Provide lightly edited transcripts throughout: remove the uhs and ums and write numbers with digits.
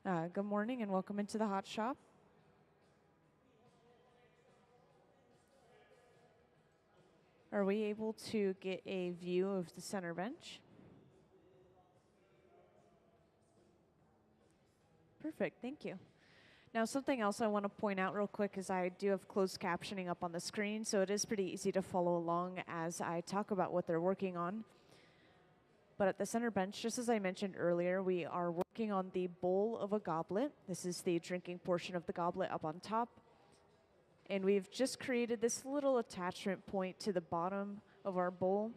Good morning and welcome into the hot shop. Are we able to get a view of the center bench? Perfect, thank you. Now, something else I want to point out real quick is I do have closed captioning up on the screen, so it is pretty easy to follow along as I talk about what they're working on. But at the center bench, just as I mentioned earlier, we are working on the bowl of a goblet. This is the drinking portion of the goblet up on top. And we've just created this little attachment point to the bottom of our bowl,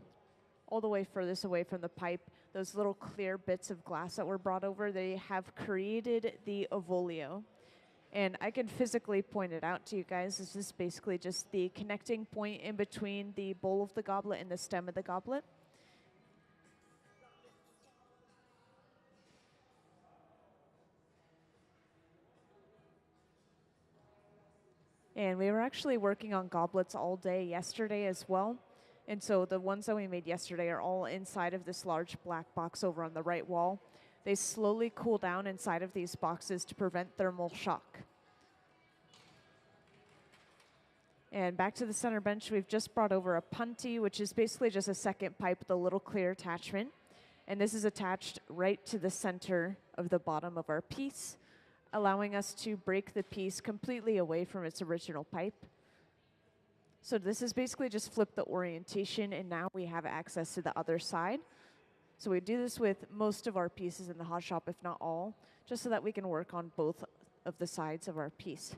all the way furthest away from the pipe. Those little clear bits of glass that were brought over, they have created the Avolio. And I can physically point it out to you guys. This is basically just the connecting point in between the bowl of the goblet and the stem of the goblet. And we were actually working on goblets all day yesterday as well. And so the ones that we made yesterday are all inside of this large black box over on the right wall. They slowly cool down inside of these boxes to prevent thermal shock. And back to the center bench, we've just brought over a punty, which is basically just a second pipe with a little clear attachment. And this is attached right to the center of the bottom of our piece, allowing us to break the piece completely away from its original pipe. So this is basically just flip the orientation, and now we have access to the other side. So we do this with most of our pieces in the hot shop, if not all, just so that we can work on both of the sides of our piece.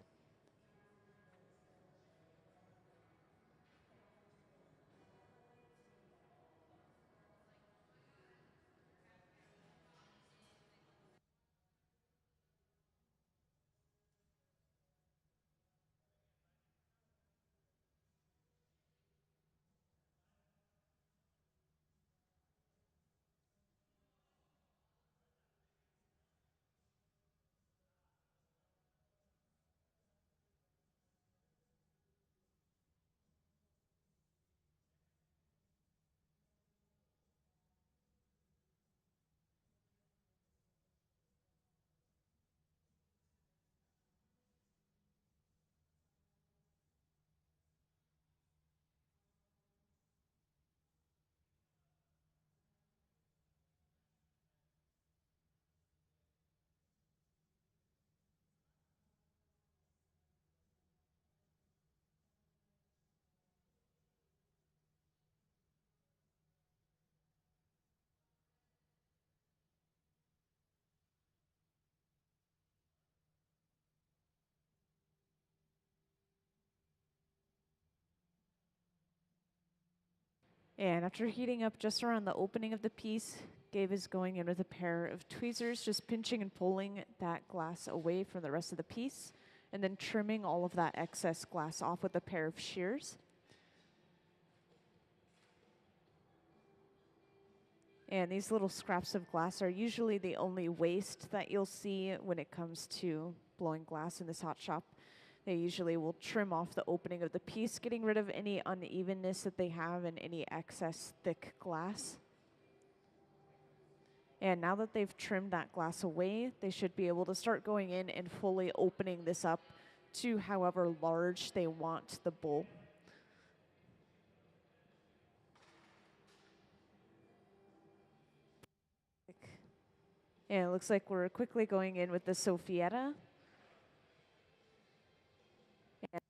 And after heating up just around the opening of the piece, Gabe is going in with a pair of tweezers, just pinching and pulling that glass away from the rest of the piece, and then trimming all of that excess glass off with a pair of shears. And these little scraps of glass are usually the only waste that you'll see when it comes to blowing glass in this hot shop. They usually will trim off the opening of the piece, getting rid of any unevenness that they have and any excess thick glass. And now that they've trimmed that glass away, they should be able to start going in and fully opening this up to however large they want the bowl. And it looks like we're quickly going in with the Sophietta. And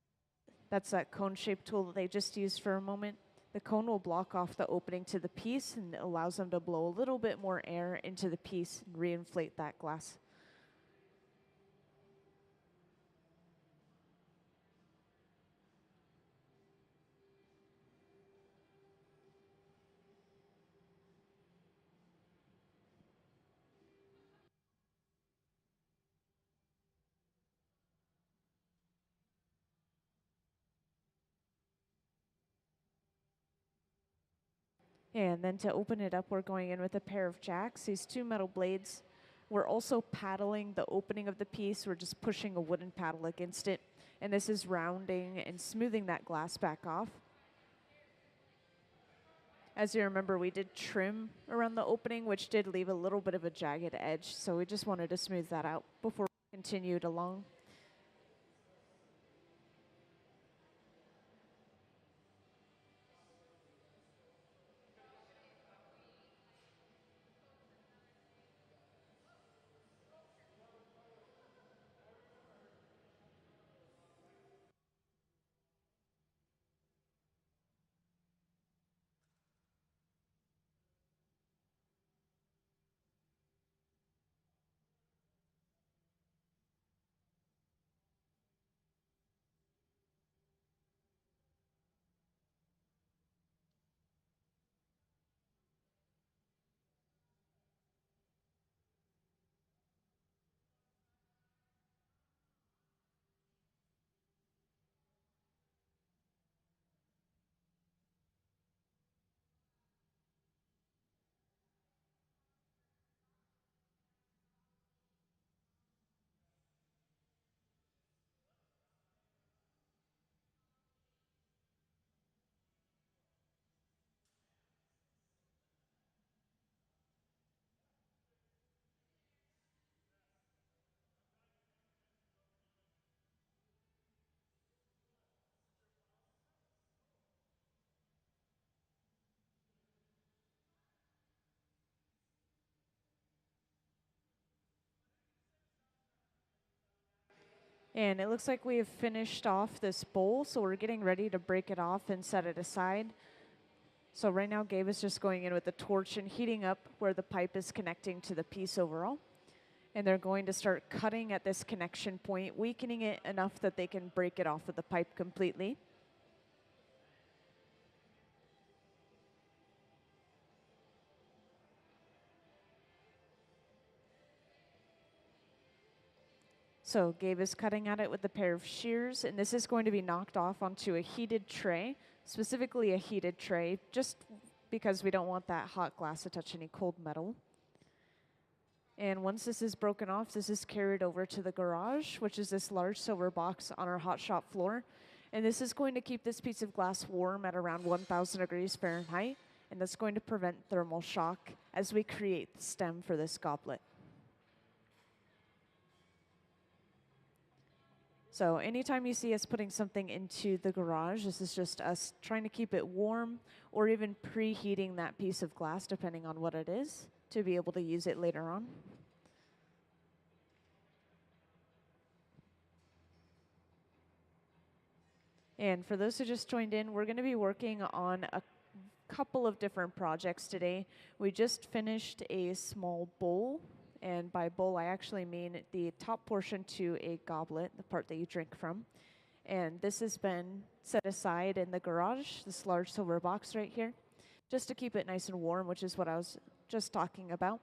that's that cone-shaped tool that they just used for a moment. The cone will block off the opening to the piece and allows them to blow a little bit more air into the piece and reinflate that glass. And then to open it up, we're going in with a pair of jacks, these two metal blades. We're also paddling the opening of the piece. We're just pushing a wooden paddle against it. And this is rounding and smoothing that glass back off. As you remember, we did trim around the opening, which did leave a little bit of a jagged edge, so we just wanted to smooth that out before we continued along. And it looks like we have finished off this bowl, so we're getting ready to break it off and set it aside. So right now Gabe is just going in with the torch and heating up where the pipe is connecting to the piece overall. And they're going to start cutting at this connection point, weakening it enough that they can break it off of the pipe completely. So Gabe is cutting at it with a pair of shears, and this is going to be knocked off onto a heated tray, specifically a heated tray, just because we don't want that hot glass to touch any cold metal. And once this is broken off, this is carried over to the garage, which is this large silver box on our hot shop floor. And this is going to keep this piece of glass warm at around 1,000 degrees Fahrenheit, and that's going to prevent thermal shock as we create the stem for this goblet. So anytime you see us putting something into the garage, this is just us trying to keep it warm or even preheating that piece of glass, depending on what it is, to be able to use it later on. And for those who just joined in, we're going to be working on a couple of different projects today. We just finished a small bowl. And by bowl, I actually mean the top portion to a goblet, the part that you drink from. And this has been set aside in the garage, this large silver box right here, just to keep it nice and warm, which is what I was just talking about.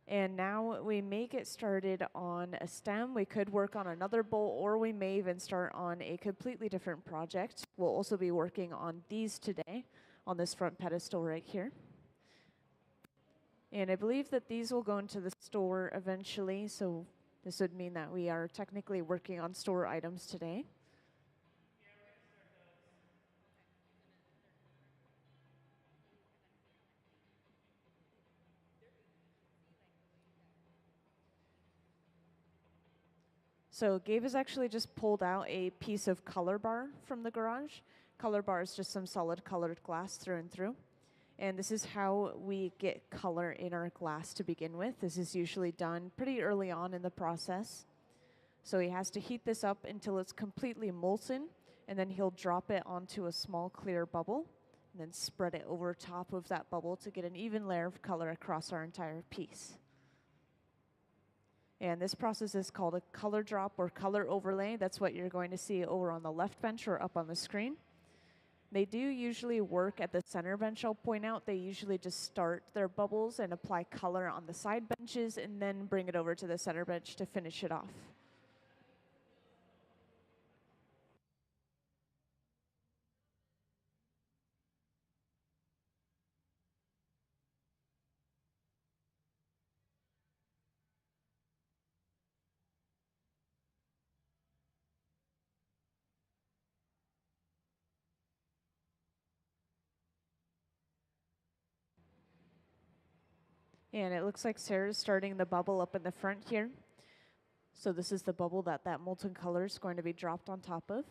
And now we may get started on a stem. We could work on another bowl, or we may even start on a completely different project. We'll also be working on these today on this front pedestal right here. And I believe that these will go into the store eventually, so this would mean that we are technically working on store items today. So Gabe has actually just pulled out a piece of color bar from the garage. Color bar is just some solid colored glass through and through. And this is how we get color in our glass to begin with. This is usually done pretty early on in the process. So he has to heat this up until it's completely molten, and then he'll drop it onto a small clear bubble, and then spread it over top of that bubble to get an even layer of color across our entire piece. And this process is called a color drop or color overlay. That's what you're going to see over on the left bench or up on the screen. They do usually work at the center bench, I'll point out. They usually just start their bubbles and apply color on the side benches and then bring it over to the center bench to finish it off. And it looks like Sarah's starting the bubble up in the front here. So this is the bubble that that molten color is going to be dropped on top of.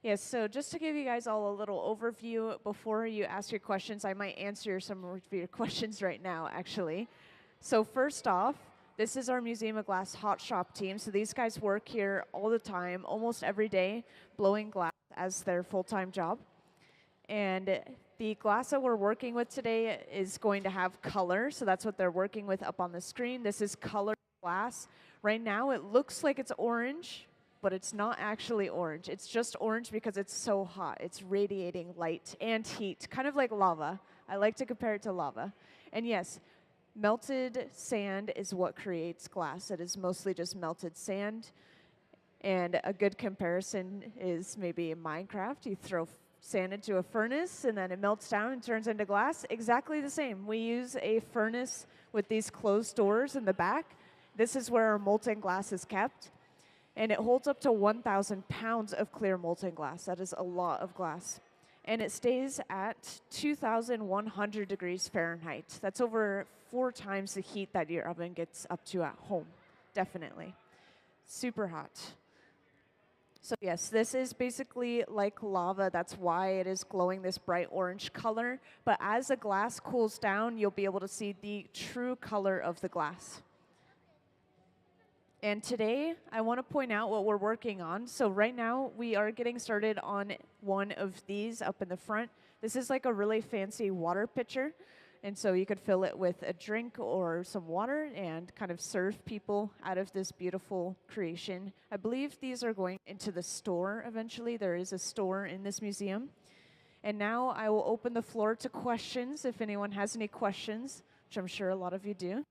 Yes, so just to give you guys all a little overview before you ask your questions, I might answer some of your questions right now, actually. So first off, this is our Museum of Glass Hot Shop team. So these guys work here all the time, almost every day, blowing glass as their full-time job. And the glass that we're working with today is going to have color, so that's what they're working with up on the screen. This is colored glass. Right now it looks like it's orange, but it's not actually orange. It's just orange because it's so hot. It's radiating light and heat, kind of like lava. I like to compare it to lava. And yes, melted sand is what creates glass. It is mostly just melted sand. And a good comparison is maybe in Minecraft. You throw sand into a furnace and then it melts down and turns into glass. Exactly the same. We use a furnace with these closed doors in the back. This is where our molten glass is kept. And it holds up to 1,000 pounds of clear molten glass. That is a lot of glass. And it stays at 2,100 degrees Fahrenheit. That's over 4 times the heat that your oven gets up to at home, definitely. Super hot. So yes, this is basically like lava. That's why it is glowing this bright orange color. But as the glass cools down, you'll be able to see the true color of the glass. And today, I want to point out what we're working on. So right now, we are getting started on one of these up in the front. This is like a really fancy water pitcher. And so you could fill it with a drink or some water and kind of serve people out of this beautiful creation. I believe these are going into the store eventually. There is a store in this museum. And now I will open the floor to questions if anyone has any questions, which I'm sure a lot of you do.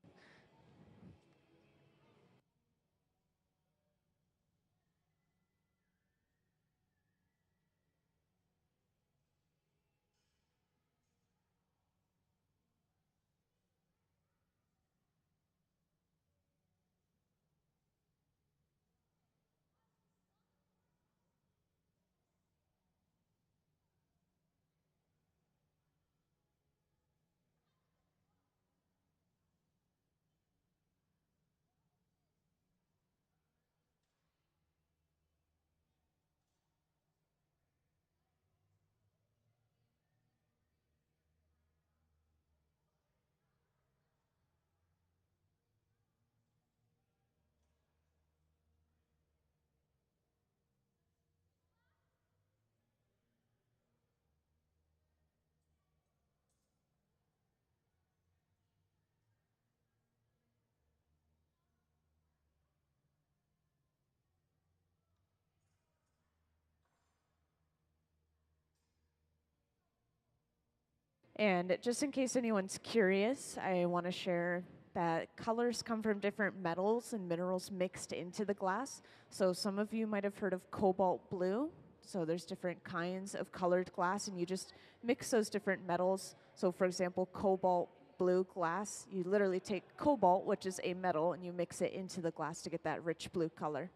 And just in case anyone's curious, I want to share that colors come from different metals and minerals mixed into the glass. So some of you might have heard of cobalt blue. So there's different kinds of colored glass, and you just mix those different metals. So for example, cobalt blue glass, you literally take cobalt, which is a metal, and you mix it into the glass to get that rich blue color.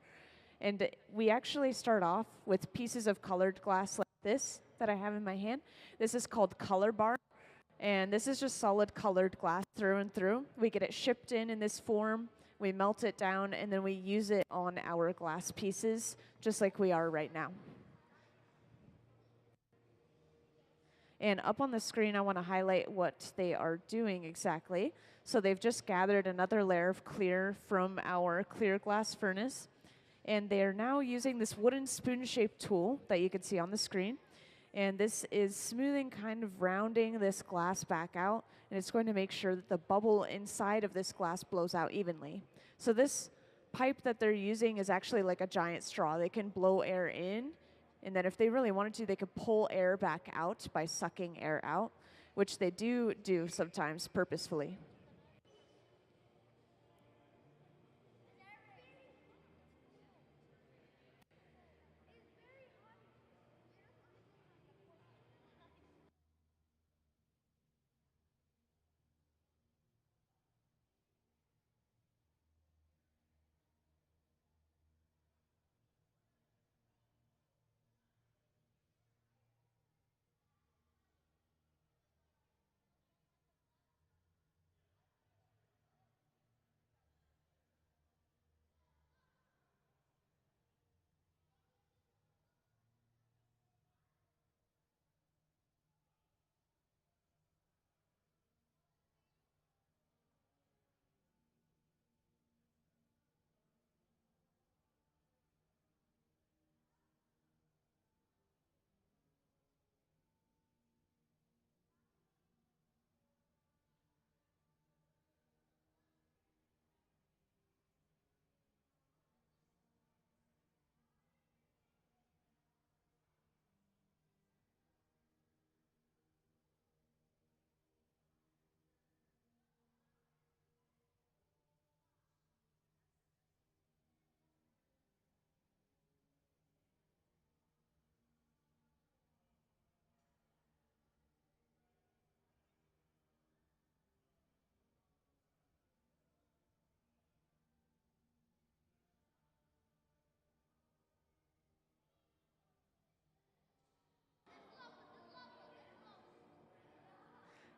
And we actually start off with pieces of colored glass like this that I have in my hand. This is called color bar. And this is just solid colored glass through and through. We get it shipped in this form, we melt it down, and then we use it on our glass pieces, just like we are right now. And up on the screen, I want to highlight what they are doing exactly. So they've just gathered another layer of clear from our clear glass furnace. And they are now using this wooden spoon-shaped tool that you can see on the screen. And this is smoothing, kind of rounding this glass back out, and it's going to make sure that the bubble inside of this glass blows out evenly. So this pipe that they're using is actually like a giant straw. They can blow air in, and then if they really wanted to, they could pull air back out by sucking air out, which they do sometimes purposefully.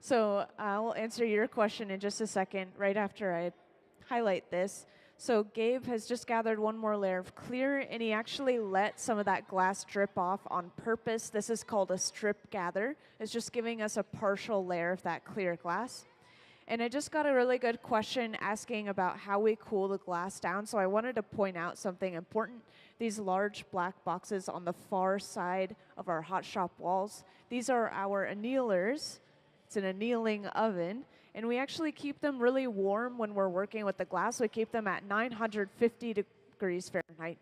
So I'll answer your question in just a second, right after I highlight this. So Gabe has just gathered one more layer of clear, and he actually let some of that glass drip off on purpose. This is called a strip gather. It's just giving us a partial layer of that clear glass. And I just got a really good question asking about how we cool the glass down. So I wanted to point out something important. These large black boxes on the far side of our hot shop walls, these are our annealers. It's an annealing oven, and we actually keep them really warm when we're working with the glass. We keep them at 950 degrees Fahrenheit.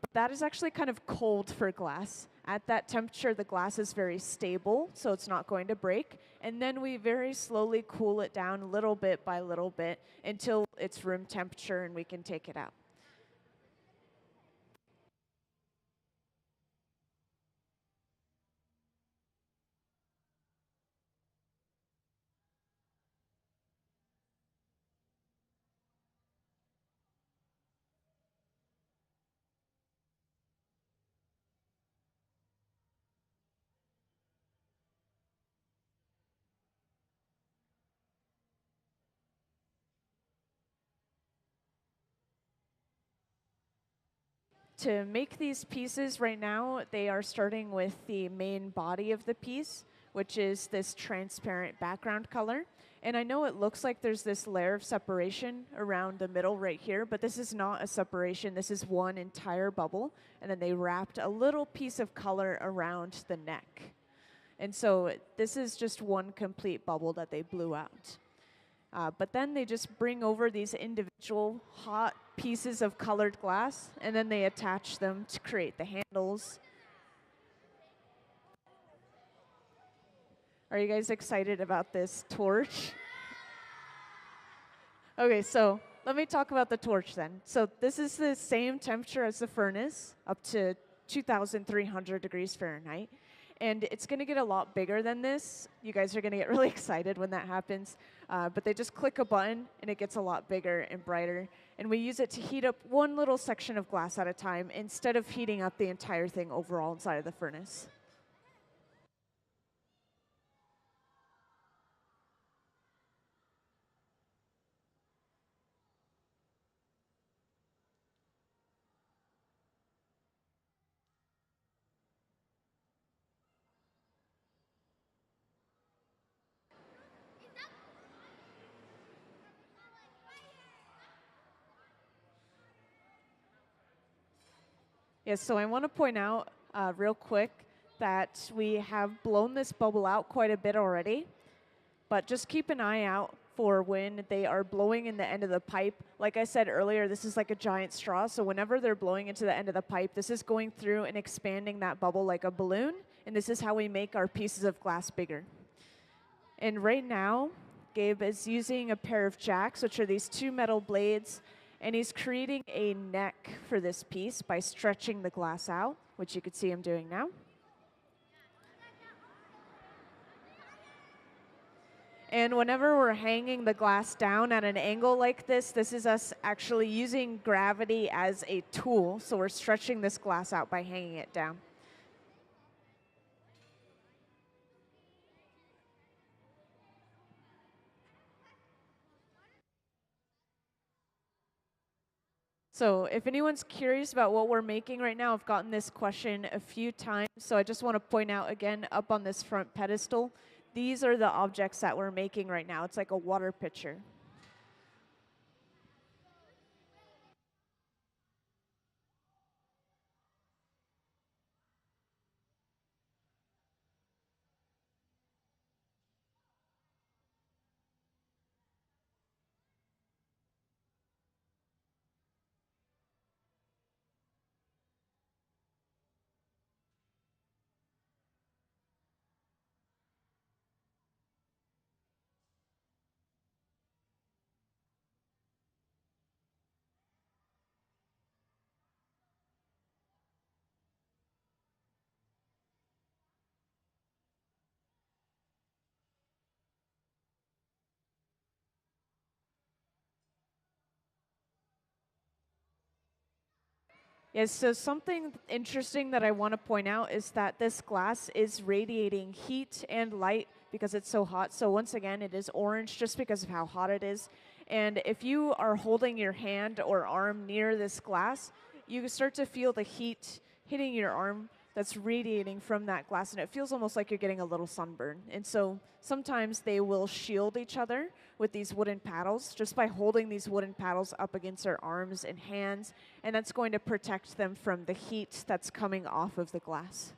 But that is actually kind of cold for glass. At that temperature, the glass is very stable, so it's not going to break. And then we very slowly cool it down little bit by little bit until it's room temperature and we can take it out. To make these pieces right now, they are starting with the main body of the piece, which is this transparent background color. And I know it looks like there's this layer of separation around the middle right here, but this is not a separation. This is one entire bubble, and then they wrapped a little piece of color around the neck. And so this is just one complete bubble that they blew out. But then they just bring over these individual hot pieces of colored glass, and then they attach them to create the handles. Are you guys excited about this torch? Okay, so let me talk about the torch then. So this is the same temperature as the furnace, up to 2,300 degrees Fahrenheit. And it's going to get a lot bigger than this. You guys are going to get really excited when that happens. But they just click a button, and it gets a lot bigger and brighter. And we use it to heat up one little section of glass at a time instead of heating up the entire thing overall inside of the furnace. Yes, so I want to point out real quick that we have blown this bubble out quite a bit already, but just keep an eye out for when they are blowing in the end of the pipe. Like I said earlier, this is like a giant straw, so whenever they're blowing into the end of the pipe, this is going through and expanding that bubble like a balloon, and this is how we make our pieces of glass bigger. And right now, Gabe is using a pair of jacks, which are these two metal blades, and he's creating a neck for this piece by stretching the glass out, which you could see him doing now. And whenever we're hanging the glass down at an angle like this is us actually using gravity as a tool. So we're stretching this glass out by hanging it down. So if anyone's curious about what we're making right now, I've gotten this question a few times. So I just want to point out again, up on this front pedestal, these are the objects that we're making right now. It's like a water pitcher. Yes, so something interesting that I want to point out is that this glass is radiating heat and light because it's so hot. So once again, it is orange just because of how hot it is. And if you are holding your hand or arm near this glass, you start to feel the heat hitting your arm that's radiating from that glass, and it feels almost like you're getting a little sunburn. And so sometimes they will shield each other with these wooden paddles just by holding these wooden paddles up against their arms and hands, and that's going to protect them from the heat that's coming off of the glass.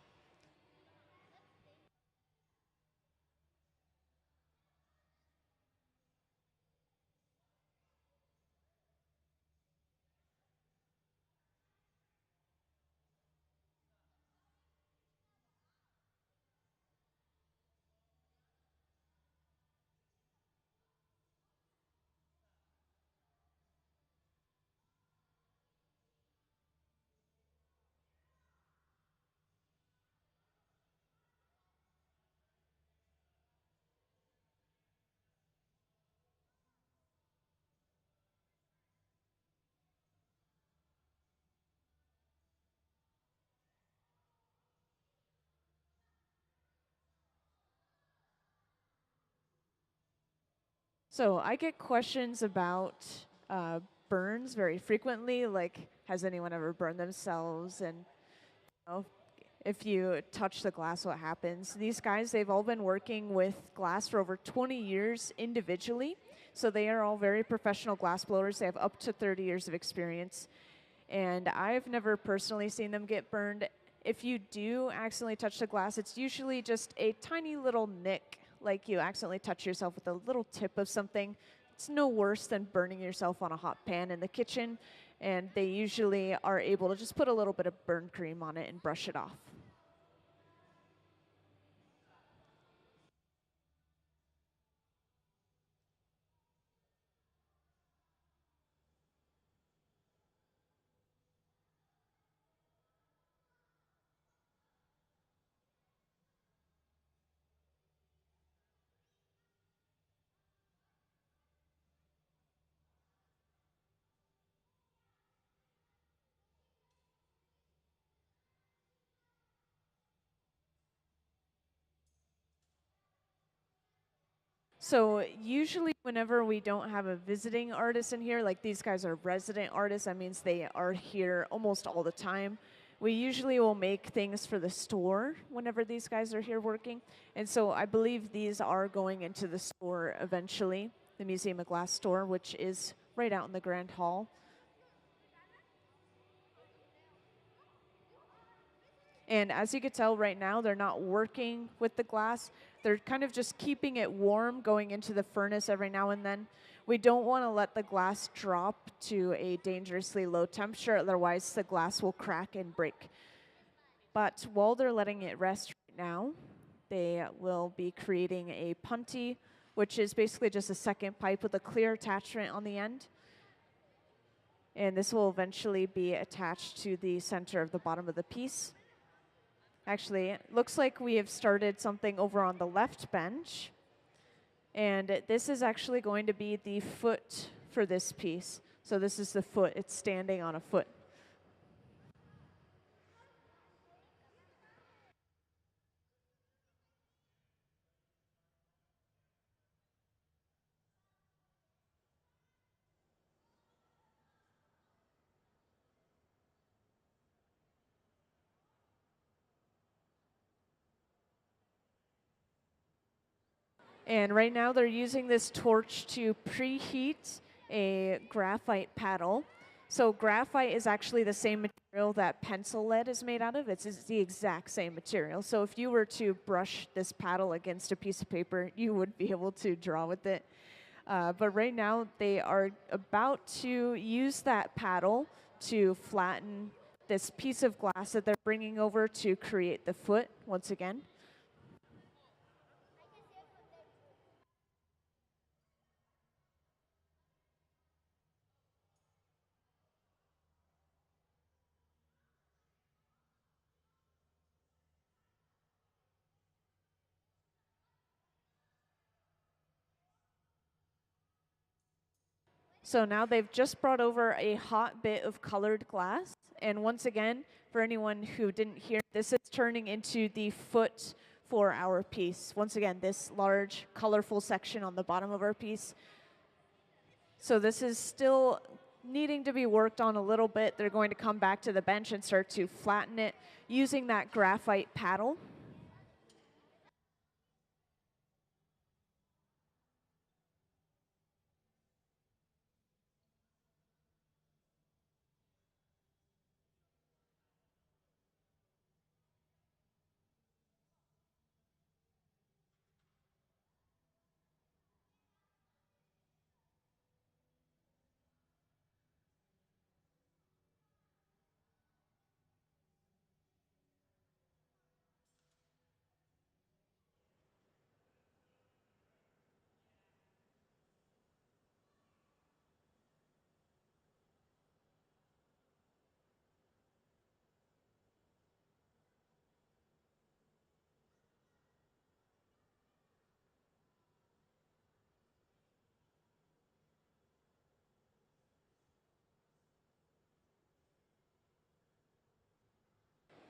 So I get questions about burns very frequently, like has anyone ever burned themselves, and you know, if you touch the glass, what happens? These guys, they've all been working with glass for over 20 years individually, so they are all very professional glass blowers. They have up to 30 years of experience, and I've never personally seen them get burned. If you do accidentally touch the glass, it's usually just a tiny little nick, like you accidentally touch yourself with a little tip of something. It's no worse than burning yourself on a hot pan in the kitchen, and they usually are able to just put a little bit of burn cream on it and brush it off. So usually whenever we don't have a visiting artist in here, like these guys are resident artists, that means they are here almost all the time. We usually will make things for the store whenever these guys are here working. And so I believe these are going into the store eventually, the Museum of Glass store, which is right out in the Grand Hall. And as you can tell right now, they're not working with the glass. They're kind of just keeping it warm, going into the furnace every now and then. We don't want to let the glass drop to a dangerously low temperature, otherwise the glass will crack and break. But while they're letting it rest right now, they will be creating a punty, which is basically just a second pipe with a clear attachment on the end. And this will eventually be attached to the center of the bottom of the piece. Actually, it looks like we have started something over on the left bench. And this is actually going to be the foot for this piece. So this is the foot. It's standing on a foot. And right now they're using this torch to preheat a graphite paddle. So graphite is actually the same material that pencil lead is made out of. It's the exact same material. So if you were to brush this paddle against a piece of paper, you would be able to draw with it. But right now they are about to use that paddle to flatten this piece of glass that they're bringing over to create the foot once again. So now they've just brought over a hot bit of colored glass. And once again, for anyone who didn't hear, this is turning into the foot for our piece. Once again, this large, colorful section on the bottom of our piece. So this is still needing to be worked on a little bit. They're going to come back to the bench and start to flatten it using that graphite paddle.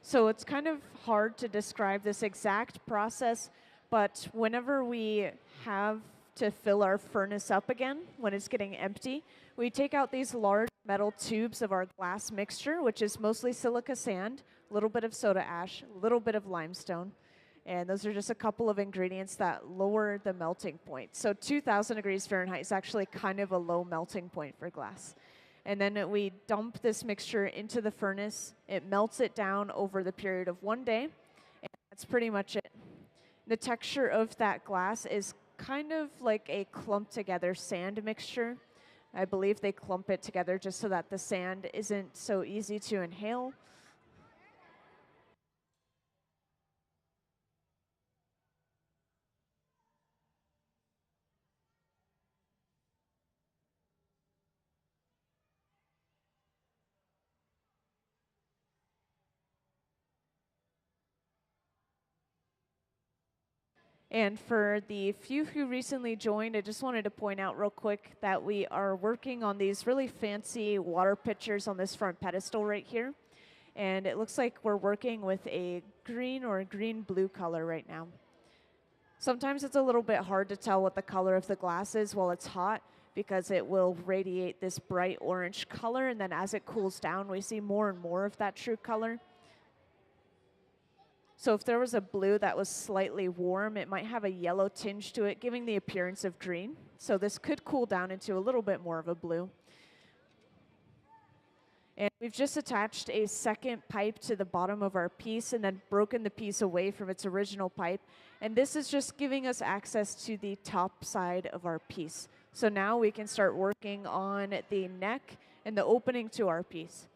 So it's kind of hard to describe this exact process, but whenever we have to fill our furnace up again when it's getting empty, we take out these large metal tubes of our glass mixture, which is mostly silica sand, a little bit of soda ash, a little bit of limestone. And those are just a couple of ingredients that lower the melting point. So 2,000 degrees Fahrenheit is actually kind of a low melting point for glass. And then we dump this mixture into the furnace. It melts it down over the period of 1 day. And that's pretty much it. The texture of that glass is kind of like a clumped together sand mixture. I believe they clump it together just so that the sand isn't so easy to inhale. And for the few who recently joined, I just wanted to point out real quick that we are working on these really fancy water pitchers on this front pedestal right here. And it looks like we're working with a green or a green-blue color right now. Sometimes it's a little bit hard to tell what the color of the glass is while it's hot because it will radiate this bright orange color, and then as it cools down, we see more and more of that true color. So if there was a blue that was slightly warm, it might have a yellow tinge to it, giving the appearance of green. So this could cool down into a little bit more of a blue. And we've just attached a second pipe to the bottom of our piece and then broken the piece away from its original pipe. And this is just giving us access to the top side of our piece. So now we can start working on the neck and the opening to our piece.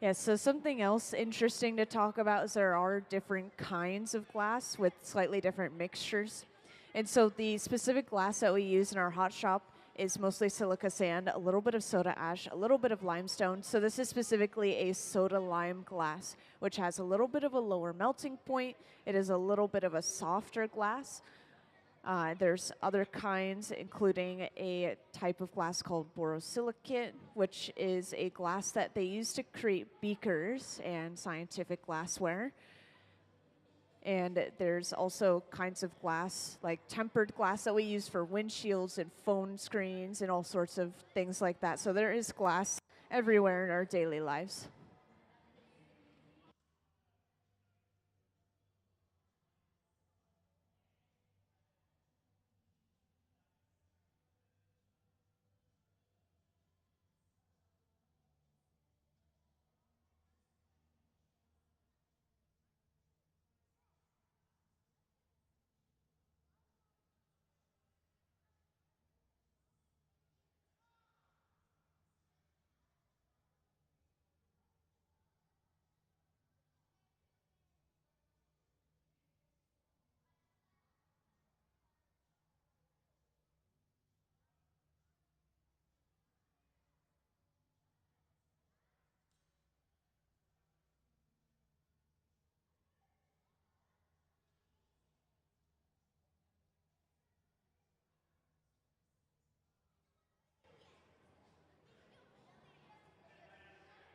Yeah, so something else interesting to talk about is there are different kinds of glass with slightly different mixtures. And so the specific glass that we use in our hot shop is mostly silica sand, a little bit of soda ash, a little bit of limestone. So this is specifically a soda lime glass, which has a little bit of a lower melting point. It is a little bit of a softer glass. There's other kinds, including a type of glass called borosilicate, which is a glass that they use to create beakers and scientific glassware. And there's also kinds of glass, like tempered glass that we use for windshields and phone screens and all sorts of things like that. So there is glass everywhere in our daily lives.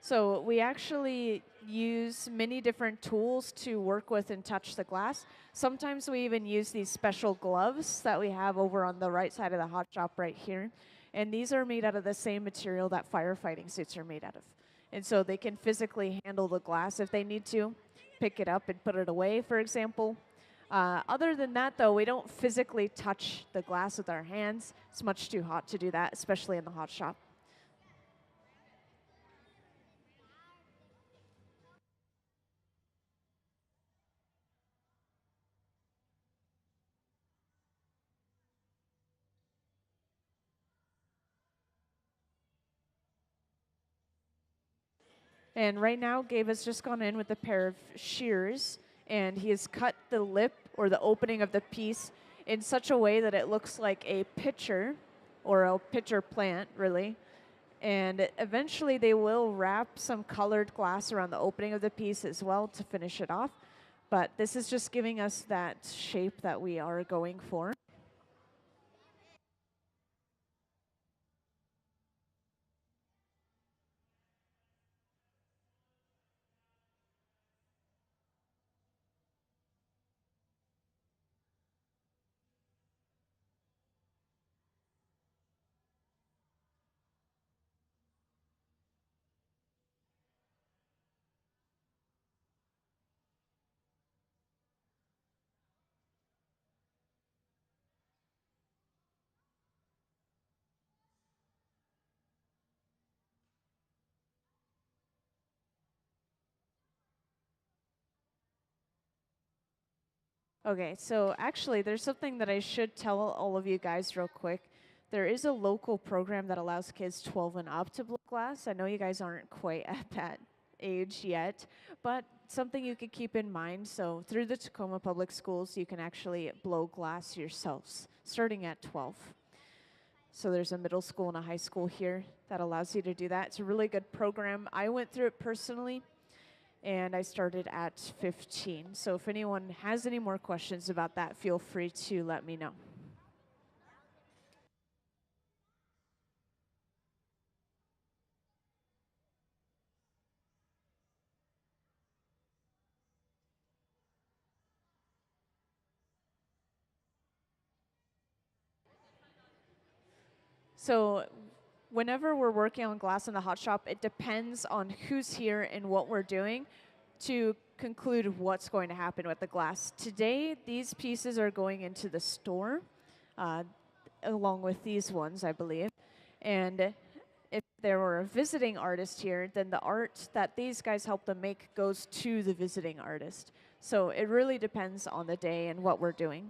So we actually use many different tools to work with and touch the glass. Sometimes we even use these special gloves that we have over on the right side of the hot shop right here. And these are made out of the same material that firefighting suits are made out of. And so they can physically handle the glass if they need to, pick it up and put it away, for example. Other than that, though, we don't physically touch the glass with our hands. It's much too hot to do that, especially in the hot shop. And right now, Gabe has just gone in with a pair of shears, and he has cut the lip or the opening of the piece in such a way that it looks like a pitcher or a pitcher plant, really. And eventually, they will wrap some colored glass around the opening of the piece as well to finish it off. But this is just giving us that shape that we are going for. Okay, so actually, there's something that I should tell all of you guys real quick. There is a local program that allows kids 12 and up to blow glass. I know you guys aren't quite at that age yet, but something you could keep in mind. So, through the Tacoma Public Schools, you can actually blow glass yourselves, starting at 12. So, there's a middle school and a high school here that allows you to do that. It's a really good program. I went through it personally, and I started at 15. So if anyone has any more questions about that, feel free to let me know. So whenever we're working on glass in the hot shop, it depends on who's here and what we're doing to conclude what's going to happen with the glass. Today, these pieces are going into the store, along with these ones, I believe. And if there were a visiting artist here, then the art that these guys help them make goes to the visiting artist. So it really depends on the day and what we're doing.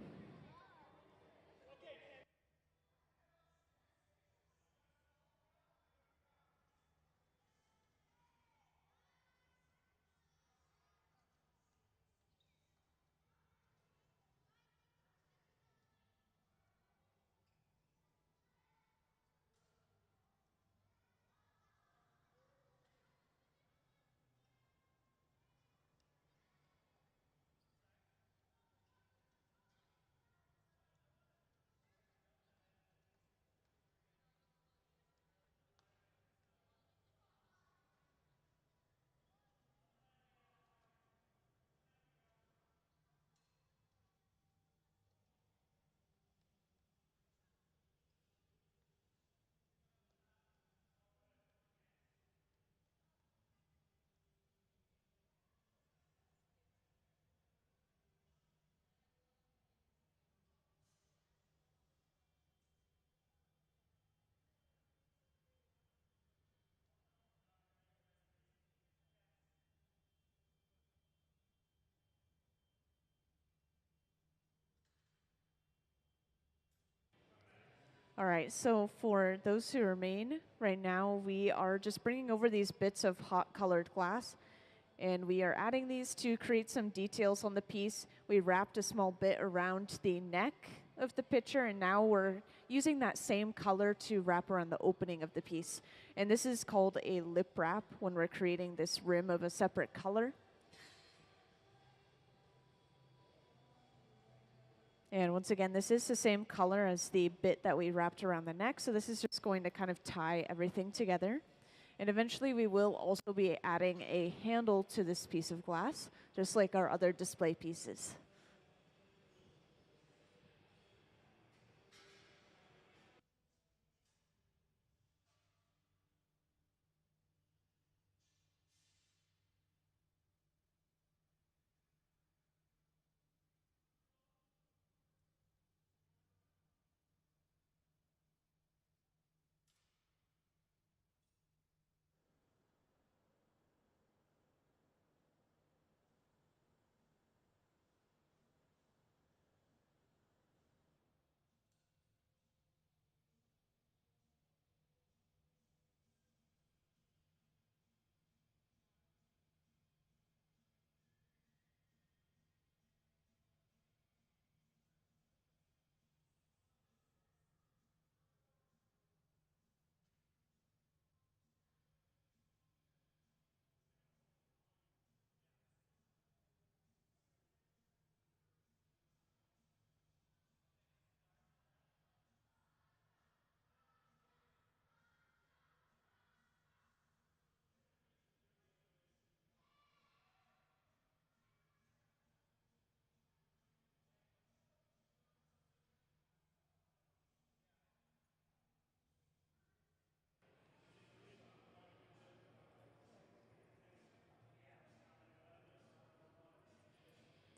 All right, so for those who remain, right now we are just bringing over these bits of hot colored glass, and we are adding these to create some details on the piece. We wrapped a small bit around the neck of the pitcher, and now we're using that same color to wrap around the opening of the piece. And this is called a lip wrap when we're creating this rim of a separate color. And once again, this is the same color as the bit that we wrapped around the neck, so this is just going to kind of tie everything together. And eventually we will also be adding a handle to this piece of glass, just like our other display pieces.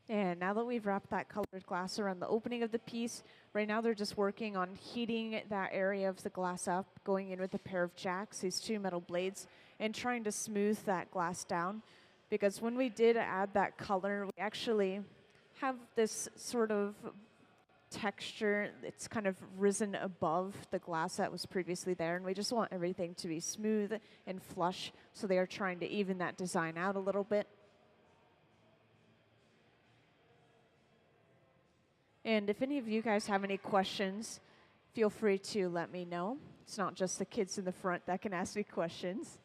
And now that we've wrapped that colored glass around the opening of the piece, right now they're just working on heating that area of the glass up, going in with a pair of jacks, these two metal blades, and trying to smooth that glass down. Because when we did add that color, we actually have this sort of texture. It's kind of risen above the glass that was previously there, and we just want everything to be smooth and flush, so they are trying to even that design out a little bit. And if any of you guys have any questions, feel free to let me know. It's not just the kids in the front that can ask me questions.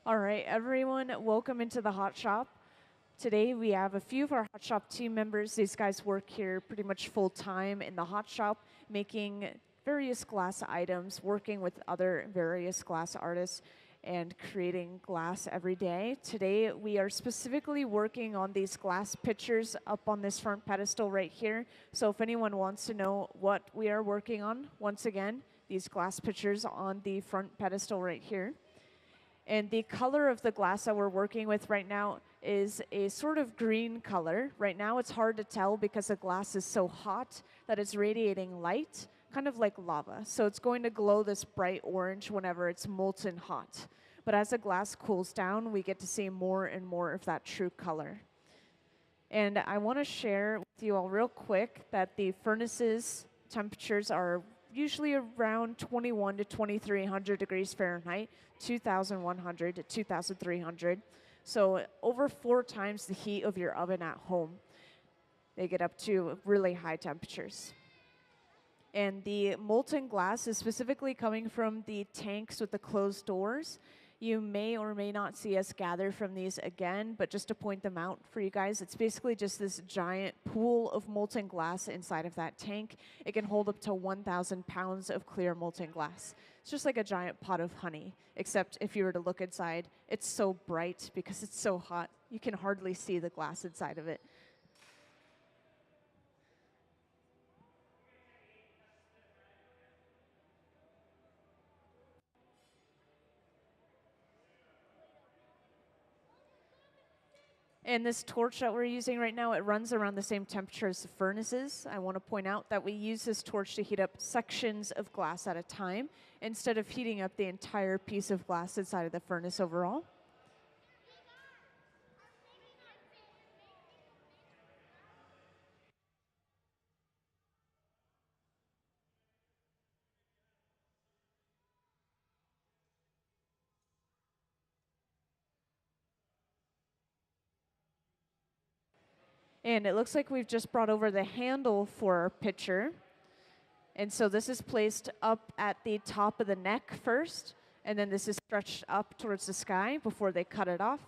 All right, everyone, welcome into the Hot Shop. Today we have a few of our Hot Shop team members. These guys work here pretty much full time in the Hot Shop, making various glass items, working with other various glass artists, and creating glass every day. Today we are specifically working on these glass pitchers up on this front pedestal right here. So if anyone wants to know what we are working on, once again, these glass pitchers on the front pedestal right here. And the color of the glass that we're working with right now is a sort of green color. Right now it's hard to tell because the glass is so hot that it's radiating light, kind of like lava. So it's going to glow this bright orange whenever it's molten hot. But as the glass cools down, we get to see more and more of that true color. And I want to share with you all real quick that the furnace's temperatures are usually around 21 to 2300 degrees Fahrenheit, 2100 to 2300. So over 4 times the heat of your oven at home. They get up to really high temperatures. And the molten glass is specifically coming from the tanks with the closed doors. You may or may not see us gather from these again, but just to point them out for you guys, it's basically just this giant pool of molten glass inside of that tank. It can hold up to 1,000 pounds of clear molten glass. It's just like a giant pot of honey, except if you were to look inside, it's so bright because it's so hot, you can hardly see the glass inside of it. And this torch that we're using right now, it runs around the same temperature as the furnaces. I want to point out that we use this torch to heat up sections of glass at a time instead of heating up the entire piece of glass inside of the furnace overall. And it looks like we've just brought over the handle for our pitcher. And so this is placed up at the top of the neck first, and then this is stretched up towards the sky before they cut it off.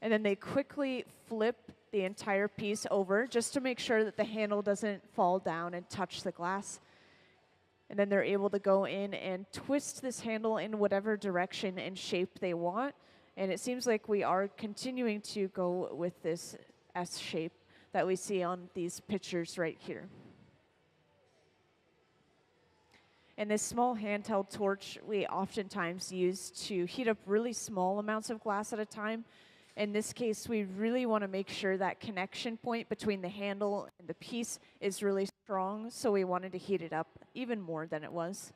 And then they quickly flip the entire piece over just to make sure that the handle doesn't fall down and touch the glass. And then they're able to go in and twist this handle in whatever direction and shape they want. And it seems like we are continuing to go with this S shape that we see on these pictures right here. And this small handheld torch we oftentimes use to heat up really small amounts of glass at a time. In this case, we really want to make sure that connection point between the handle and the piece is really strong, so we wanted to heat it up even more than it was.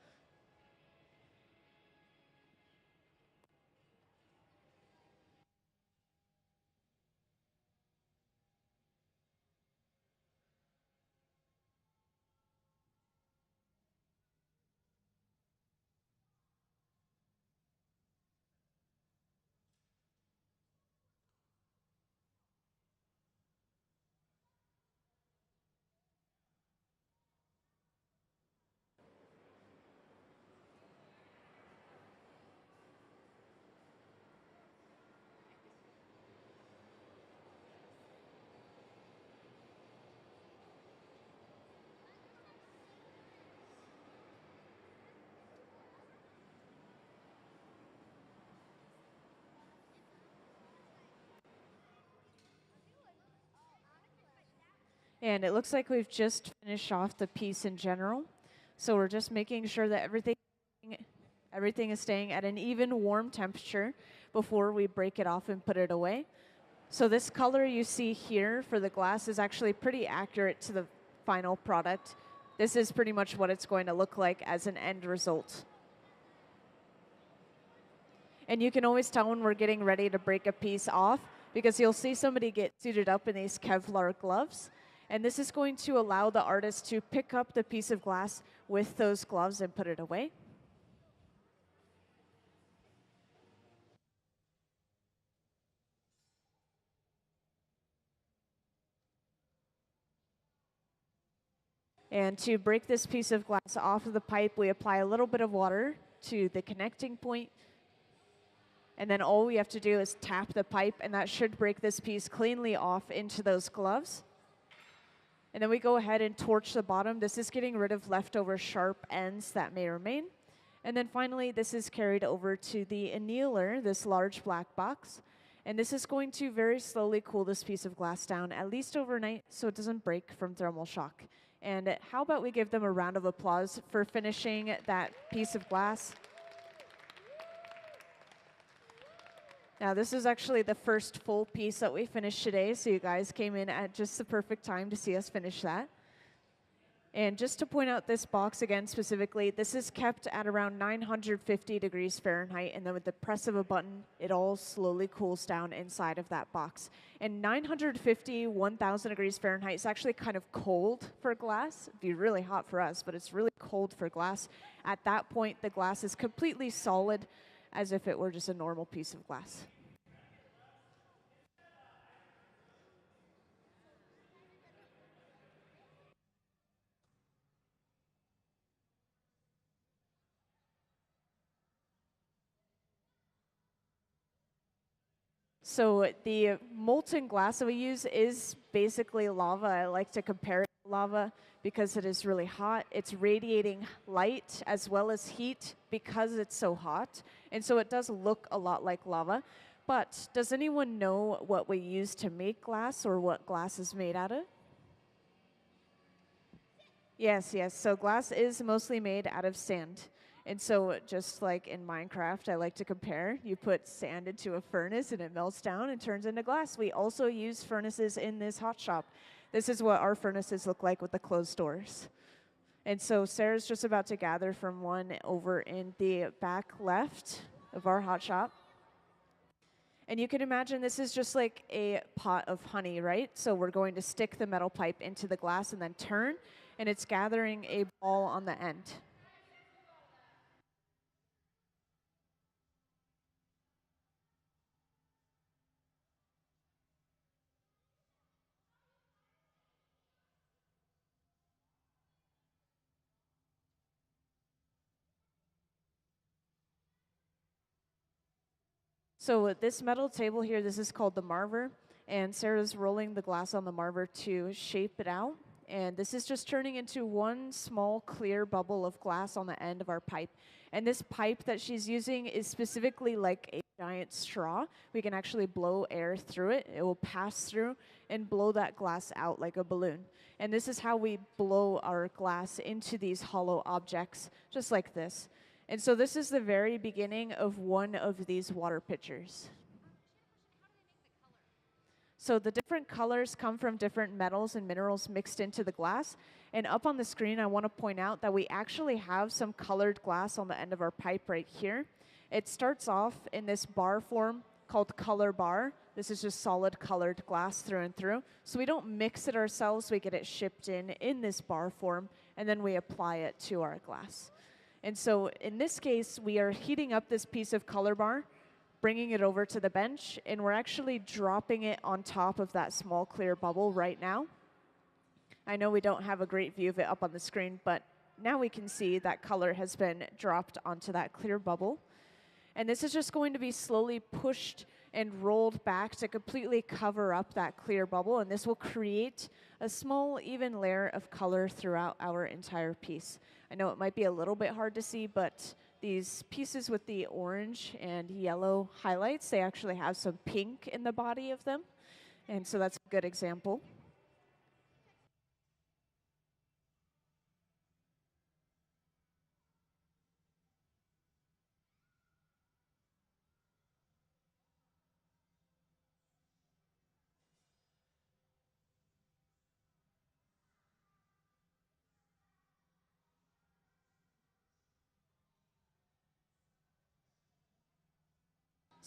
And it looks like we've just finished off the piece in general. So we're just making sure that everything is staying at an even warm temperature before we break it off and put it away. So this color you see here for the glass is actually pretty accurate to the final product. This is pretty much what it's going to look like as an end result. And you can always tell when we're getting ready to break a piece off because you'll see somebody get suited up in these Kevlar gloves. And this is going to allow the artist to pick up the piece of glass with those gloves and put it away. And to break this piece of glass off of the pipe, we apply a little bit of water to the connecting point. And then all we have to do is tap the pipe, and that should break this piece cleanly off into those gloves. And then we go ahead and torch the bottom. This is getting rid of leftover sharp ends that may remain. And then finally, this is carried over to the annealer, this large black box. And this is going to very slowly cool this piece of glass down, at least overnight, so it doesn't break from thermal shock. And how about we give them a round of applause for finishing that piece of glass? Now, this is actually the first full piece that we finished today, so you guys came in at just the perfect time to see us finish that. And just to point out this box again specifically, this is kept at around 950 degrees Fahrenheit, and then with the press of a button, it all slowly cools down inside of that box. And 950, 1000 degrees Fahrenheit is actually kind of cold for glass. It'd be really hot for us, but it's really cold for glass. At that point, the glass is completely solid, as if it were just a normal piece of glass. So the molten glass that we use is basically lava. I like to compare it lava because it is really hot. It's radiating light as well as heat because it's so hot. And so it does look a lot like lava. But does anyone know what we use to make glass or what glass is made out of? Yes, yes. So glass is mostly made out of sand. And so just like in Minecraft, I like to compare, you put sand into a furnace and it melts down and turns into glass. We also use furnaces in this hot shop. This is what our furnaces look like with the closed doors. And so Sarah's just about to gather from one over in the back left of our hot shop. And you can imagine this is just like a pot of honey, right? So we're going to stick the metal pipe into the glass and then turn, and it's gathering a ball on the end. So this metal table here, this is called the marver, and Sarah's rolling the glass on the marver to shape it out. And this is just turning into one small clear bubble of glass on the end of our pipe. And this pipe that she's using is specifically like a giant straw. We can actually blow air through it. It will pass through and blow that glass out like a balloon. And this is how we blow our glass into these hollow objects, just like this. And so this is the very beginning of one of these water pitchers. So the different colors come from different metals and minerals mixed into the glass. And up on the screen, I want to point out that we actually have some colored glass on the end of our pipe right here. It starts off in this bar form called color bar. This is just solid colored glass through and through. So we don't mix it ourselves, we get it shipped in this bar form, and then we apply it to our glass. And so in this case, we are heating up this piece of color bar, bringing it over to the bench, and we're actually dropping it on top of that small clear bubble right now. I know we don't have a great view of it up on the screen, but now we can see that color has been dropped onto that clear bubble. And this is just going to be slowly pushed and rolled back to completely cover up that clear bubble, and this will create a small even layer of color throughout our entire piece. I know it might be a little bit hard to see, but these pieces with the orange and yellow highlights, they actually have some pink in the body of them, and so that's a good example.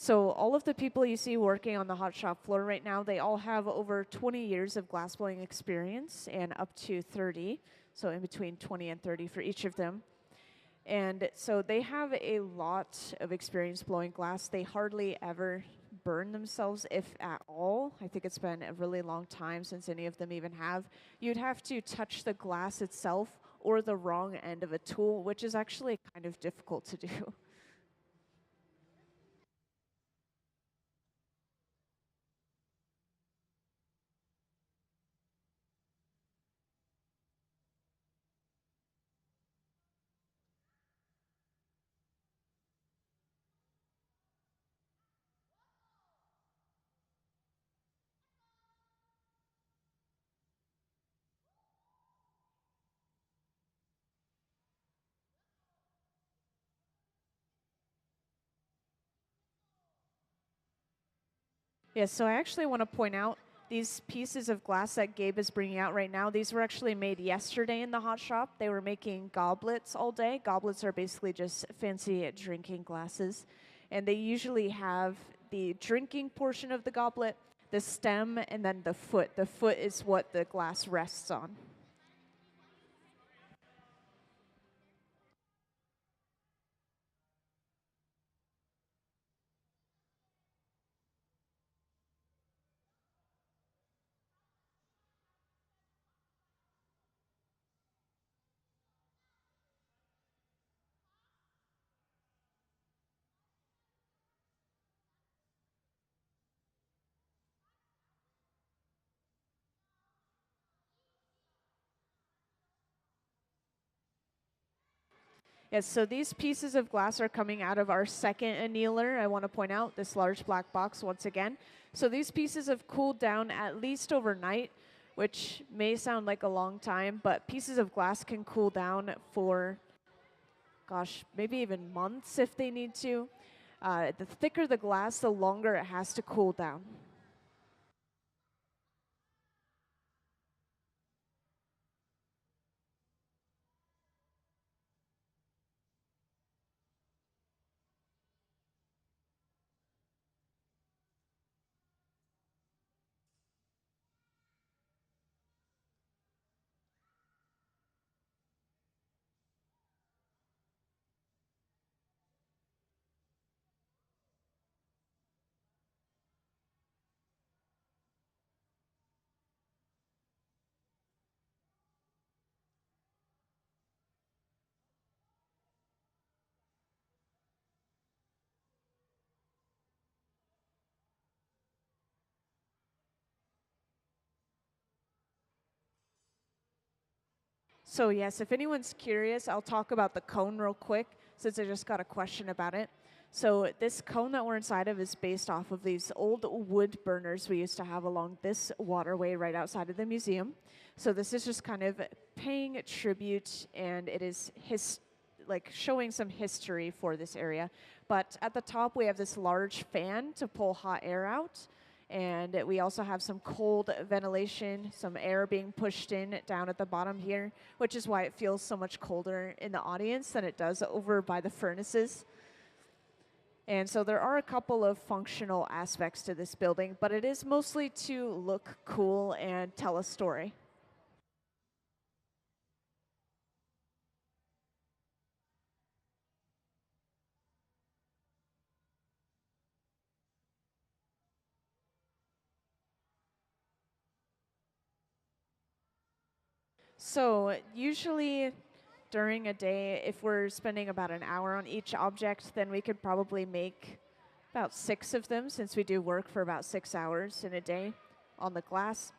So all of the people you see working on the hot shop floor right now, they all have over 20 years of glassblowing experience and up to 30, so in between 20 and 30 for each of them. And so they have a lot of experience blowing glass. They hardly ever burn themselves, if at all. I think it's been a really long time since any of them even have. You'd have to touch the glass itself or the wrong end of a tool, which is actually kind of difficult to do. Yes, so I actually want to point out these pieces of glass that Gabe is bringing out right now. These were actually made yesterday in the hot shop. They were making goblets all day. Goblets are basically just fancy drinking glasses. And they usually have the drinking portion of the goblet, the stem, and then the foot. The foot is what the glass rests on. Yes, so these pieces of glass are coming out of our second annealer. I want to point out this large black box once again. So these pieces have cooled down at least overnight, which may sound like a long time, but pieces of glass can cool down for, gosh, maybe even months if they need to. The thicker the glass, the longer it has to cool down. So yes, if anyone's curious, I'll talk about the cone real quick since I just got a question about it. So this cone that we're inside of is based off of these old wood burners we used to have along this waterway right outside of the museum. So this is just kind of paying tribute, and it is like showing some history for this area. But at the top we have this large fan to pull hot air out. And we also have some cold ventilation, some air being pushed in down at the bottom here, which is why it feels so much colder in the audience than it does over by the furnaces. And so there are a couple of functional aspects to this building, but it is mostly to look cool and tell a story. So usually during a day, if we're spending about an hour on each object, then we could probably make about 6 of them, since we do work for about 6 hours in a day on the glass.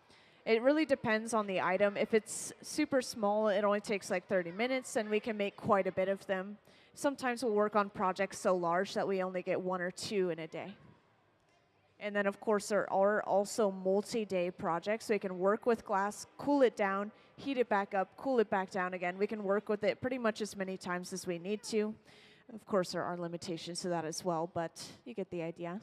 It really depends on the item. If it's super small, it only takes like 30 minutes, and we can make quite a bit of them. Sometimes we'll work on projects so large that we only get 1 or 2 in a day. And then, of course, there are also multi-day projects, so we can work with glass, cool it down, heat it back up, cool it back down again. We can work with it pretty much as many times as we need to. Of course, there are limitations to that as well, but you get the idea.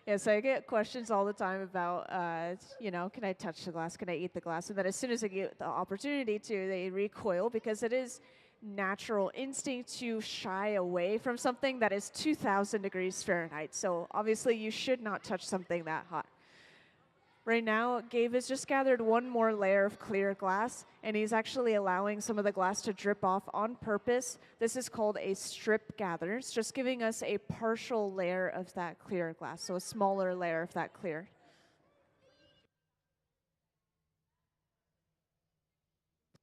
Yes, I get questions all the time about, can I touch the glass? Can I eat the glass? And then as soon as I get the opportunity to, they recoil, because it is natural instinct to shy away from something that is 2,000 degrees Fahrenheit. So obviously you should not touch something that hot. Right now, Gabe has just gathered 1 more layer of clear glass, and he's actually allowing some of the glass to drip off on purpose. This is called a strip gather. It's just giving us a partial layer of that clear glass, so a smaller layer of that clear.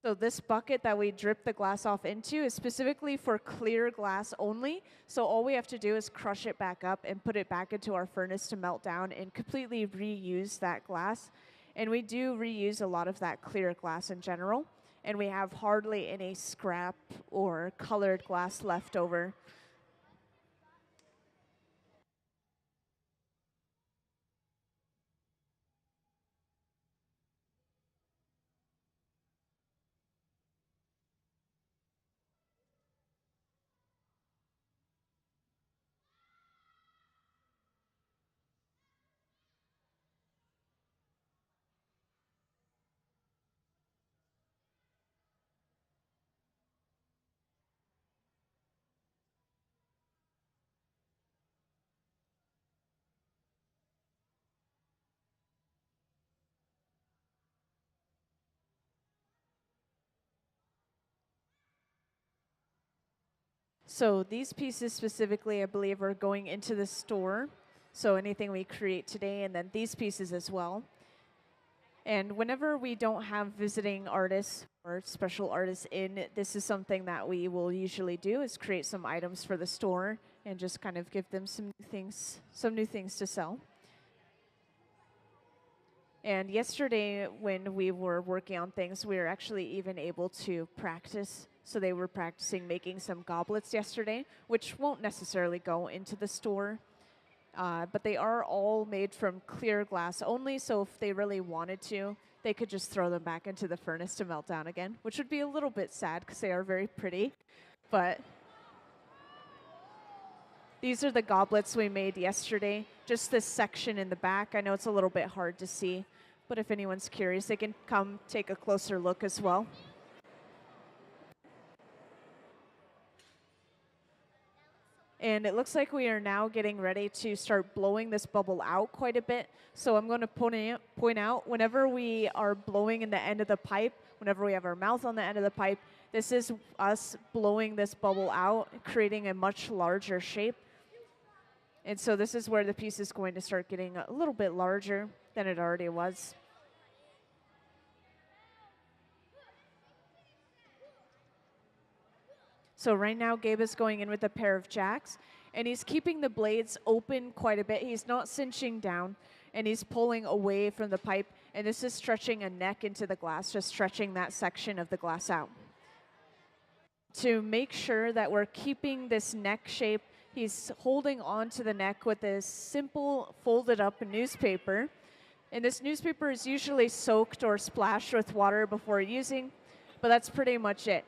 So this bucket that we drip the glass off into is specifically for clear glass only. So all we have to do is crush it back up and put it back into our furnace to melt down and completely reuse that glass. And we do reuse a lot of that clear glass in general. and we have hardly any scrap or colored glass left over. So these pieces specifically, I believe, are going into the store. So anything we create today, and then these pieces as well. And whenever we don't have visiting artists or special artists in, this is something that we will usually do, is create some items for the store and just kind of give them some new things to sell. And yesterday, when we were working on things, we were actually even able to practice. So they were practicing making some goblets yesterday, which won't necessarily go into the store. But they are all made from clear glass only, so if they really wanted to, they could just throw them back into the furnace to melt down again, which would be a little bit sad because they are very pretty. But these are the goblets we made yesterday, just this section in the back. I know it's a little bit hard to see, but if anyone's curious, they can come take a closer look as well. And it looks like we are now getting ready to start blowing this bubble out quite a bit. So I'm going to point out, whenever we are blowing in the end of the pipe, whenever we have our mouth on the end of the pipe, this is us blowing this bubble out, creating a much larger shape. And so this is where the piece is going to start getting a little bit larger than it already was. So right now, Gabe is going in with a pair of jacks, and he's keeping the blades open quite a bit. He's not cinching down, and he's pulling away from the pipe, and this is stretching a neck into the glass, just stretching that section of the glass out. To make sure that we're keeping this neck shape, he's holding onto the neck with this simple folded up newspaper. And this newspaper is usually soaked or splashed with water before using, but that's pretty much it.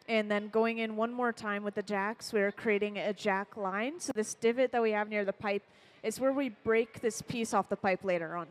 And then going in one more time with the jacks, we're creating a jack line. So this divot that we have near the pipe is where we break this piece off the pipe later on.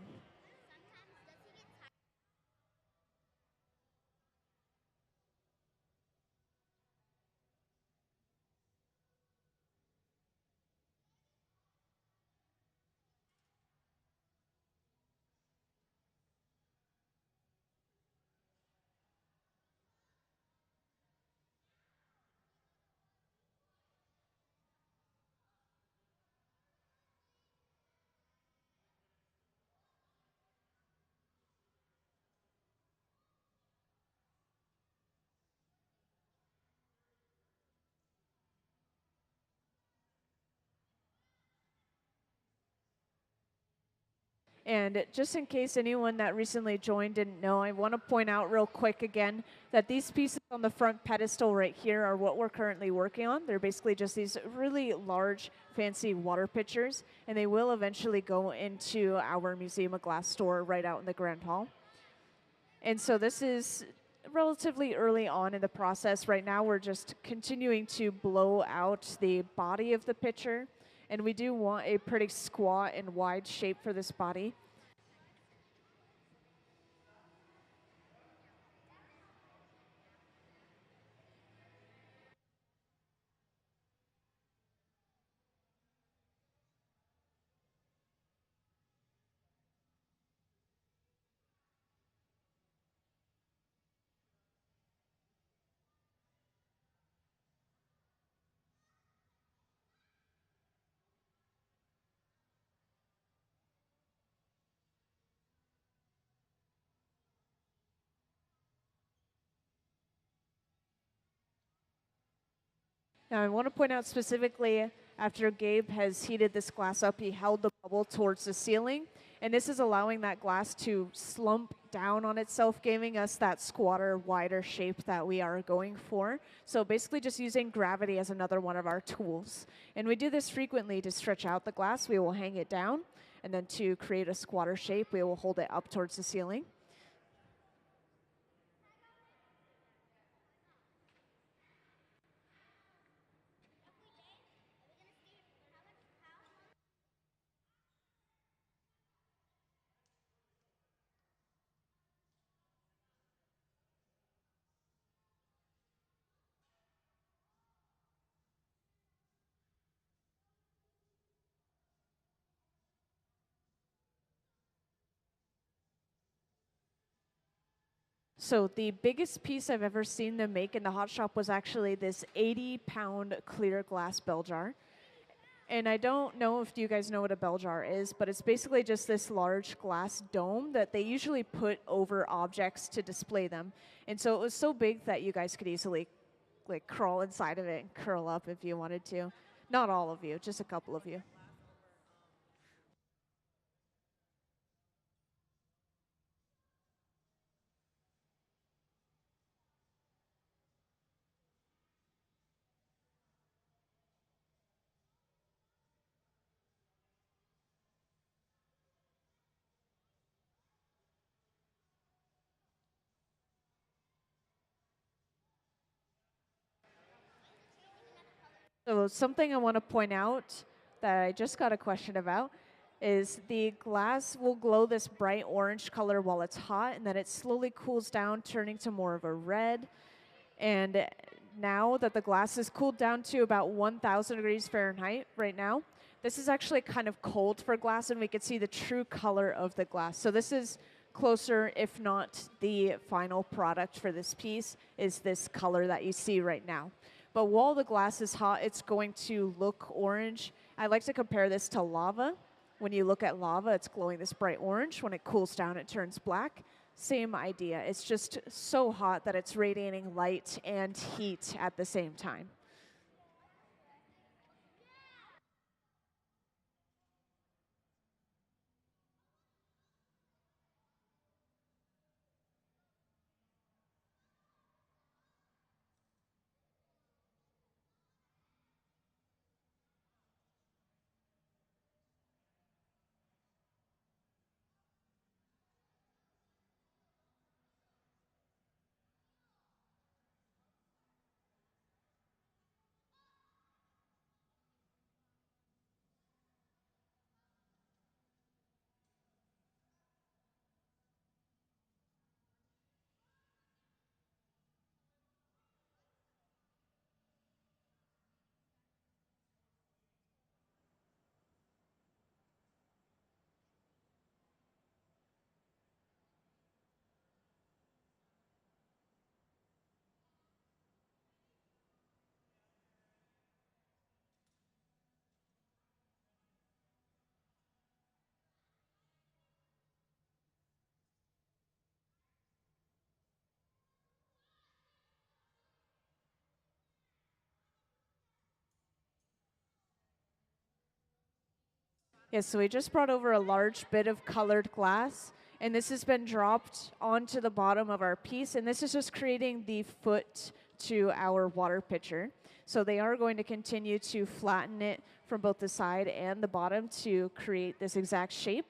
And just in case anyone that recently joined didn't know, I want to point out real quick again that these pieces on the front pedestal right here are what we're currently working on. They're basically just these really large, fancy water pitchers, and they will eventually go into our Museum of Glass store right out in the Grand Hall. And so this is relatively early on in the process. Right now, we're just continuing to blow out the body of the pitcher. And we do want a pretty squat and wide shape for this body. Now, I want to point out specifically, after Gabe has heated this glass up, he held the bubble towards the ceiling, And this is allowing that glass to slump down on itself, giving us that squatter, wider shape that we are going for. So basically just using gravity as another one of our tools. And we do this frequently to stretch out the glass. We will hang it down, and then to create a squatter shape, we will hold it up towards the ceiling. So the biggest piece I've ever seen them make in the hot shop was actually this 80-pound clear glass bell jar. And I don't know if you guys know what a bell jar is, but it's basically just this large glass dome that they usually put over objects to display them. And so it was so big that you guys could easily like crawl inside of it and curl up if you wanted to. Not all of you, just a couple of you. So something I want to point out that I just got a question about is the glass will glow this bright orange color while it's hot, and then it slowly cools down, turning to more of a red. And now that the glass is cooled down to about 1,000 degrees Fahrenheit right now, this is actually kind of cold for glass, and we can see the true color of the glass. So this is closer, if not the final product for this piece, is this color that you see right now. But while the glass is hot, it's going to look orange. I like to compare this to lava. When you look at lava, it's glowing this bright orange. When it cools down, it turns black. Same idea. It's just so hot that it's radiating light and heat at the same time. Yes, so we just brought over a large bit of colored glass, and this has been dropped onto the bottom of our piece, and this is just creating the foot to our water pitcher. So they are going to continue to flatten it from both the side and the bottom to create this exact shape.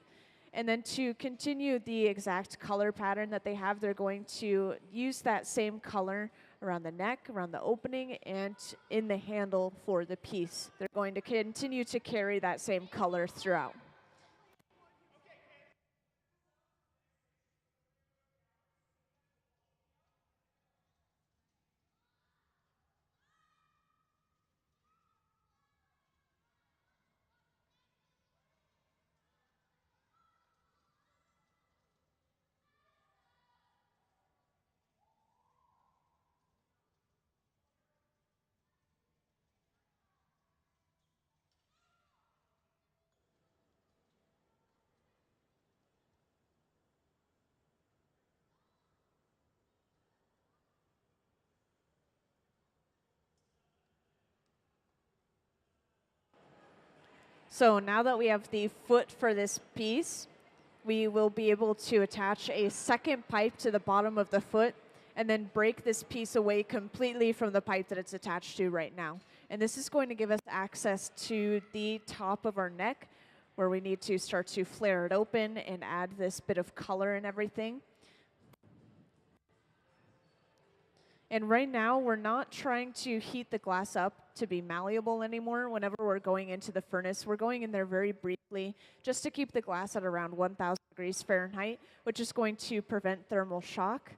And then to continue the exact color pattern that they have, they're going to use that same color around the neck, around the opening, and in the handle for the piece. They're going to continue to carry that same color throughout. So now that we have the foot for this piece, we will be able to attach a second pipe to the bottom of the foot and then break this piece away completely from the pipe that it's attached to right now. And this is going to give us access to the top of our neck, where we need to start to flare it open and add this bit of color and everything. And right now, we're not trying to heat the glass up to be malleable anymore. Whenever we're going into the furnace, we're going in there very briefly just to keep the glass at around 1,000 degrees Fahrenheit, which is going to prevent thermal shock.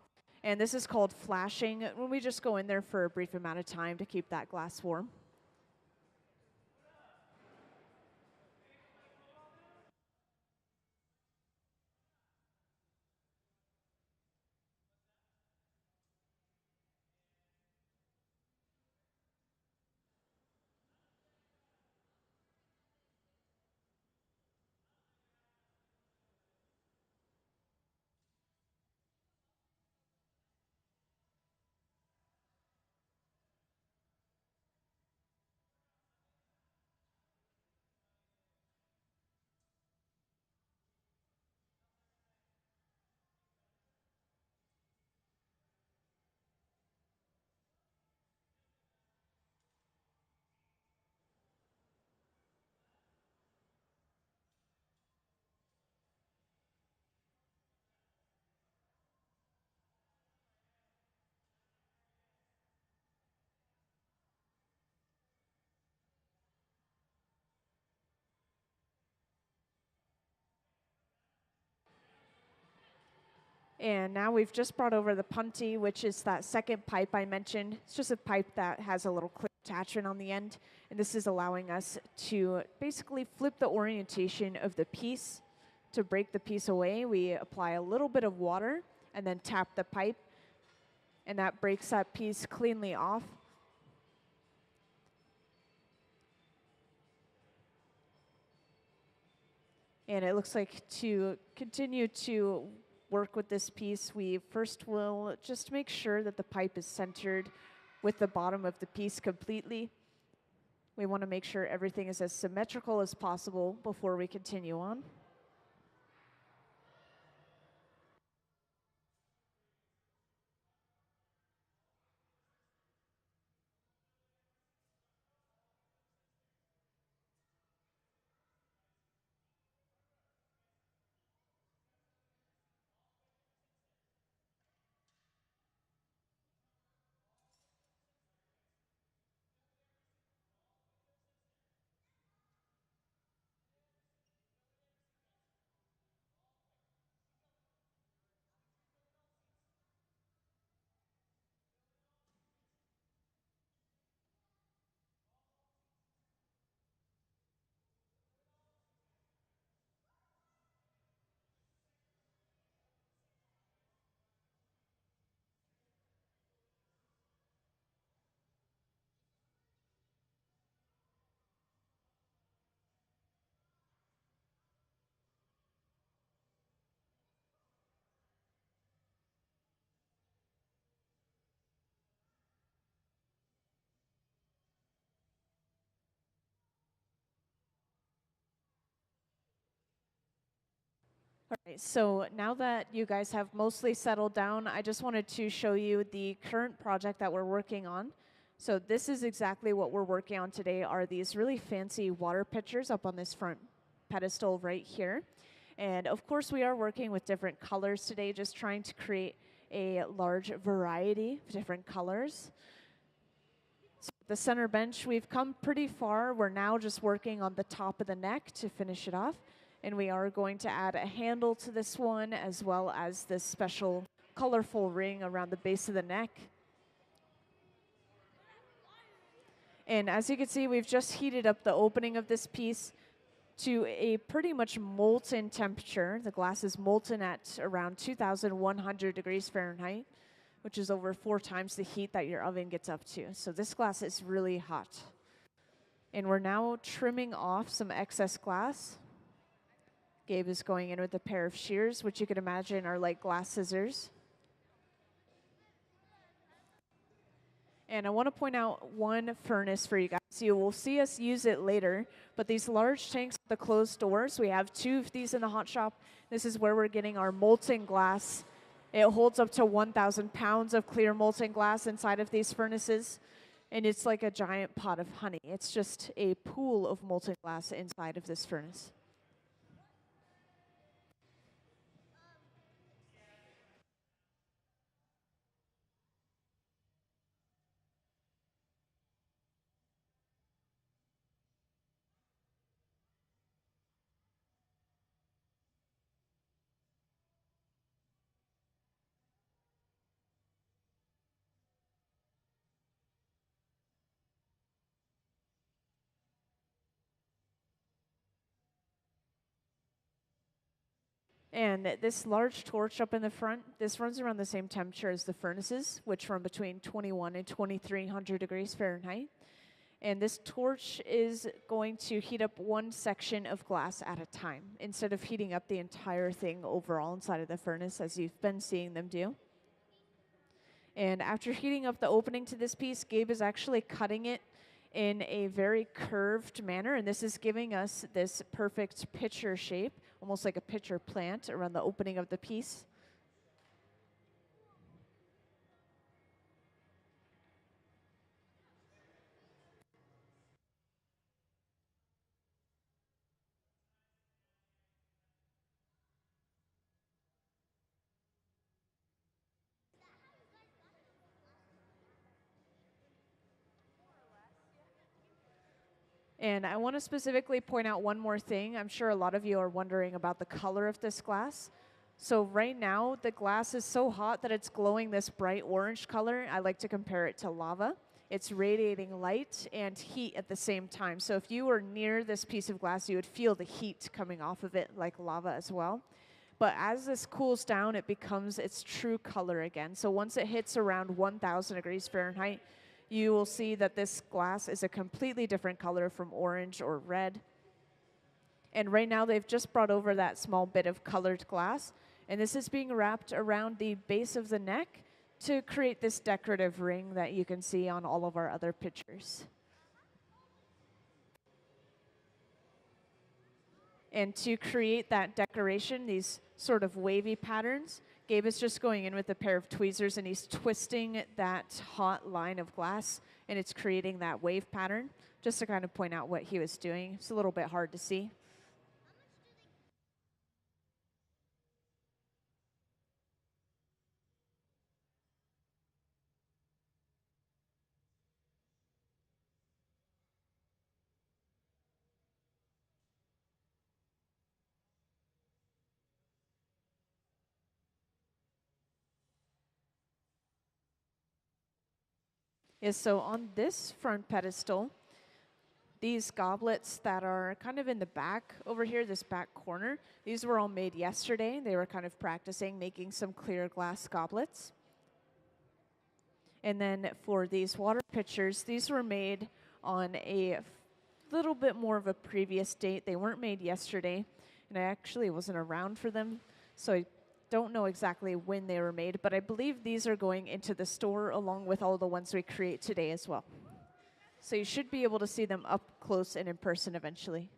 And this is called flashing, when we just go in there for a brief amount of time to keep that glass warm. And now we've just brought over the punty, which is that second pipe I mentioned. It's just a pipe that has a little clip attachment on the end. And this is allowing us to basically flip the orientation of the piece. To break the piece away, we apply a little bit of water and then tap the pipe. And that breaks that piece cleanly off. And it looks like to continue to work with this piece, we first will just make sure that the pipe is centered with the bottom of the piece completely. We want to make sure everything is as symmetrical as possible before we continue on. All right, so now that you guys have mostly settled down, I just wanted to show you the current project that we're working on. So this is exactly what we're working on today, are these really fancy water pitchers up on this front pedestal right here. And of course, we are working with different colors today, just trying to create a large variety of different colors. So the center bench, we've come pretty far. We're now just working on the top of the neck to finish it off. And we are going to add a handle to this one, as well as this special colorful ring around the base of the neck. And as you can see, we've just heated up the opening of this piece to a pretty much molten temperature. The glass is molten at around 2,100 degrees Fahrenheit, which is over 4 times the heat that your oven gets up to. So this glass is really hot. And we're now trimming off some excess glass. Gabe is going in with a pair of shears, which you can imagine are like glass scissors. And I want to point out one furnace for you guys. You will see us use it later, but these large tanks with the closed doors, we have 2 of these in the hot shop. This is where we're getting our molten glass. It holds up to 1,000 pounds of clear molten glass inside of these furnaces, and it's like a giant pot of honey. It's just a pool of molten glass inside of this furnace. And this large torch up in the front, this runs around the same temperature as the furnaces, which run between 21 and 2,300 degrees Fahrenheit. And this torch is going to heat up one section of glass at a time, instead of heating up the entire thing overall inside of the furnace, as you've been seeing them do. And after heating up the opening to this piece, Gabe is actually cutting it in a very curved manner, and this is giving us this perfect pitcher shape, almost like a pitcher plant around the opening of the piece. And I want to specifically point out one more thing. I'm sure a lot of you are wondering about the color of this glass. So right now, the glass is so hot that it's glowing this bright orange color. I like to compare it to lava. It's radiating light and heat at the same time. So if you were near this piece of glass, you would feel the heat coming off of it like lava as well. But as this cools down, it becomes its true color again. So once it hits around 1,000 degrees Fahrenheit, you will see that this glass is a completely different color from orange or red. And right now they've just brought over that small bit of colored glass, and this is being wrapped around the base of the neck to create this decorative ring that you can see on all of our other pictures. And to create that decoration, these sort of wavy patterns, Gabe is just going in with a pair of tweezers and he's twisting that hot line of glass, and it's creating that wave pattern, just to kind of point out what he was doing. It's a little bit hard to see. Is so on this front pedestal, these goblets that are kind of in the back over here, this back corner, these were all made yesterday. They were kind of practicing making some clear glass goblets. And then for these water pitchers, these were made on a little bit more of a previous date. They weren't made yesterday, and I actually wasn't around for them, so I don't know exactly when they were made, but I believe these are going into the store along with all the ones we create today as well. So you should be able to see them up close and in person eventually.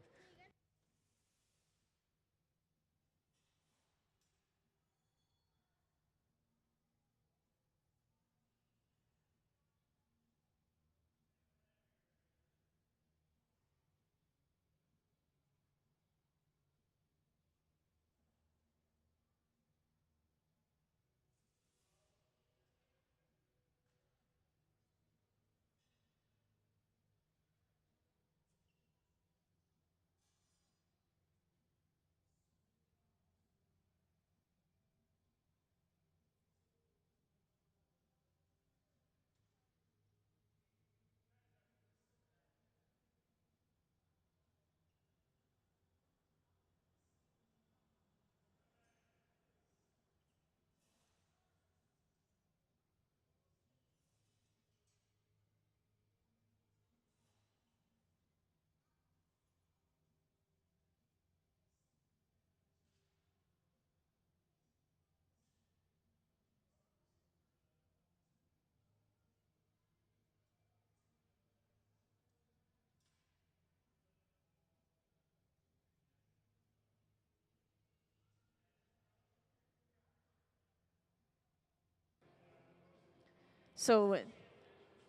So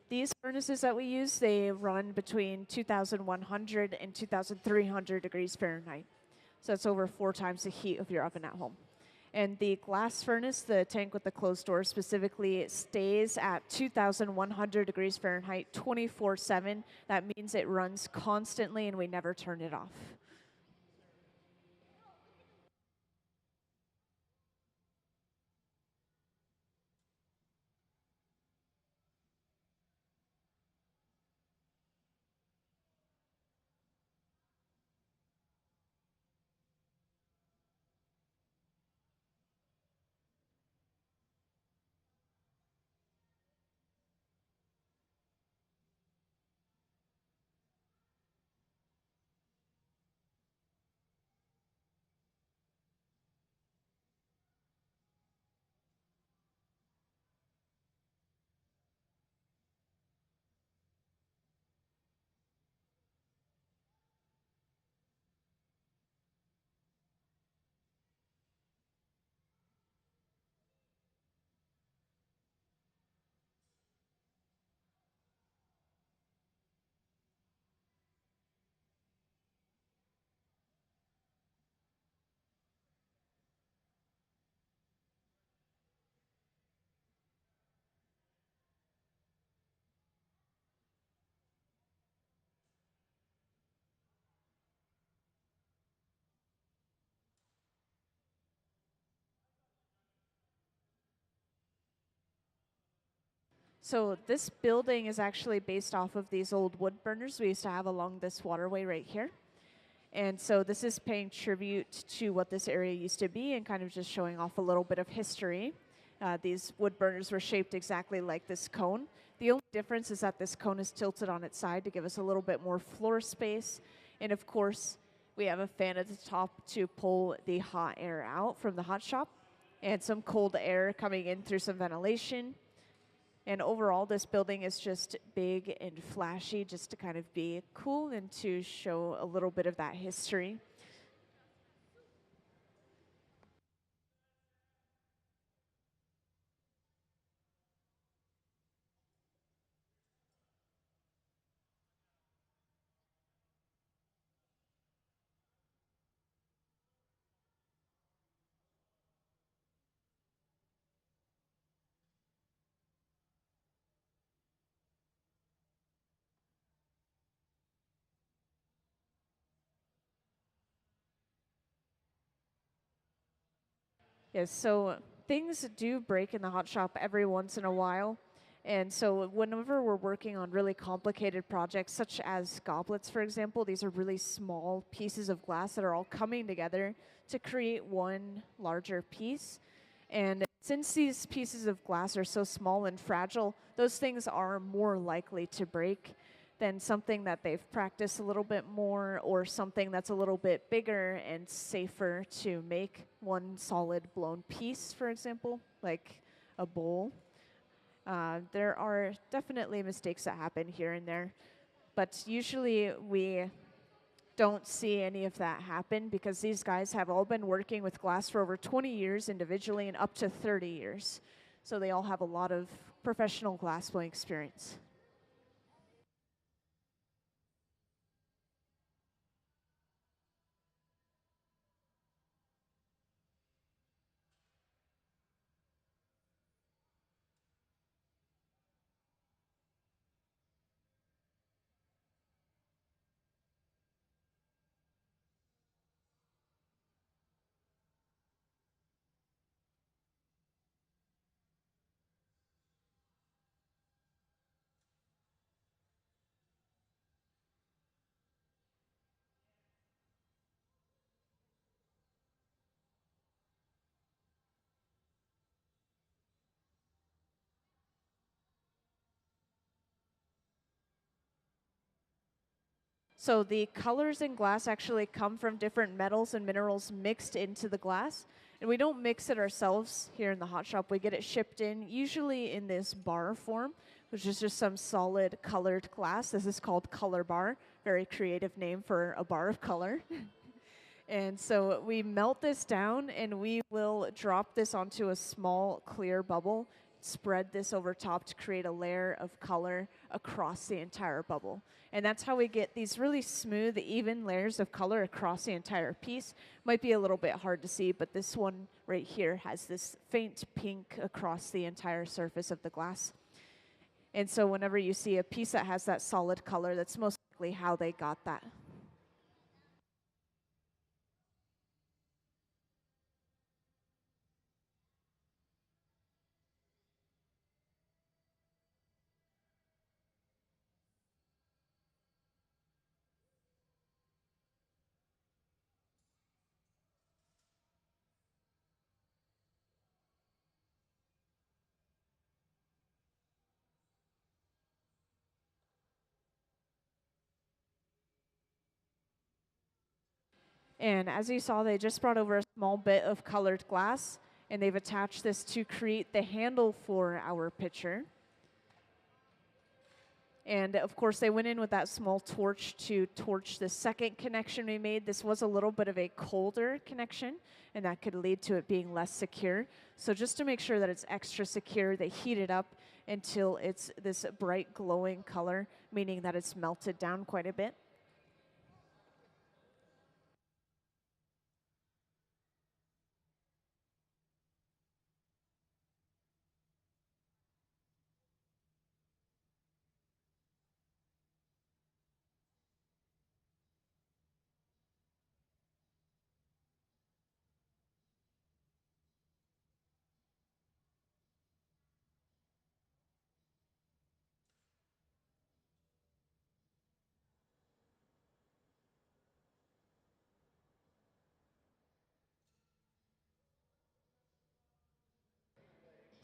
these furnaces that we use, they run between 2,100 and 2,300 degrees Fahrenheit. So that's over 4 times the heat of your oven at home. And the glass furnace, the tank with the closed door specifically, it stays at 2,100 degrees Fahrenheit 24/7. That means it runs constantly and we never turn it off. So this building is actually based off of these old wood burners we used to have along this waterway right here. And so this is paying tribute to what this area used to be and kind of just showing off a little bit of history. These wood burners were shaped exactly like this cone. The only difference is that this cone is tilted on its side to give us a little bit more floor space. And of course, we have a fan at the top to pull the hot air out from the hot shop and some cold air coming in through some ventilation. And overall, this building is just big and flashy just to kind of be cool and to show a little bit of that history. Yes, so things do break in the hot shop every once in a while. And so whenever we're working on really complicated projects, such as goblets, for example, these are really small pieces of glass that are all coming together to create one larger piece. And since these pieces of glass are so small and fragile, those things are more likely to break than something that they've practiced a little bit more or something that's a little bit bigger and safer to make one solid blown piece, for example, like a bowl. There are definitely mistakes that happen here and there, but usually we don't see any of that happen because these guys have all been working with glass for over 20 years individually and up to 30 years. So they all have a lot of professional glassblowing experience. So the colors in glass actually come from different metals and minerals mixed into the glass. And we don't mix it ourselves here in the hot shop. We get it shipped in, usually in this bar form, which is just some solid colored glass. This is called Color Bar. Very creative name for a bar of color. And so we melt this down and we will drop this onto a small clear bubble spread this over top to create a layer of color across the entire bubble. And that's how we get these really smooth, even layers of color across the entire piece. Might be a little bit hard to see, but this one right here has this faint pink across the entire surface of the glass. And so whenever you see a piece that has that solid color, that's most likely how they got that. And as you saw, they just brought over a small bit of colored glass, and they've attached this to create the handle for our pitcher. And of course, they went in with that small torch to torch the second connection we made. This was a little bit of a colder connection, and that could lead to it being less secure. So just to make sure that it's extra secure, they heat it up until it's this bright glowing color, meaning that it's melted down quite a bit.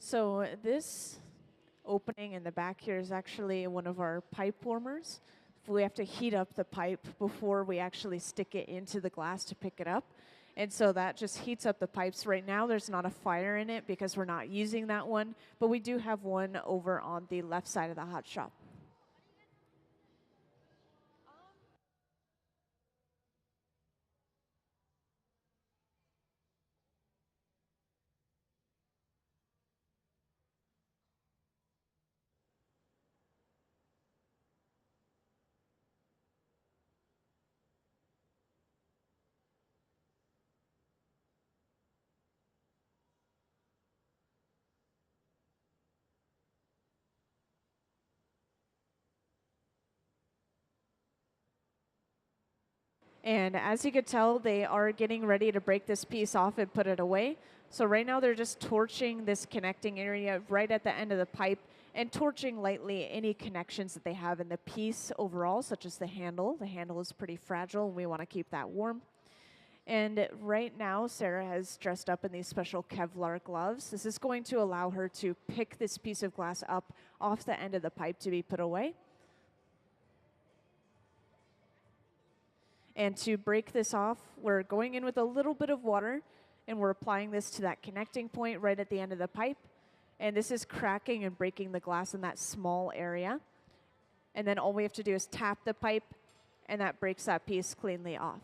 So this opening in the back here is actually one of our pipe warmers. We have to heat up the pipe before we actually stick it into the glass to pick it up. And so that just heats up the pipes. Right now there's not a fire in it because we're not using that one, but we do have one over on the left side of the hot shop. And as you could tell, they are getting ready to break this piece off and put it away. So right now they're just torching this connecting area right at the end of the pipe and torching lightly any connections that they have in the piece overall, such as the handle. The handle is pretty fragile and we want to keep that warm. And right now, Sarah has dressed up in these special Kevlar gloves. This is going to allow her to pick this piece of glass up off the end of the pipe to be put away. And to break this off, we're going in with a little bit of water, and we're applying this to that connecting point right at the end of the pipe. And this is cracking and breaking the glass in that small area. And then all we have to do is tap the pipe, and that breaks that piece cleanly off.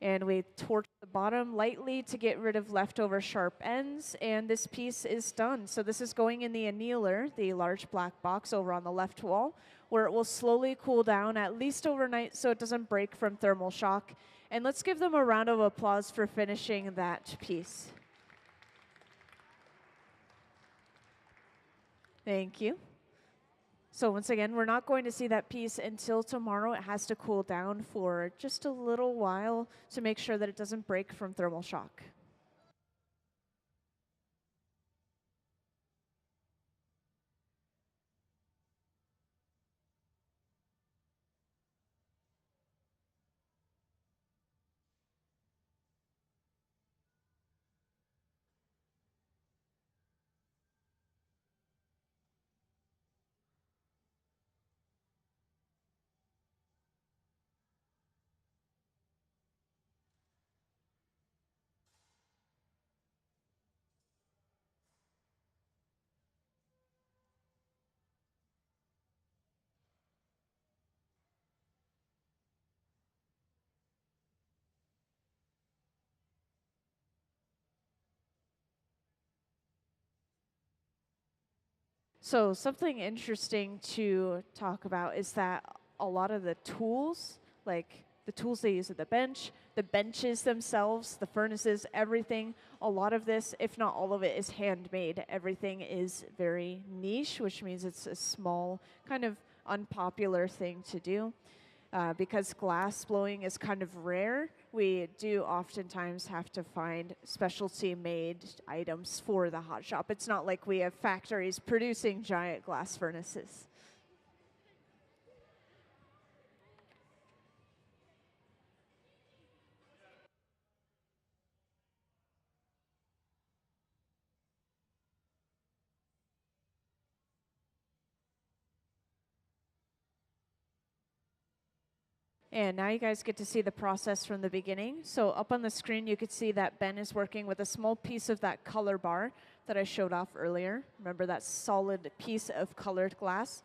And we torch the bottom lightly to get rid of leftover sharp ends, and this piece is done. So this is going in the annealer, the large black box over on the left wall, where it will slowly cool down at least overnight so it doesn't break from thermal shock. And let's give them a round of applause for finishing that piece. Thank you. So once again, we're not going to see that piece until tomorrow. It has to cool down for just a little while to make sure that it doesn't break from thermal shock. So something interesting to talk about is that a lot of the tools, like the tools they use at the benches themselves, the furnaces, everything, a lot of this, if not all of it, is handmade. Everything is very niche, which means it's a small, kind of unpopular thing to do. Because glass blowing is kind of rare, we do oftentimes have to find specialty made items for the hot shop. It's not like we have factories producing giant glass furnaces. And now you guys get to see the process from the beginning. So up on the screen, you could see that Ben is working with a small piece of that color bar that I showed off earlier. Remember that solid piece of colored glass?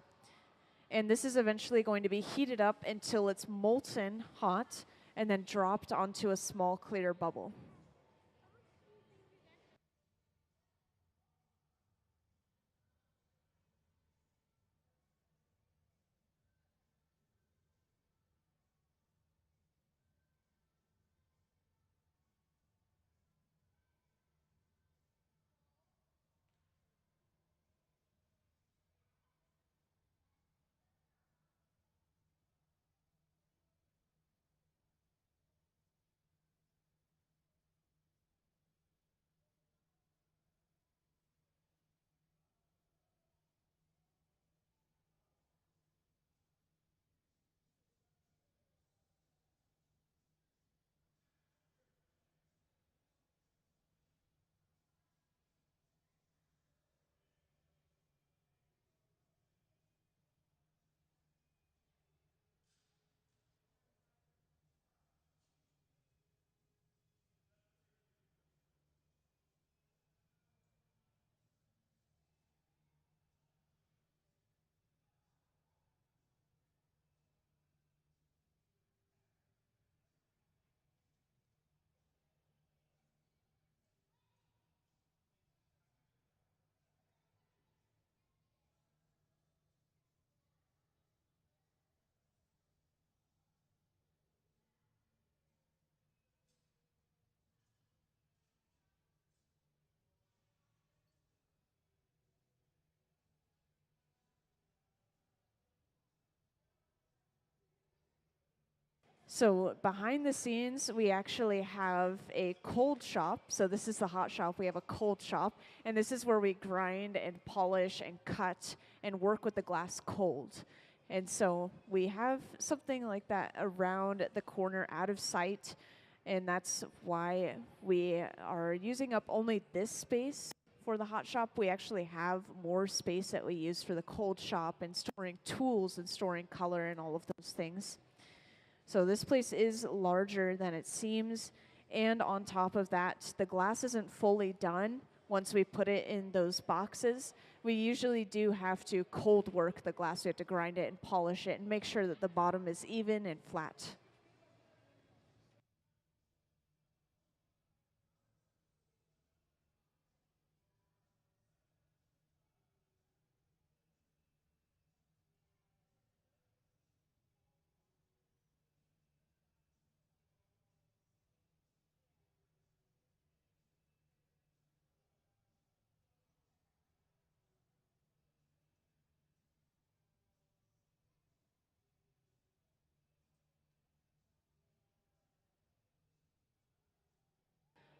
And this is eventually going to be heated up until it's molten hot and then dropped onto a small clear bubble. So behind the scenes, we actually have a cold shop. So this is the hot shop. We have a cold shop, and this is where we grind and polish and cut and work with the glass cold. And so we have something like that around the corner out of sight, and that's why we are using up only this space for the hot shop. We actually have more space that we use for the cold shop and storing tools and storing color and all of those things. So this place is larger than it seems. And on top of that, the glass isn't fully done once we put it in those boxes. We usually do have to cold work the glass. We have to grind it and polish it and make sure that the bottom is even and flat.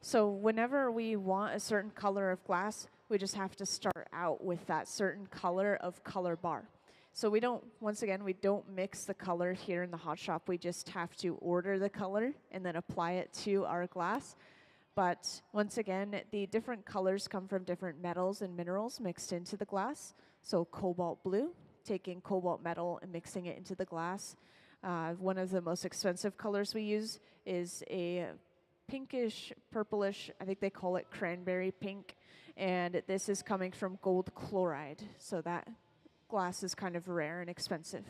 So whenever we want a certain color of glass, we just have to start out with that certain color of color bar. So we don't, once again, we don't mix the color here in the hot shop. We just have to order the color and then apply it to our glass. But once again, the different colors come from different metals and minerals mixed into the glass. So cobalt blue, taking cobalt metal and mixing it into the glass. One of the most expensive colors we use is a pinkish, purplish, I think they call it cranberry pink. And this is coming from gold chloride. So that glass is kind of rare and expensive.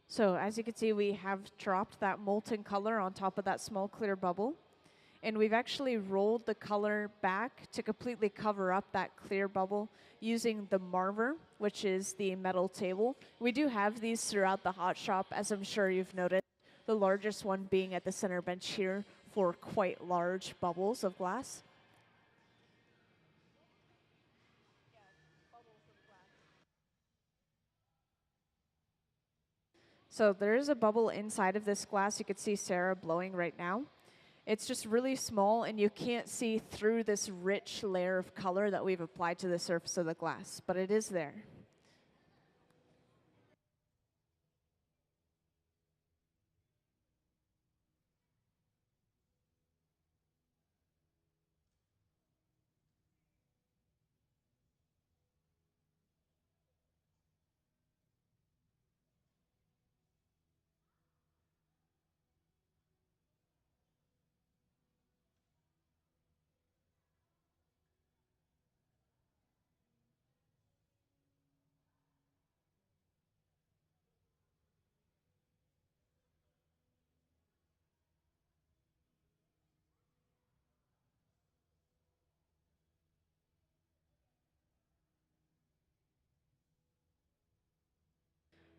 So as you can see, we have dropped that molten color on top of that small clear bubble. And we've actually rolled the color back to completely cover up that clear bubble using the Marver, which is the metal table. We do have these throughout the hot shop, as I'm sure you've noticed, the largest one being at the center bench here for quite large bubbles of glass. So there is a bubble inside of this glass. You could see Sarah blowing right now. It's just really small, and you can't see through this rich layer of color that we've applied to the surface of the glass, but it is there.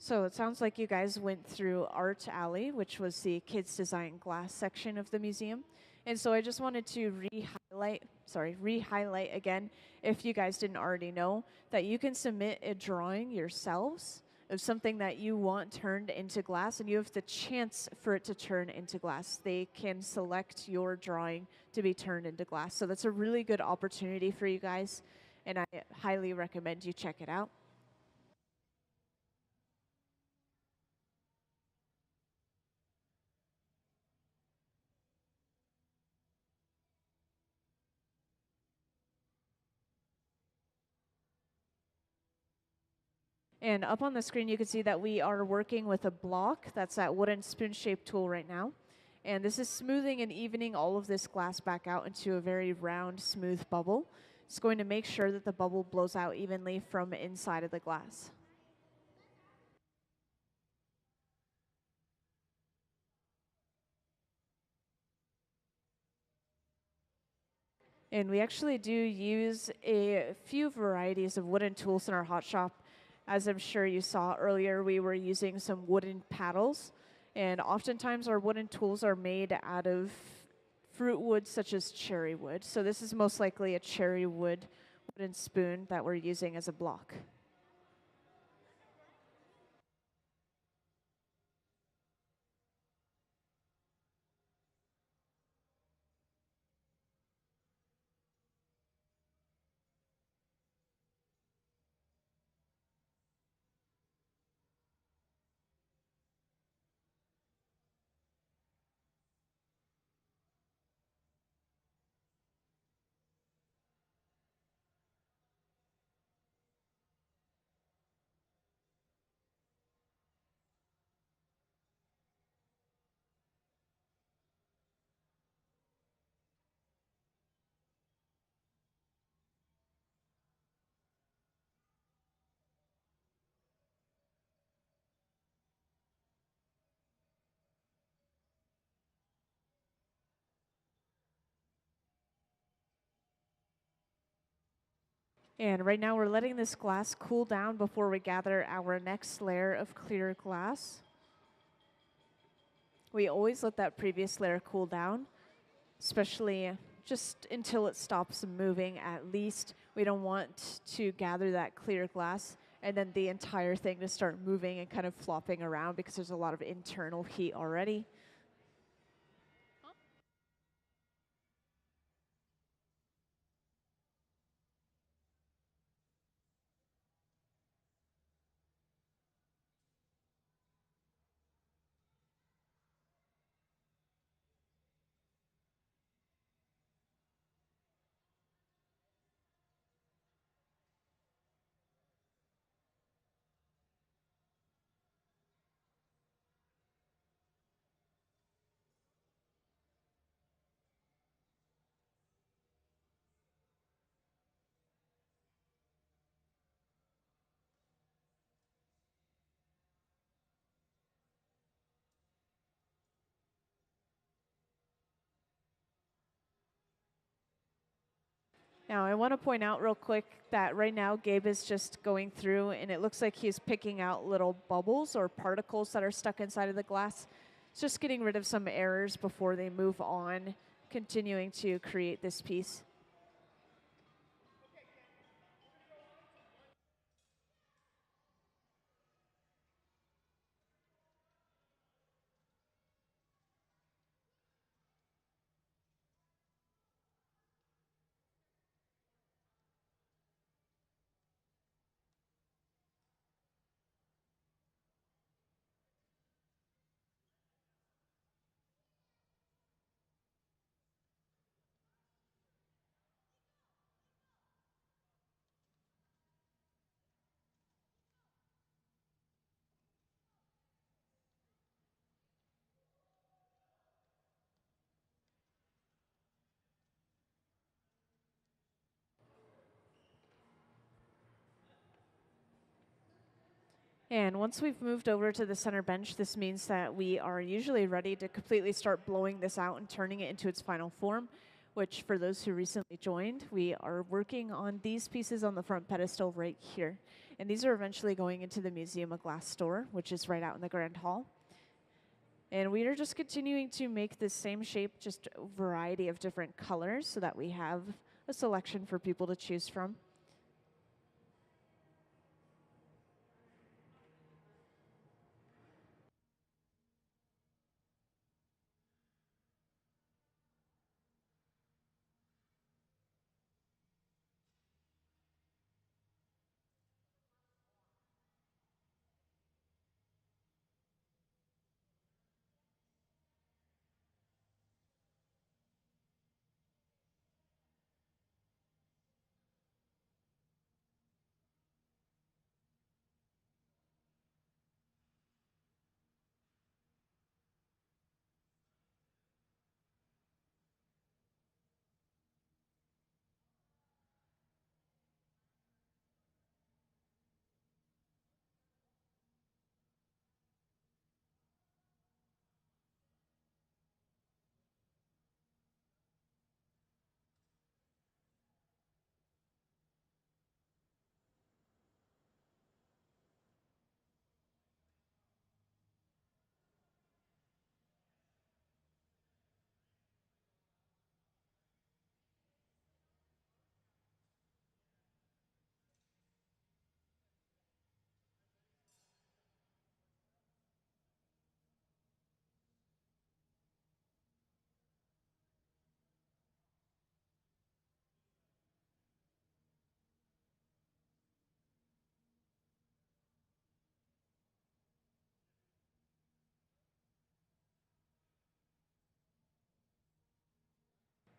So it sounds like you guys went through Art Alley, which was the kids design glass section of the museum. And so I just wanted to re-highlight again, if you guys didn't already know, that you can submit a drawing yourselves of something that you want turned into glass, and you have the chance for it to turn into glass. They can select your drawing to be turned into glass. So that's a really good opportunity for you guys, and I highly recommend you check it out. And up on the screen, you can see that we are working with a block. That's that wooden spoon-shaped tool right now. And this is smoothing and evening all of this glass back out into a very round, smooth bubble. It's going to make sure that the bubble blows out evenly from inside of the glass. And we actually do use a few varieties of wooden tools in our hot shop. As I'm sure you saw earlier, we were using some wooden paddles. And oftentimes our wooden tools are made out of fruit wood such as cherry wood. So this is most likely a cherry wood wooden spoon that we're using as a block. And right now we're letting this glass cool down before we gather our next layer of clear glass. We always let that previous layer cool down, especially just until it stops moving at least. We don't want to gather that clear glass and then the entire thing to start moving and kind of flopping around because there's a lot of internal heat already. Now, I want to point out real quick that right now Gabe is just going through and it looks like he's picking out little bubbles or particles that are stuck inside of the glass. It's just getting rid of some errors before they move on, continuing to create this piece. And once we've moved over to the center bench, this means that we are usually ready to completely start blowing this out and turning it into its final form, which for those who recently joined, we are working on these pieces on the front pedestal right here. And these are eventually going into the Museum of Glass store, which is right out in the Grand Hall. And we are just continuing to make the same shape, just a variety of different colors so that we have a selection for people to choose from.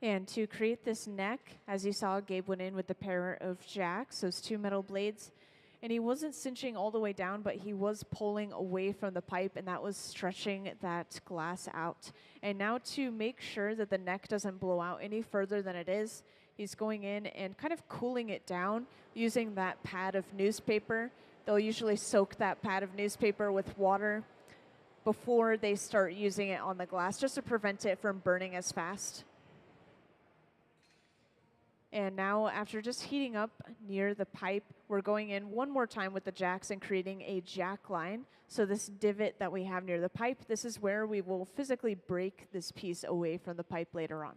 And to create this neck, as you saw, Gabe went in with the pair of jacks, those two metal blades. And he wasn't cinching all the way down, but he was pulling away from the pipe, and that was stretching that glass out. And now to make sure that the neck doesn't blow out any further than it is, he's going in and kind of cooling it down using that pad of newspaper. They'll usually soak that pad of newspaper with water before they start using it on the glass, just to prevent it from burning as fast. And now, after just heating up near the pipe, we're going in one more time with the jacks and creating a jack line. So this divot that we have near the pipe, this is where we will physically break this piece away from the pipe later on.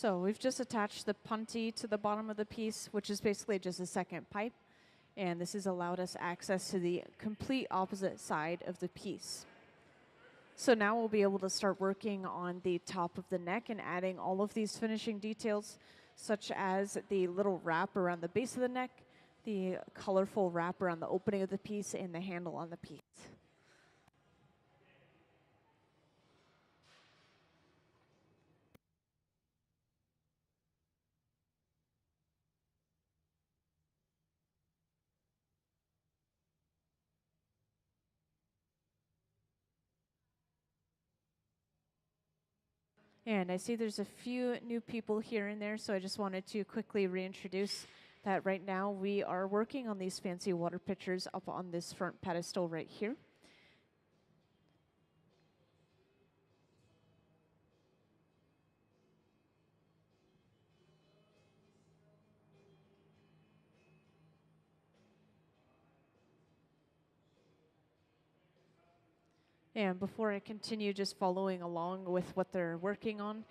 So we've just attached the punty to the bottom of the piece, which is basically just a second pipe. And this has allowed us access to the complete opposite side of the piece. So now we'll be able to start working on the top of the neck and adding all of these finishing details, such as the little wrap around the base of the neck, the colorful wrap around the opening of the piece, and the handle on the piece. And I see there's a few new people here and there, so I just wanted to quickly reintroduce that right now we are working on these fancy water pitchers up on this front pedestal right here. And before I continue just following along with what they're working on,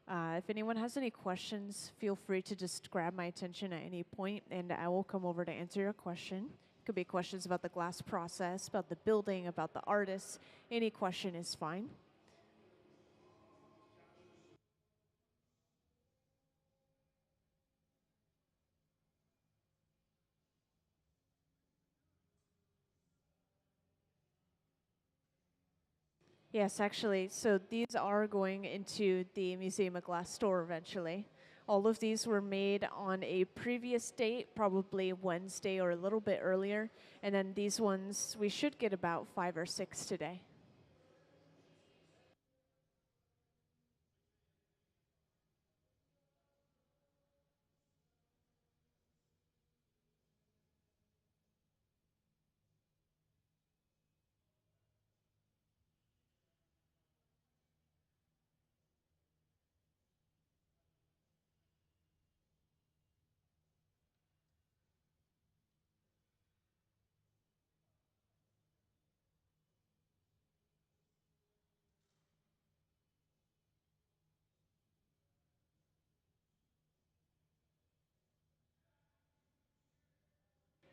if anyone has any questions, feel free to just grab my attention at any point and I will come over to answer your question. It could be questions about the glass process, about the building, about the artists. Any question is fine. Yes, actually, so these are going into the Museum of Glass store eventually. All of these were made on a previous date, probably Wednesday or a little bit earlier, and then these ones, we should get about 5 or 6 today.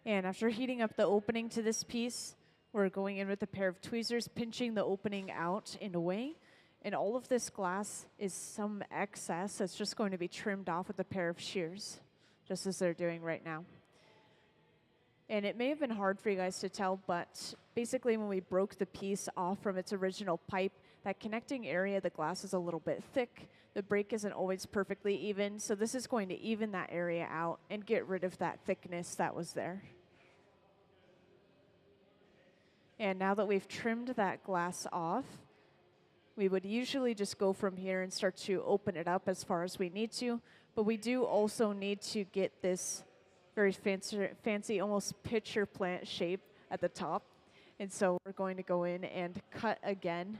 And after heating up the opening to this piece, we're going in with a pair of tweezers, pinching the opening out and away. And all of this glass is some excess that's just going to be trimmed off with a pair of shears, just as they're doing right now. And it may have been hard for you guys to tell, but basically when we broke the piece off from its original pipe, that connecting area, the glass is a little bit thick. The break isn't always perfectly even, so this is going to even that area out and get rid of that thickness that was there. And now that we've trimmed that glass off, we would usually just go from here and start to open it up as far as we need to, but we do also need to get this very fancy almost pitcher plant shape at the top. And so we're going to go in and cut again.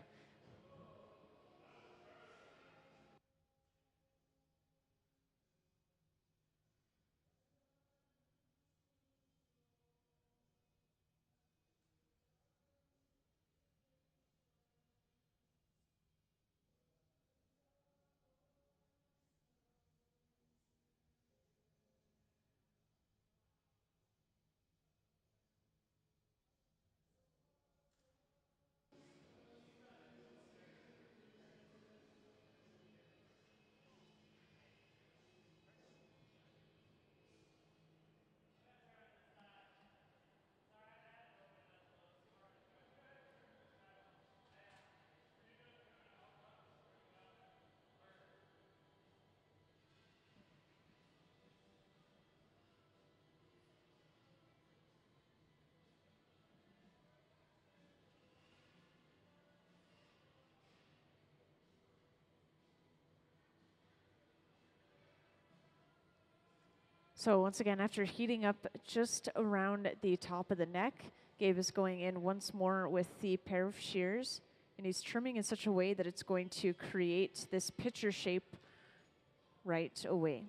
So once again, after heating up just around the top of the neck, Gabe is going in once more with the pair of shears, and he's trimming in such a way that it's going to create this pitcher shape right away.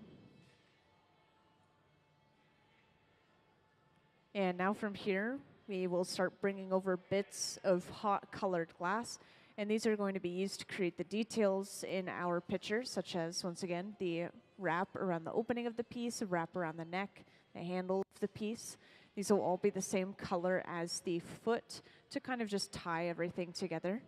And now from here, we will start bringing over bits of hot colored glass, And these are going to be used to create the details in our picture, such as, once again, the wrap around the opening of the piece, a wrap around the neck, the handle of the piece. These will all be the same color as the foot to kind of just tie everything together.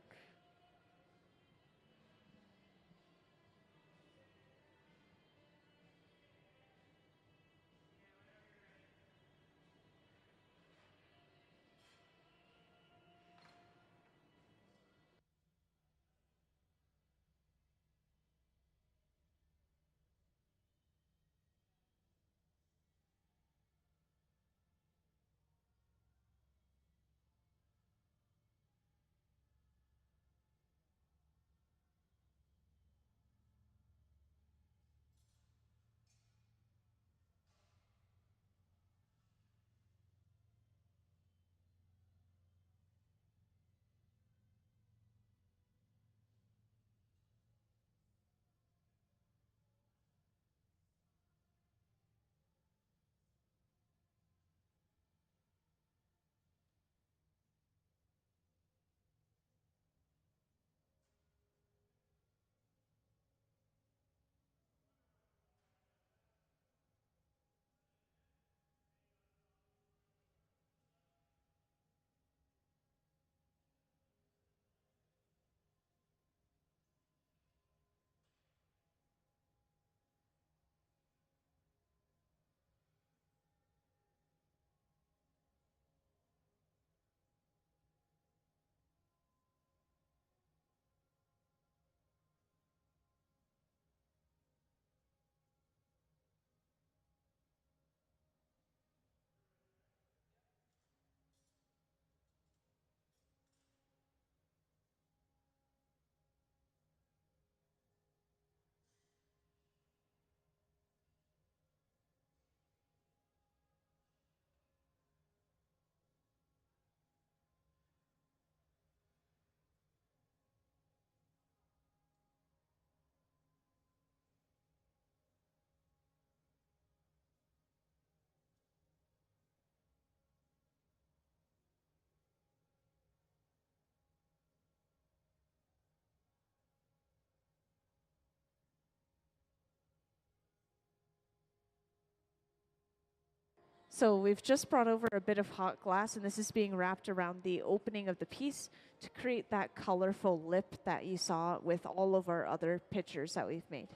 So we've just brought over a bit of hot glass, and this is being wrapped around the opening of the piece to create that colorful lip that you saw with all of our other pictures that we've made.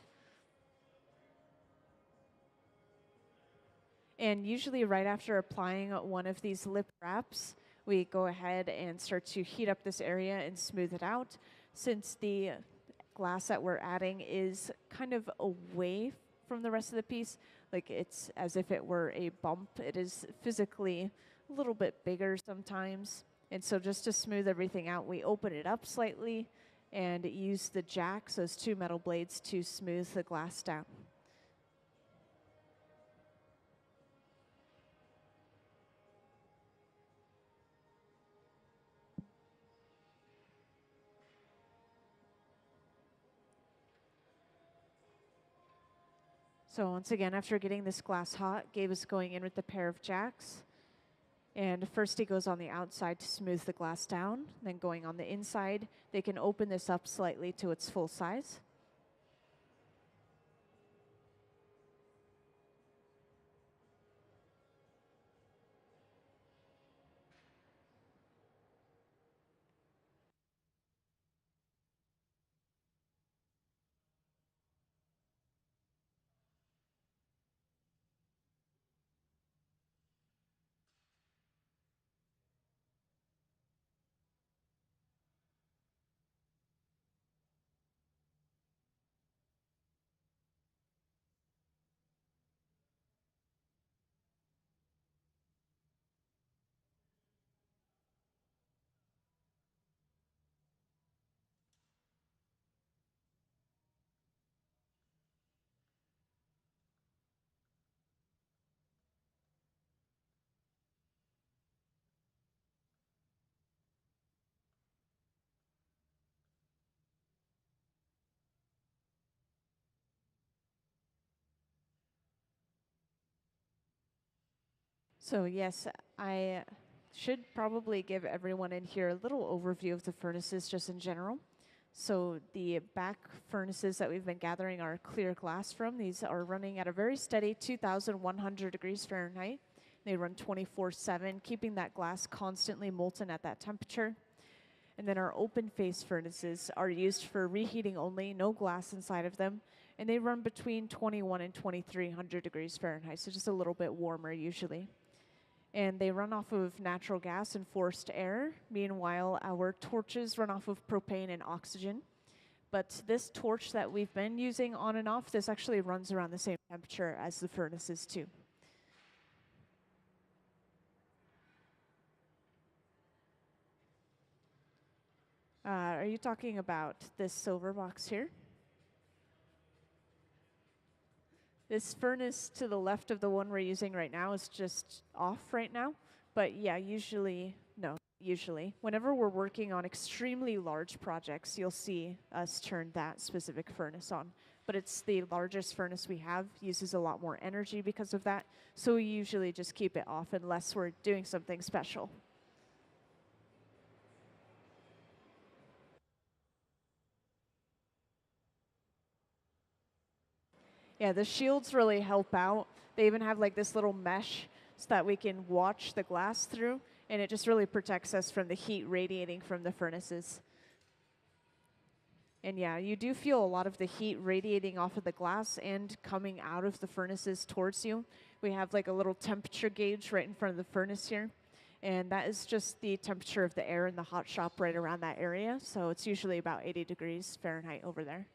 And usually right after applying one of these lip wraps, we go ahead and start to heat up this area and smooth it out. Since the glass that we're adding is kind of away from the rest of the piece, like it's as if it were a bump. It is physically a little bit bigger sometimes. And so just to smooth everything out, we open it up slightly and use the jacks, those two metal blades, to smooth the glass down. So once again, after getting this glass hot, Gabe is going in with the pair of jacks. And first he goes on the outside to smooth the glass down, then going on the inside. They can open this up slightly to its full size. So yes, I should probably give everyone in here a little overview of the furnaces just in general. So the back furnaces that we've been gathering our clear glass from, these are running at a very steady 2,100 degrees Fahrenheit. They run 24/7, keeping that glass constantly molten at that temperature. And then our open face furnaces are used for reheating only, no glass inside of them. And they run between 21 and 2,300 degrees Fahrenheit, so just a little bit warmer usually. And they run off of natural gas and forced air. Meanwhile, our torches run off of propane and oxygen. But this torch that we've been using on and off, this actually runs around the same temperature as the furnaces too. Are you talking about this silver box here? This furnace to the left of the one we're using right now is just off right now. But yeah, usually, no, usually. Whenever we're working on extremely large projects, you'll see us turn that specific furnace on. But it's the largest furnace we have, uses a lot more energy because of that. So we usually just keep it off unless we're doing something special. Yeah, the shields really help out. They even have like this little mesh so that we can watch the glass through, and it just really protects us from the heat radiating from the furnaces. And yeah, you do feel a lot of the heat radiating off of the glass and coming out of the furnaces towards you. We have like a little temperature gauge right in front of the furnace here. And that is just the temperature of the air in the hot shop right around that area. So it's usually about 80 degrees Fahrenheit over there.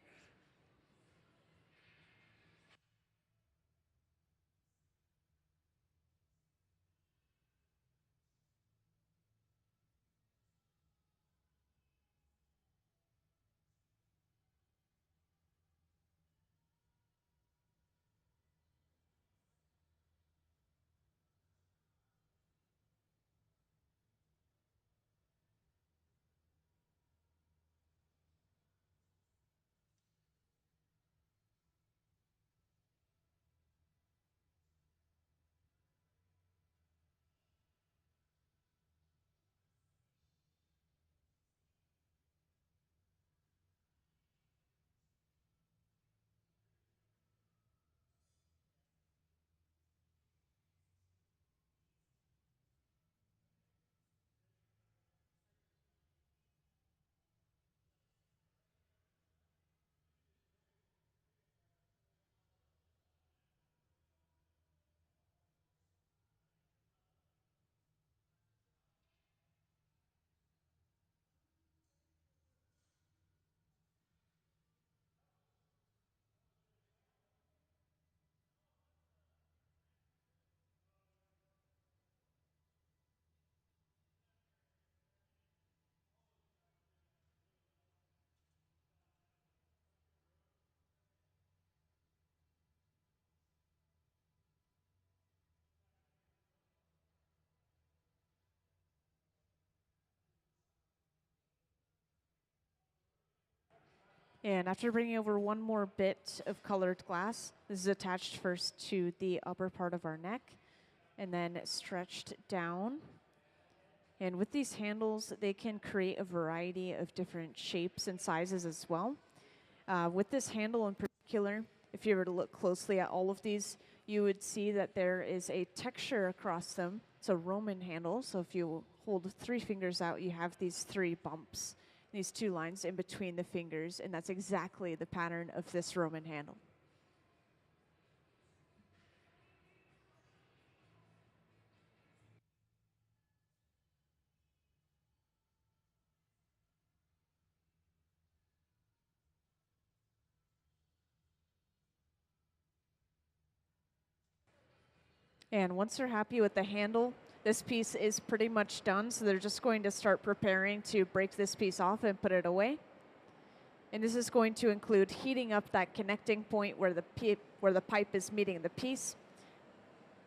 And after bringing over one more bit of colored glass, this is attached first to the upper part of our neck and then stretched down. And with these handles, they can create a variety of different shapes and sizes as well. With this handle in particular, if you were to look closely at all of these, you would see that there is a texture across them. It's a Roman handle, so if you hold 3 fingers out, you have these 3 bumps, these 2 lines in between the fingers, and that's exactly the pattern of this Roman handle. And once they're happy with the handle, this piece is pretty much done, so they're just going to start preparing to break this piece off and put it away. And this is going to include heating up that connecting point where the pipe is meeting the piece.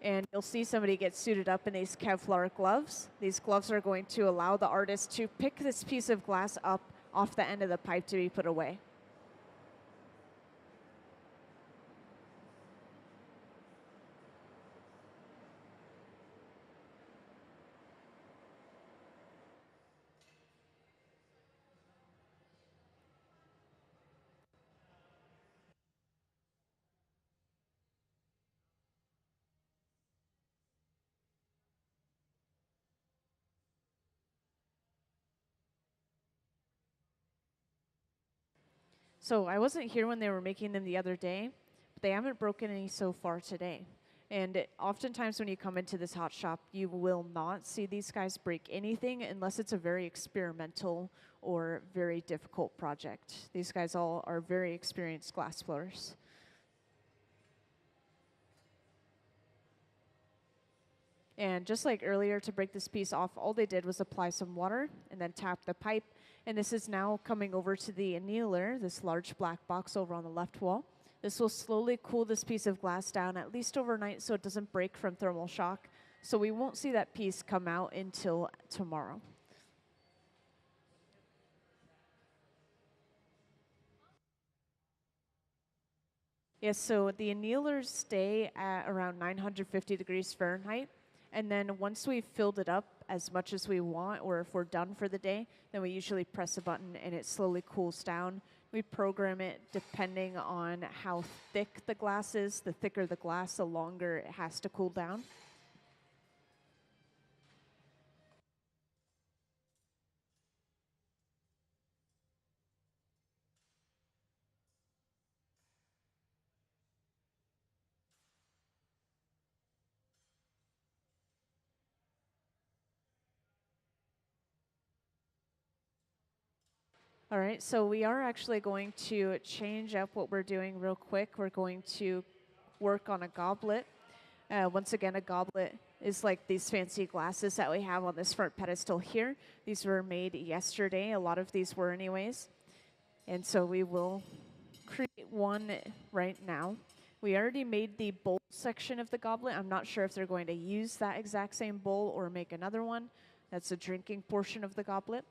And you'll see somebody get suited up in these Kevlar gloves. These gloves are going to allow the artist to pick this piece of glass up off the end of the pipe to be put away. So I wasn't here when they were making them the other day, but they haven't broken any so far today. And oftentimes when you come into this hot shop, you will not see these guys break anything unless it's a very experimental or very difficult project. These guys all are very experienced glass blowers. And just like earlier, to break this piece off, all they did was apply some water and then tap the pipe. And this is now coming over to the annealer, this large black box over on the left wall. This will slowly cool this piece of glass down, at least overnight, so it doesn't break from thermal shock. So we won't see that piece come out until tomorrow. Yes, so the annealers stay at around 950 degrees Fahrenheit. And then once we've filled it up as much as we want, or if we're done for the day, then we usually press a button and it slowly cools down. We program it depending on how thick the glass is. The thicker the glass, the longer it has to cool down. All right, so we are actually going to change up what we're doing real quick. We're going to work on a goblet. Once again, a goblet is like these fancy glasses that we have on this front pedestal here. These were made yesterday. A lot of these were anyways. And so we will create one right now. We already made the bowl section of the goblet. I'm not sure if they're going to use that exact same bowl or make another one. That's the drinking portion of the goblet.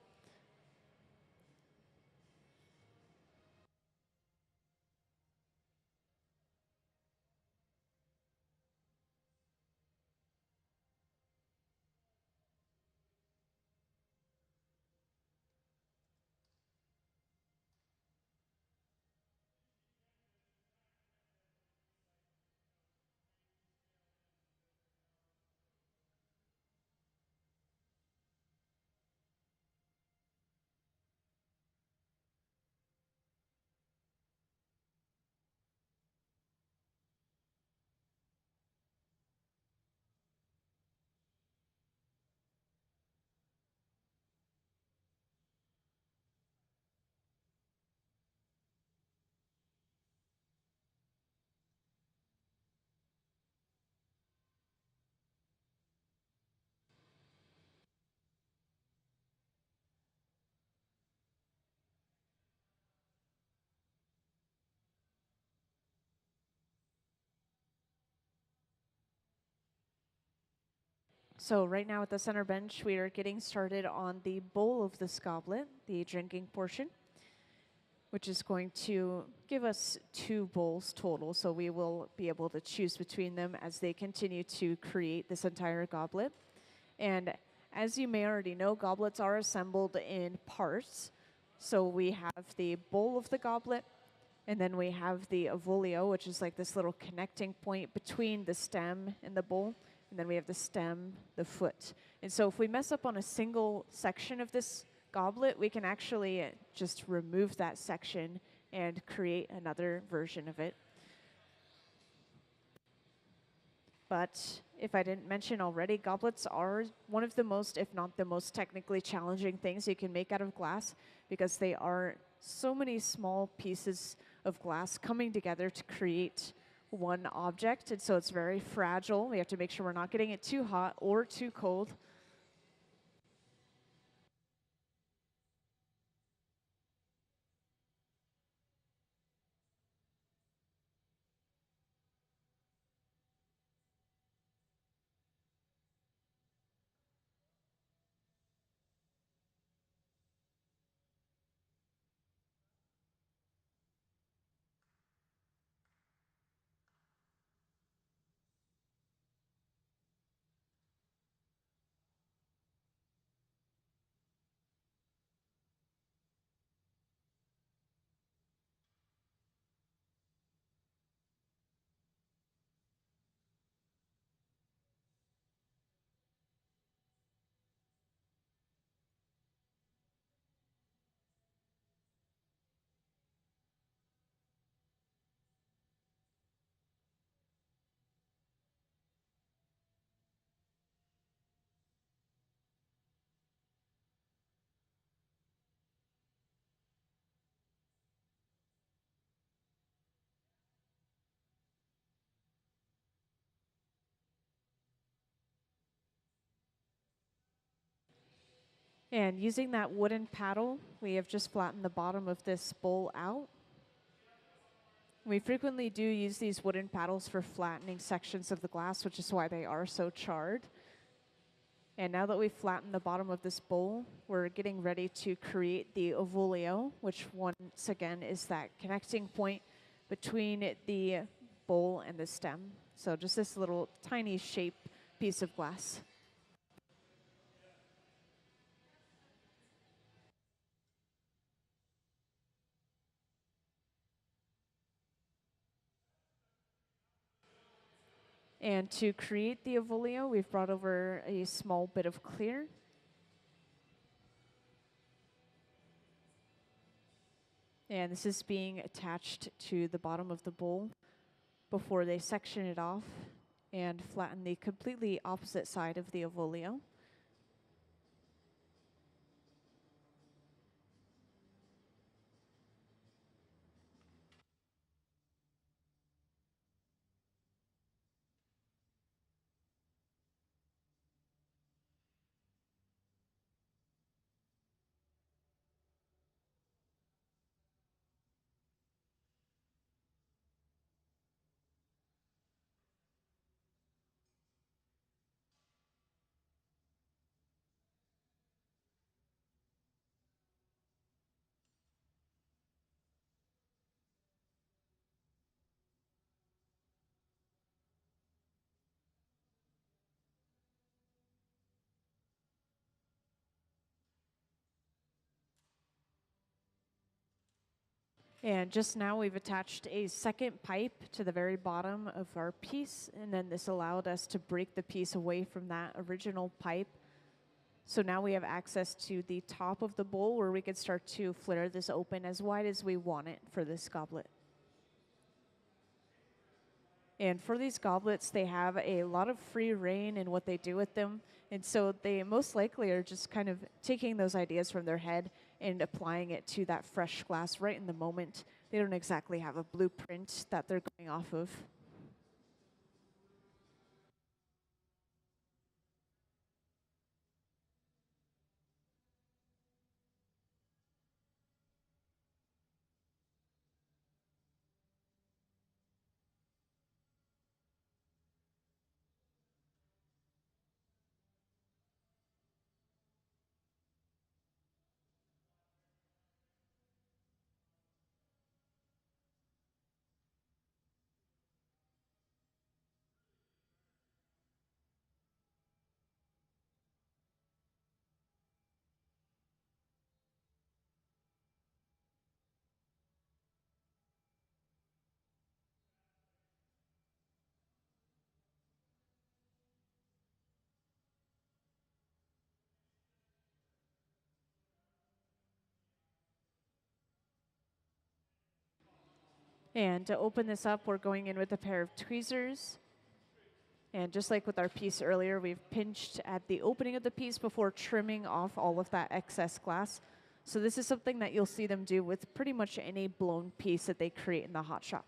So right now at the center bench, we are getting started on the bowl of this goblet, the drinking portion, which is going to give us 2 bowls total. So we will be able to choose between them as they continue to create this entire goblet. And as you may already know, goblets are assembled in parts. So we have the bowl of the goblet, and then we have the avolio, which is like this little connecting point between the stem and the bowl. And then we have the stem, the foot. And so if we mess up on a single section of this goblet, we can actually just remove that section and create another version of it. But if I didn't mention already, goblets are one of the most, if not the most technically challenging things you can make out of glass, because they are so many small pieces of glass coming together to create one object. And so it's very fragile. We have to make sure we're not getting it too hot or too cold. And using that wooden paddle, we have just flattened the bottom of this bowl out. We frequently do use these wooden paddles for flattening sections of the glass, which is why they are so charred. And now that we've flattened the bottom of this bowl, we're getting ready to create the ovolio, which once again is that connecting point between the bowl and the stem. So just this little tiny shape piece of glass. And to create the ovolio, we've brought over a small bit of clear. And this is being attached to the bottom of the bowl before they section it off and flatten the completely opposite side of the ovolio. And just now we've attached a second pipe to the very bottom of our piece, and then this allowed us to break the piece away from that original pipe. So now we have access to the top of the bowl where we could start to flare this open as wide as we want it for this goblet. And for these goblets, they have a lot of free reign in what they do with them. And so they most likely are just kind of taking those ideas from their head and applying it to that fresh glass right in the moment. They don't exactly have a blueprint that they're going off of. And to open this up, we're going in with a pair of tweezers. And just like with our piece earlier, we've pinched at the opening of the piece before trimming off all of that excess glass. So this is something that you'll see them do with pretty much any blown piece that they create in the hot shop.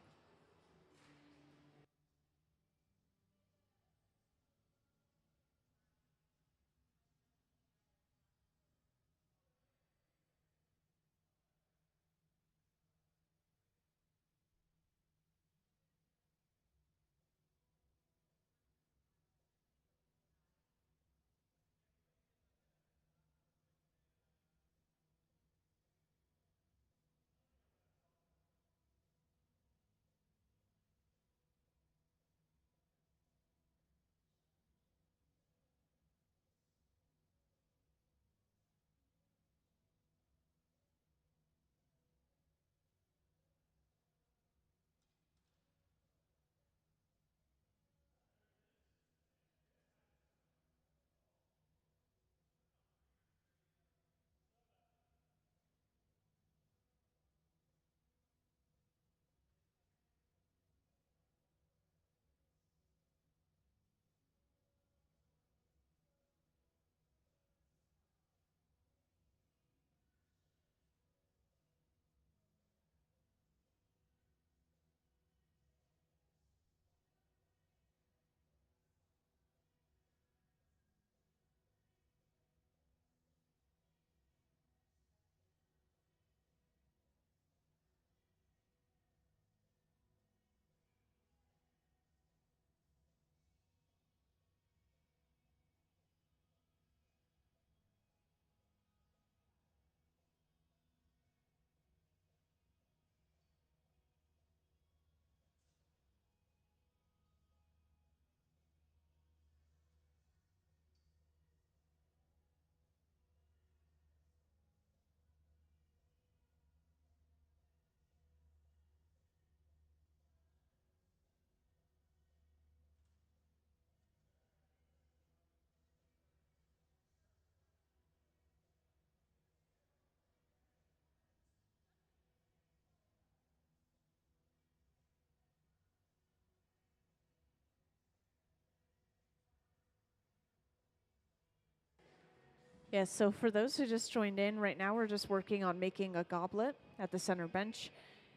Yes, so for those who just joined in, right now we're just working on making a goblet at the center bench.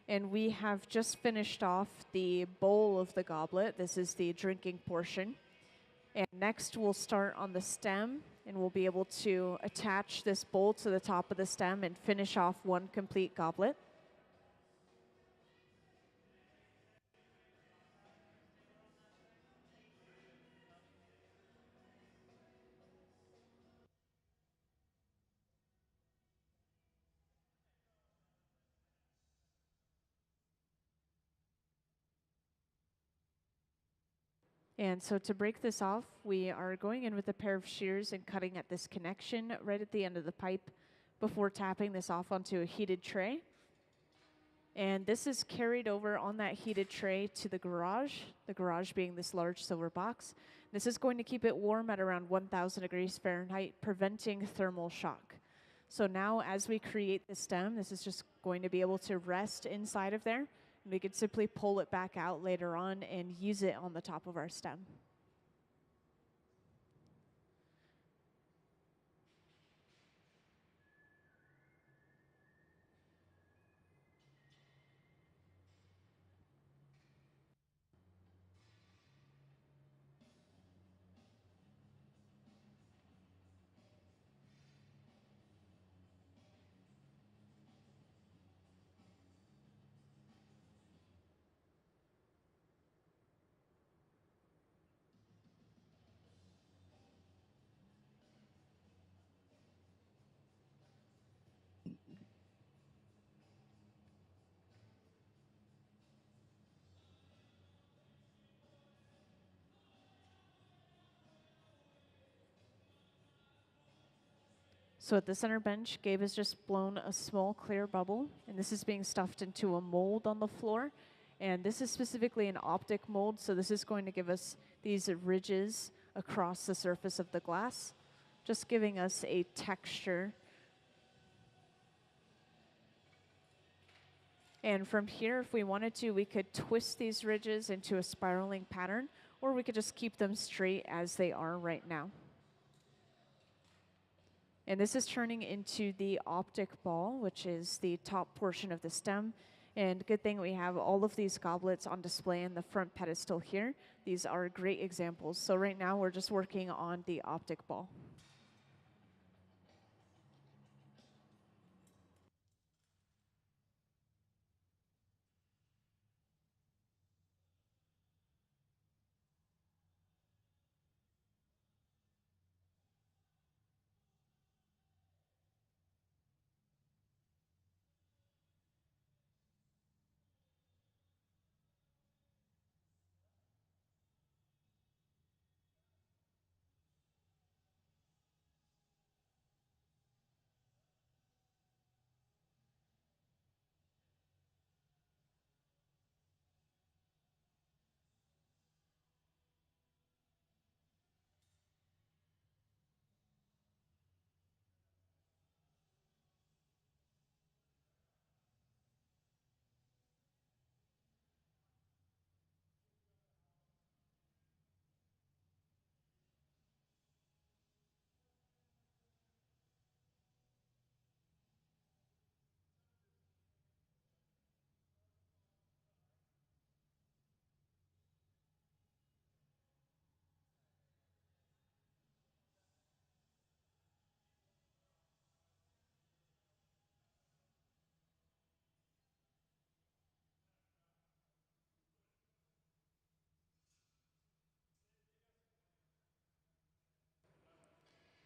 And we have just finished off the bowl of the goblet. This is the drinking portion. And next we'll start on the stem, and we'll be able to attach this bowl to the top of the stem and finish off one complete goblet. And so to break this off, we are going in with a pair of shears and cutting at this connection right at the end of the pipe before tapping this off onto a heated tray. And this is carried over on that heated tray to the garage being this large silver box. This is going to keep it warm at around 1000 degrees Fahrenheit, preventing thermal shock. So now as we create the stem, this is just going to be able to rest inside of there. We could simply pull it back out later on and use it on the top of our stem. So at the center bench, Gabe has just blown a small clear bubble, and this is being stuffed into a mold on the floor. And this is specifically an optic mold, so this is going to give us these ridges across the surface of the glass, just giving us a texture. And from here, if we wanted to, we could twist these ridges into a spiraling pattern, or we could just keep them straight as they are right now. And this is turning into the optic ball, which is the top portion of the stem. And good thing we have all of these goblets on display in the front pedestal here. These are great examples. So right now we're just working on the optic ball.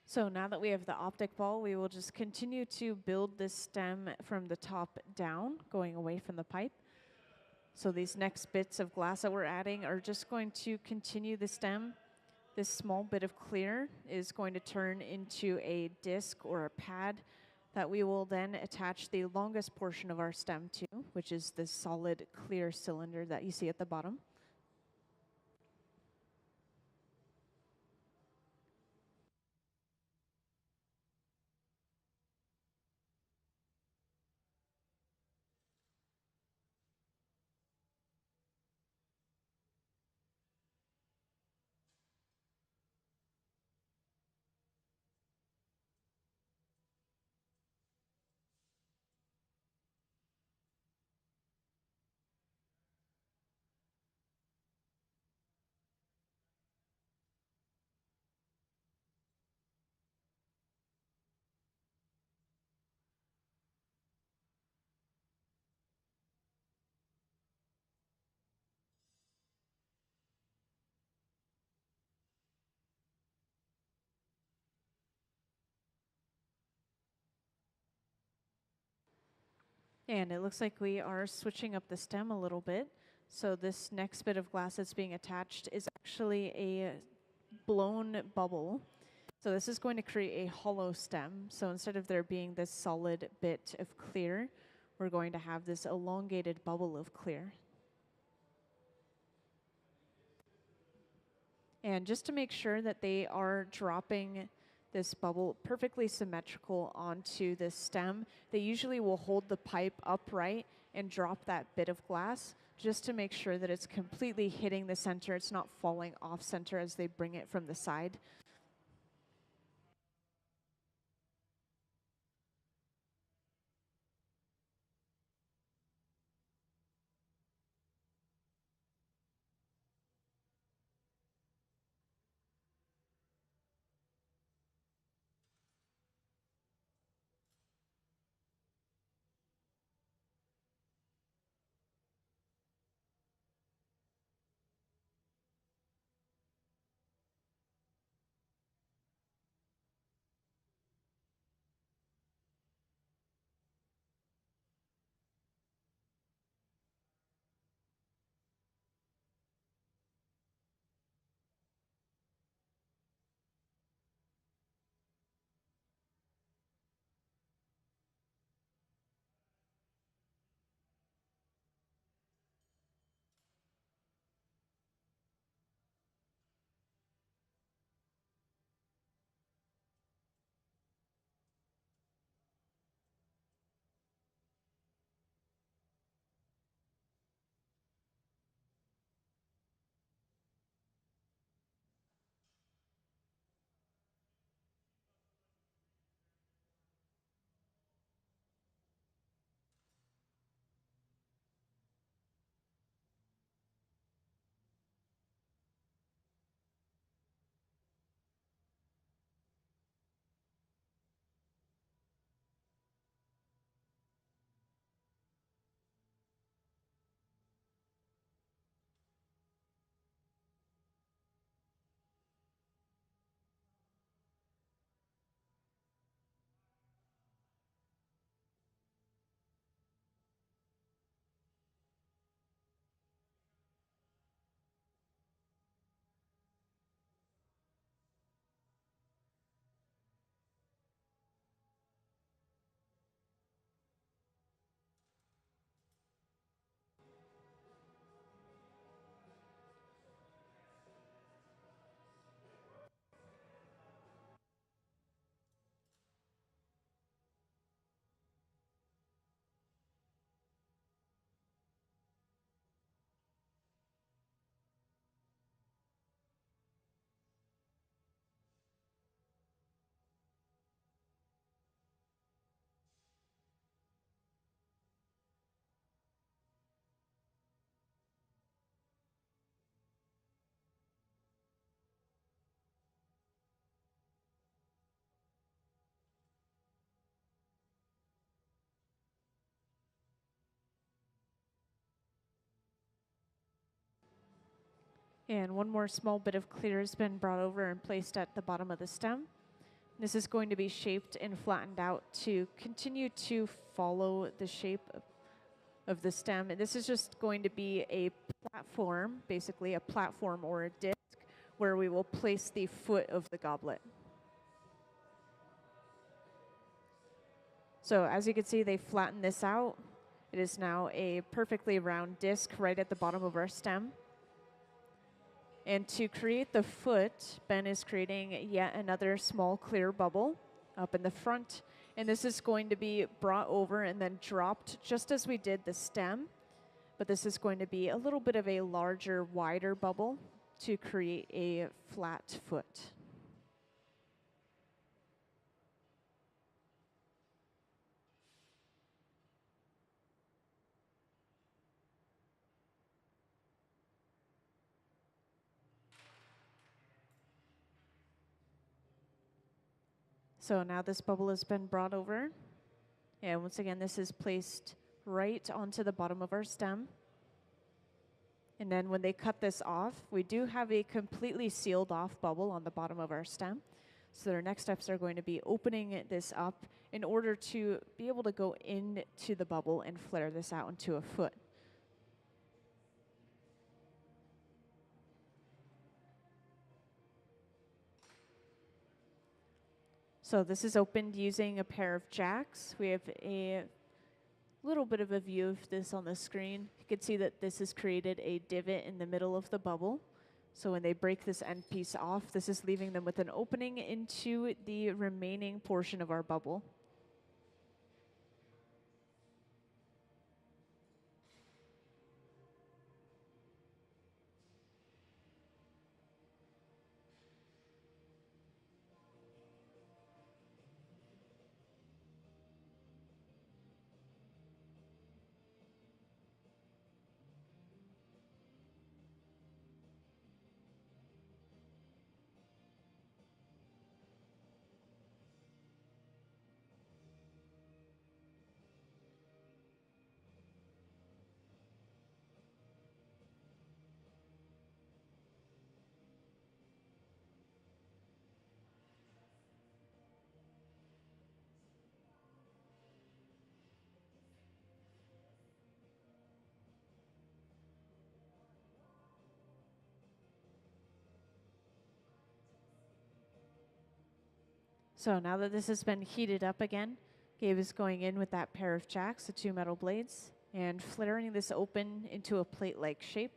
So now that we have the optic ball, we will just continue to build this stem from the top down, going away from the pipe. So these next bits of glass that we're adding are just going to continue the stem. This small bit of clear is going to turn into a disc or a pad that we will then attach the longest portion of our stem to, which is this solid clear cylinder that you see at the bottom. And it looks like we are switching up the stem a little bit. So this next bit of glass that's being attached is actually a blown bubble. So this is going to create a hollow stem. So instead of there being this solid bit of clear, we're going to have this elongated bubble of clear. And just to make sure that they are dropping this bubble perfectly symmetrical onto the stem, they usually will hold the pipe upright and drop that bit of glass just to make sure that it's completely hitting the center. It's not falling off center as they bring it from the side. And one more small bit of clear has been brought over and placed at the bottom of the stem. This is going to be shaped and flattened out to continue to follow the shape of the stem. And this is just going to be a platform, basically a platform or a disc, where we will place the foot of the goblet. So as you can see, they flatten this out. It is now a perfectly round disc right at the bottom of our stem. And to create the foot, Ben is creating yet another small clear bubble up in the front. And this is going to be brought over and then dropped just as we did the stem. But this is going to be a little bit of a larger, wider bubble to create a flat foot. So now this bubble has been brought over. And once again, this is placed right onto the bottom of our stem. And then when they cut this off, we do have a completely sealed off bubble on the bottom of our stem. So their next steps are going to be opening this up in order to be able to go into the bubble and flare this out into a foot. So this is opened using a pair of jacks. We have a little bit of a view of this on the screen. You can see that this has created a divot in the middle of the bubble. So when they break this end piece off, this is leaving them with an opening into the remaining portion of our bubble. So now that this has been heated up again, Gabe is going in with that pair of jacks, the 2 metal blades, and flaring this open into a plate-like shape.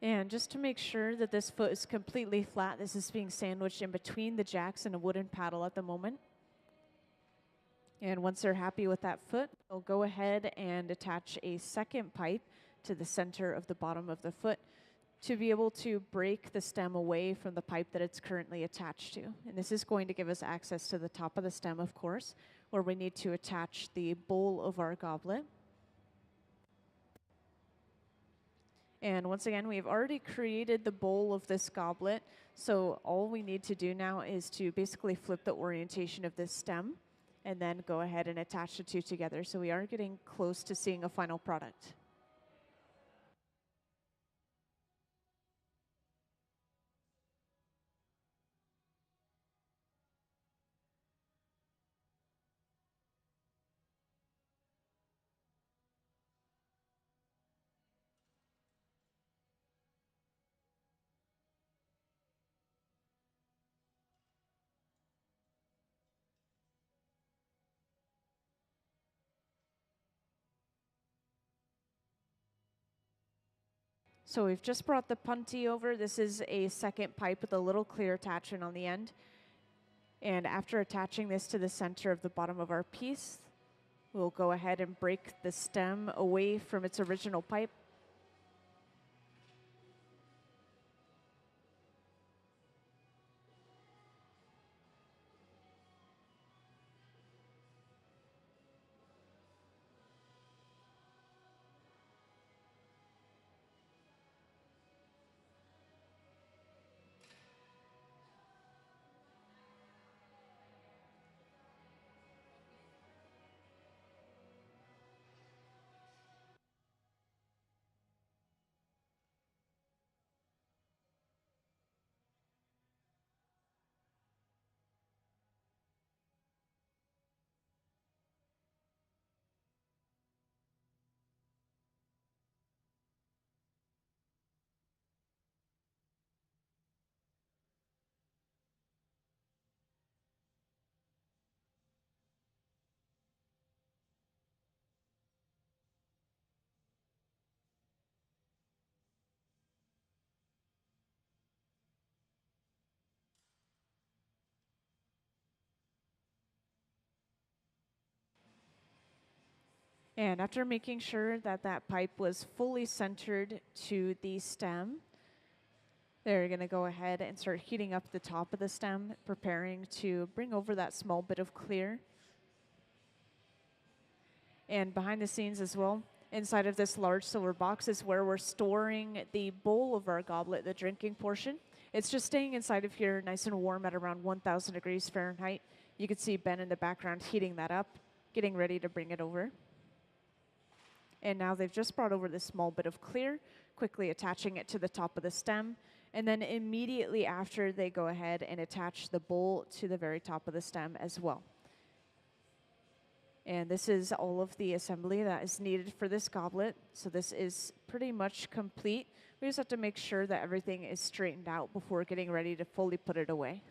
And just to make sure that this foot is completely flat, this is being sandwiched in between the jacks and a wooden paddle at the moment. And once they're happy with that foot, they'll go ahead and attach a second pipe to the center of the bottom of the foot to be able to break the stem away from the pipe that it's currently attached to. And this is going to give us access to the top of the stem, of course, where we need to attach the bowl of our goblet. And once again, we've already created the bowl of this goblet, so all we need to do now is to basically flip the orientation of this stem and then go ahead and attach the two together. So we are getting close to seeing a final product. So we've just brought the punty over. This is a second pipe with a little clear attachment on the end. And after attaching this to the center of the bottom of our piece, we'll go ahead and break the stem away from its original pipe. And after making sure that that pipe was fully centered to the stem, they're going to go ahead and start heating up the top of the stem, preparing to bring over that small bit of clear. And behind the scenes as well, inside of this large silver box is where we're storing the bowl of our goblet, the drinking portion. It's just staying inside of here nice and warm at around 1,000 degrees Fahrenheit. You can see Ben in the background heating that up, getting ready to bring it over. And now they've just brought over this small bit of clear, quickly attaching it to the top of the stem. And then immediately after, they go ahead and attach the bowl to the very top of the stem as well. And this is all of the assembly that is needed for this goblet. So this is pretty much complete. We just have to make sure that everything is straightened out before getting ready to fully put it away.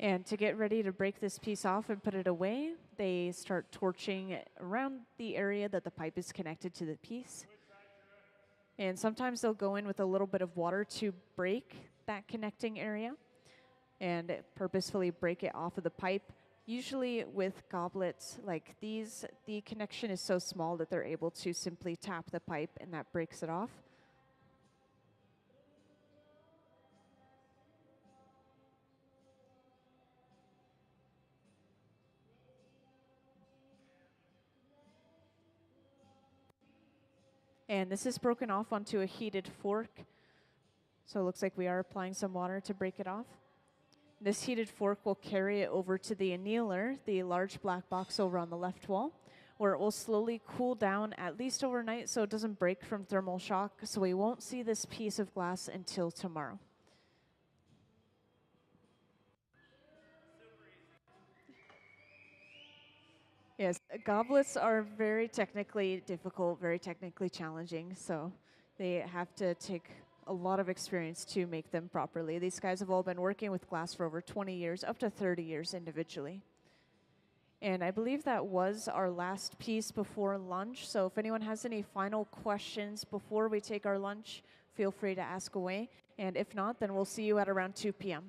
And to get ready to break this piece off and put it away, they start torching around the area that the pipe is connected to the piece. And sometimes they'll go in with a little bit of water to break that connecting area and purposefully break it off of the pipe. Usually with goblets like these, the connection is so small that they're able to simply tap the pipe and that breaks it off. And this is broken off onto a heated fork. So it looks like we are applying some water to break it off. This heated fork will carry it over to the annealer, the large black box over on the left wall, where it will slowly cool down at least overnight so it doesn't break from thermal shock. So we won't see this piece of glass until tomorrow. Yes, goblets are very technically difficult, very technically challenging, so they have to take a lot of experience to make them properly. These guys have all been working with glass for over 20 years, up to 30 years individually. And I believe that was our last piece before lunch, so if anyone has any final questions before we take our lunch, feel free to ask away. And if not, then we'll see you at around 2 p.m.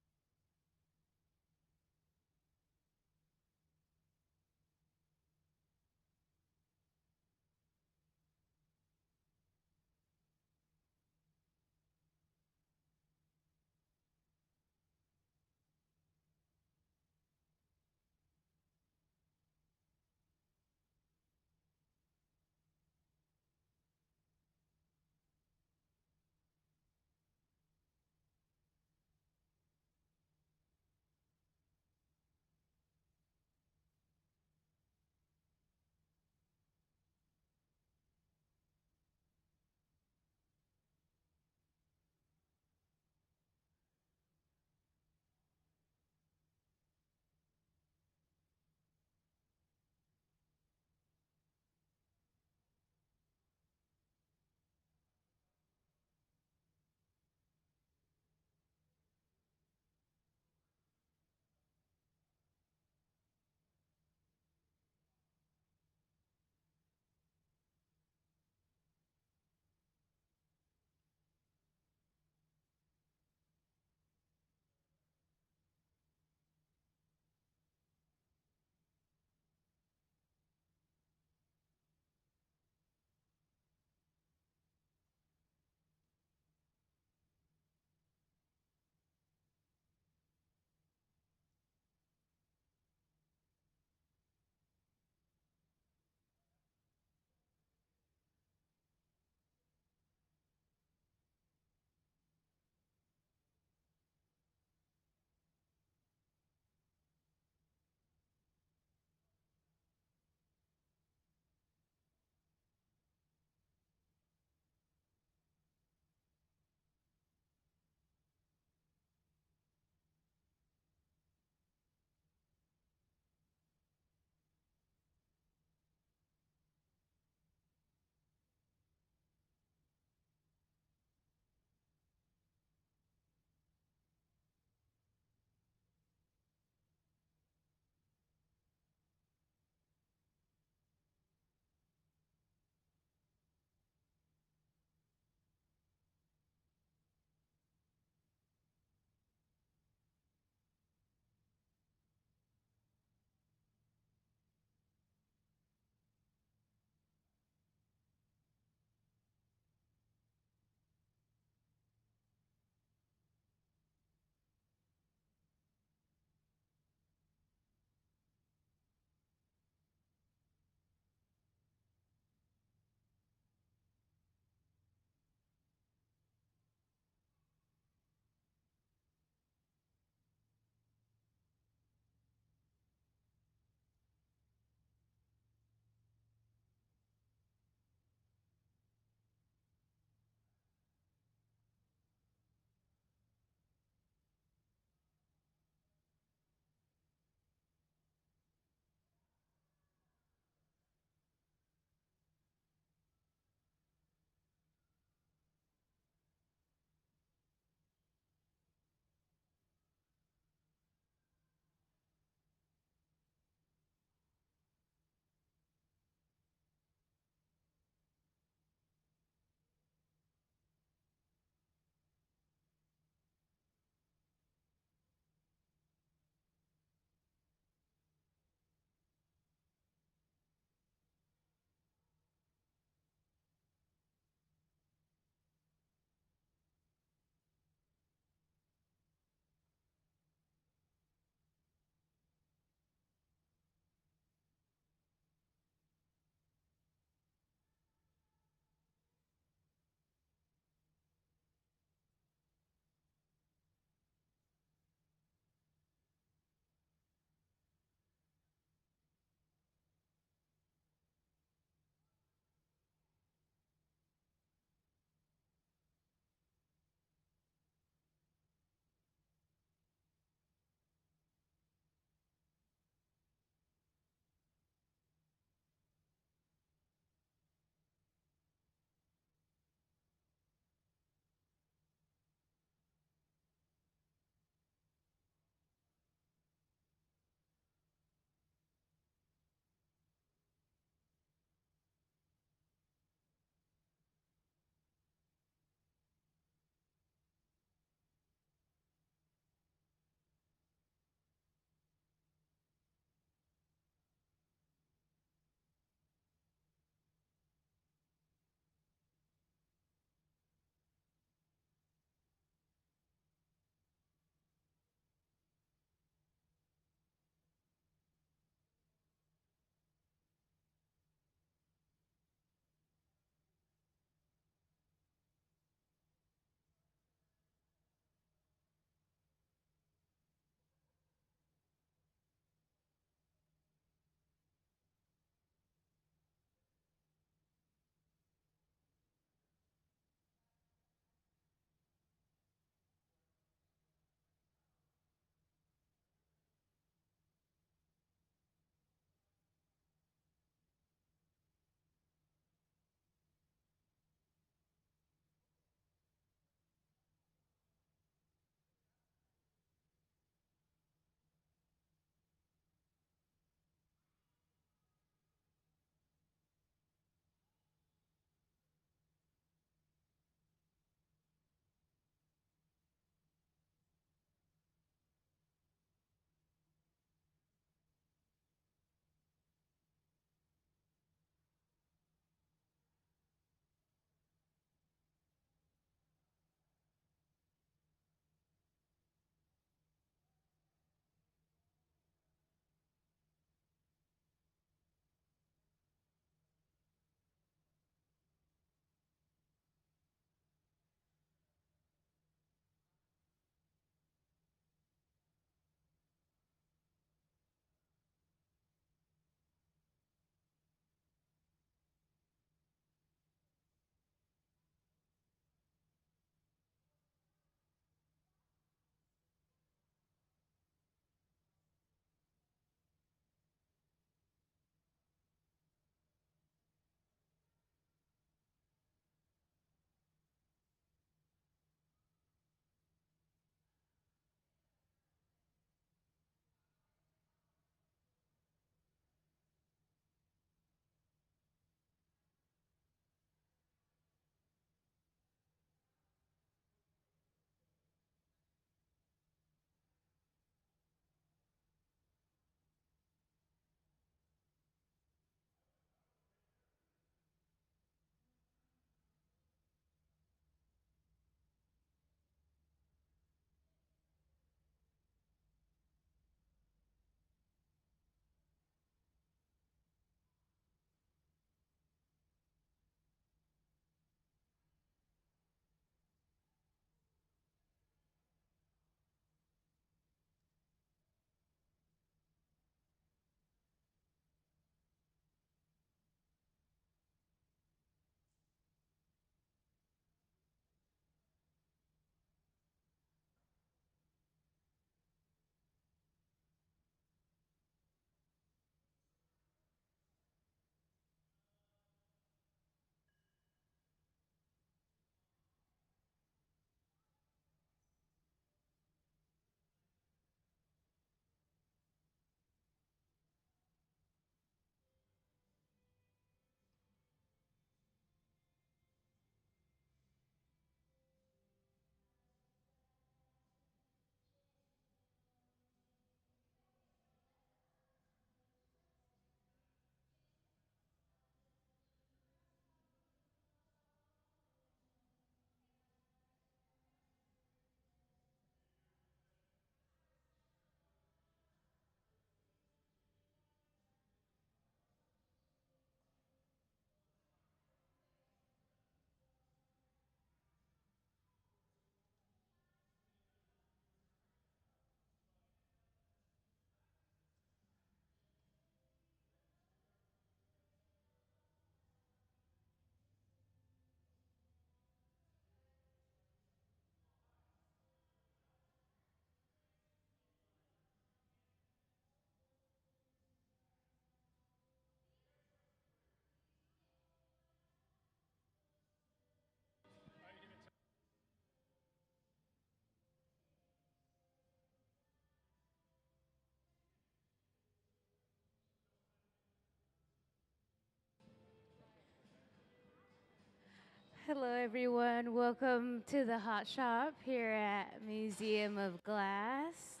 Hello, everyone. Welcome to the Hot Shop here at Museum of Glass.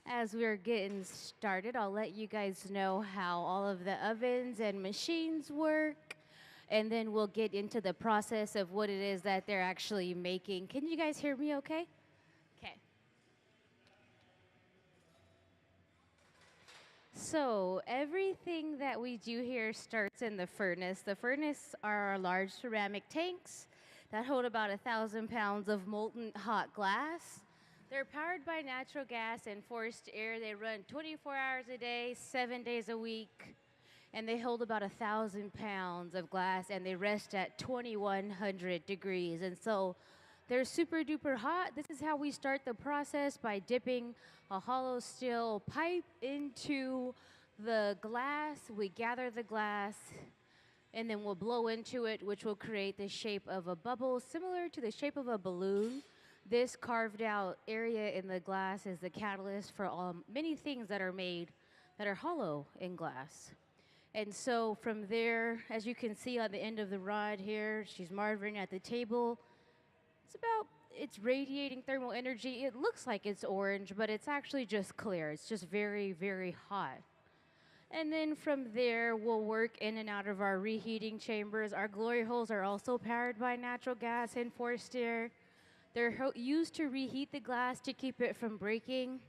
As we're getting started, I'll let you guys know how all of the ovens and machines work, and then we'll get into the process of what it is that they're actually making. Can you guys hear me okay? Okay. So everything that we do here starts in the furnace. The furnace are our large ceramic tanks that hold about 1,000 pounds of molten hot glass. They're powered by natural gas and forced air. They run 24 hours a day, 7 days a week, and they hold about 1,000 pounds of glass, and they rest at 2,100 degrees. And so they're super duper hot. This is how we start the process, by dipping a hollow steel pipe into the glass. We gather the glass and then we'll blow into it, which will create the shape of a bubble similar to the shape of a balloon. This carved out area in the glass is the catalyst for many things that are made that are hollow in glass. And so from there, as you can see on the end of the rod here, she's marvering at the table. It's radiating thermal energy. It looks like it's orange, but it's actually just clear. It's just very, very hot. And then from there, we'll work in and out of our reheating chambers. Our glory holes are also powered by natural gas and forced air. They're used to reheat the glass to keep it from breaking.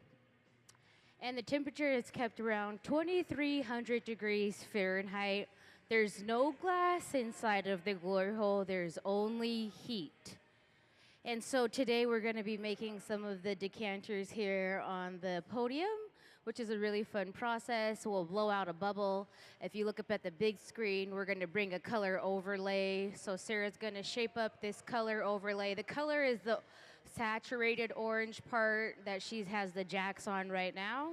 And the temperature is kept around 2,300 degrees Fahrenheit. There's no glass inside of the glory hole, there's only heat. And so today we're going to be making some of the decanters here on the podium, which is a really fun process. We'll blow out a bubble. If you look up at the big screen, we're going to bring a color overlay. So Sarah's going to shape up this color overlay. The color is the saturated orange part that she has the jacks on right now.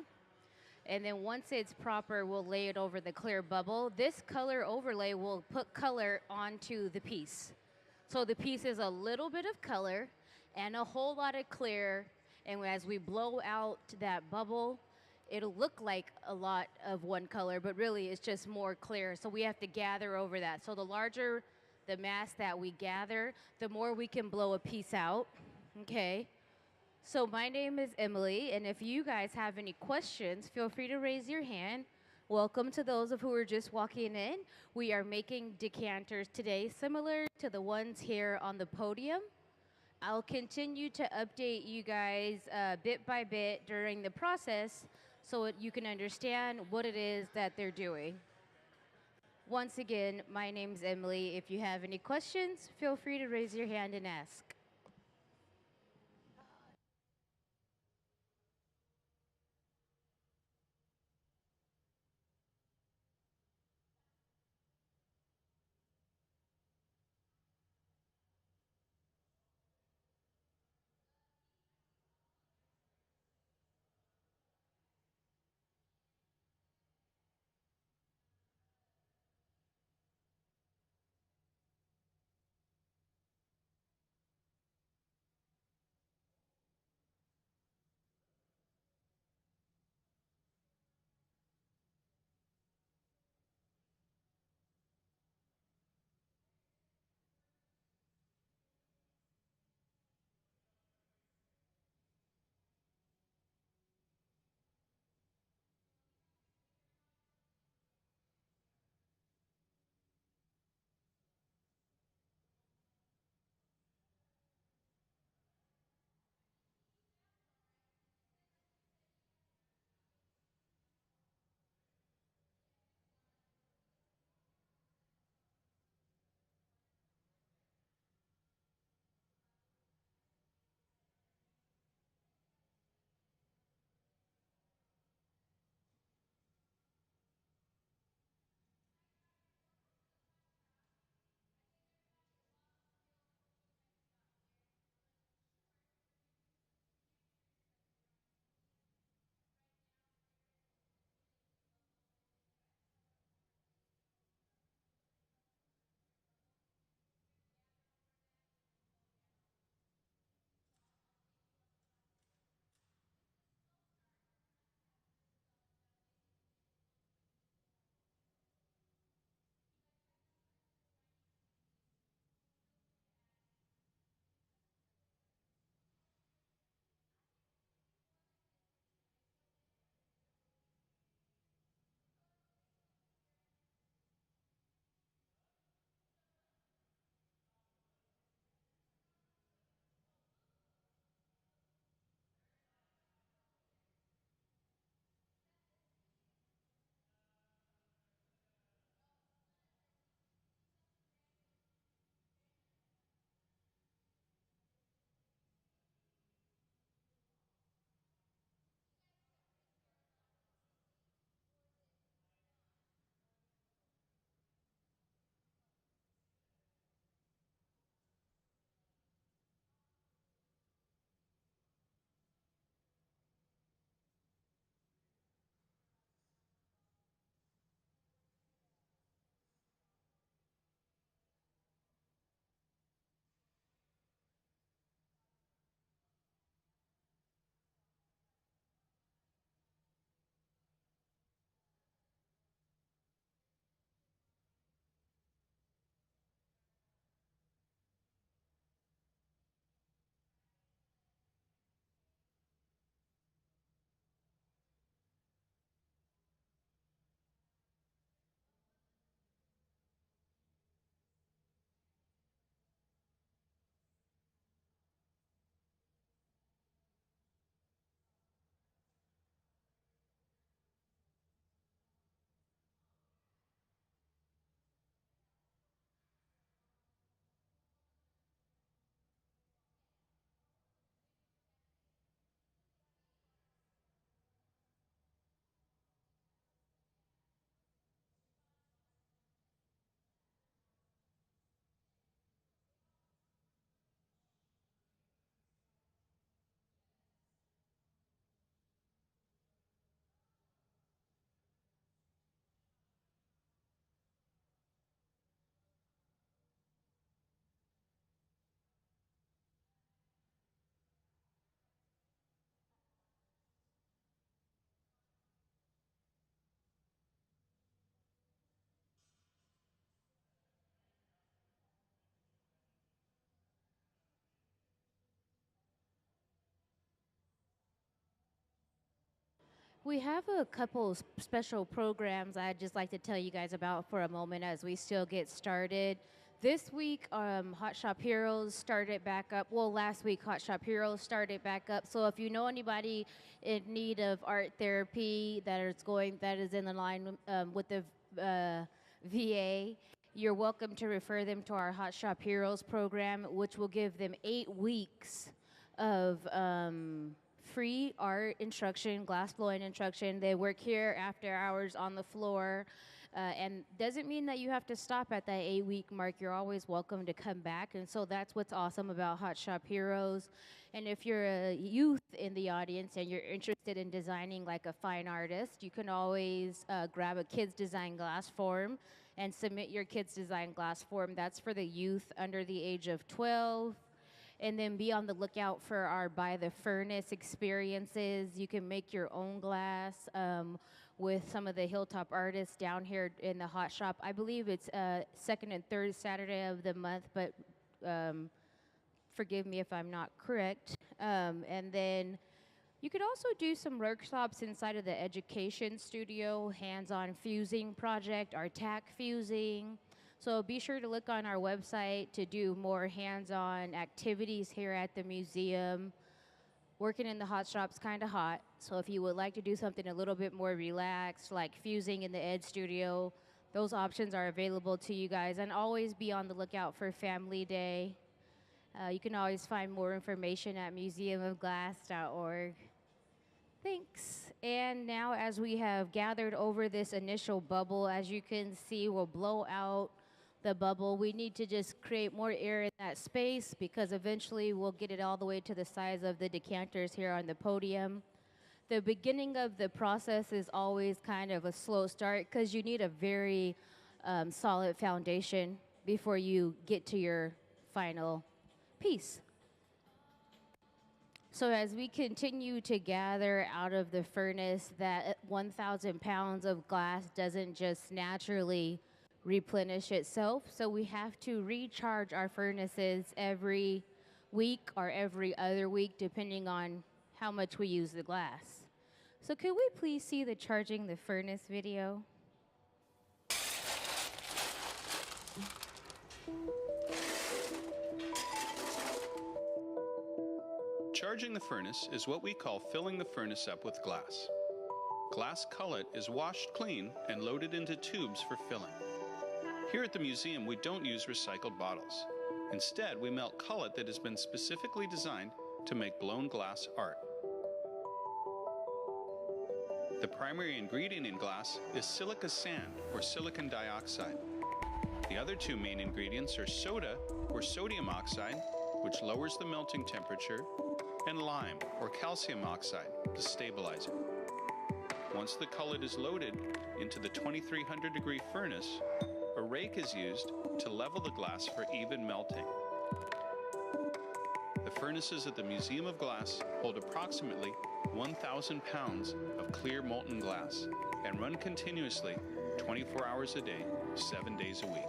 And then once it's proper, we'll lay it over the clear bubble. This color overlay will put color onto the piece. So the piece is a little bit of color and a whole lot of clear. And as we blow out that bubble, it'll look like a lot of one color, but really it's just more clear. So we have to gather over that. So the larger the mass that we gather, the more we can blow a piece out. Okay. So my name is Emily, and if you guys have any questions, feel free to raise your hand. Welcome to those of who are just walking in. We are making decanters today similar to the ones here on the podium. I'll continue to update you guys bit by bit during the process so that you can understand what it is that they're doing. Once again, my name's Emily. If you have any questions, feel free to raise your hand and ask. We have a couple special programs I'd just like to tell you guys about for a moment as we still get started. This week, Hot Shop Heroes started back up. Well, last week, Hot Shop Heroes started back up. So if you know anybody in need of art therapy that is in the line with the VA, you're welcome to refer them to our Hot Shop Heroes program, which will give them 8 weeks of free art instruction, glass blowing instruction. They work here after hours on the floor. And doesn't mean that you have to stop at that 8 week mark. You're always welcome to come back. And so that's what's awesome about Hot Shop Heroes. And if you're a youth in the audience and you're interested in designing like a fine artist, you can always grab a kids design glass form and submit your kids design glass form. That's for the youth under the age of 12. And then be on the lookout for our By the Furnace experiences. You can make your own glass with some of the Hilltop artists down here in the Hot Shop. I believe it's second and third Saturday of the month, but forgive me if I'm not correct. And then you could also do some workshops inside of the education studio, hands-on fusing project, our tack fusing. So be sure to look on our website to do more hands-on activities here at the museum. Working in the hot shop's kind of hot, so if you would like to do something a little bit more relaxed, like fusing in the Ed Studio, those options are available to you guys. And always be on the lookout for Family Day. You can always find more information at museumofglass.org. Thanks. And now as we have gathered over this initial bubble, as you can see, we'll blow out the bubble. We need to just create more air in that space because eventually we'll get it all the way to the size of the decanters here on the podium. The beginning of the process is always kind of a slow start because you need a very solid foundation before you get to your final piece. So as we continue to gather out of the furnace, that 1,000 pounds of glass doesn't just naturally replenish itself. So we have to recharge our furnaces every week or every other week, depending on how much we use the glass. So could we please see the charging the furnace video? Charging the furnace is what we call filling the furnace up with glass. Glass cullet is washed clean and loaded into tubes for filling. Here at the museum, we don't use recycled bottles. Instead, we melt cullet that has been specifically designed to make blown glass art. The primary ingredient in glass is silica sand, or silicon dioxide. The other two main ingredients are soda, or sodium oxide, which lowers the melting temperature, and lime, or calcium oxide, to stabilize it. Once the cullet is loaded into the 2300 degree furnace, a rake is used to level the glass for even melting. The furnaces at the Museum of Glass hold approximately 1,000 pounds of clear molten glass and run continuously 24 hours a day, 7 days a week.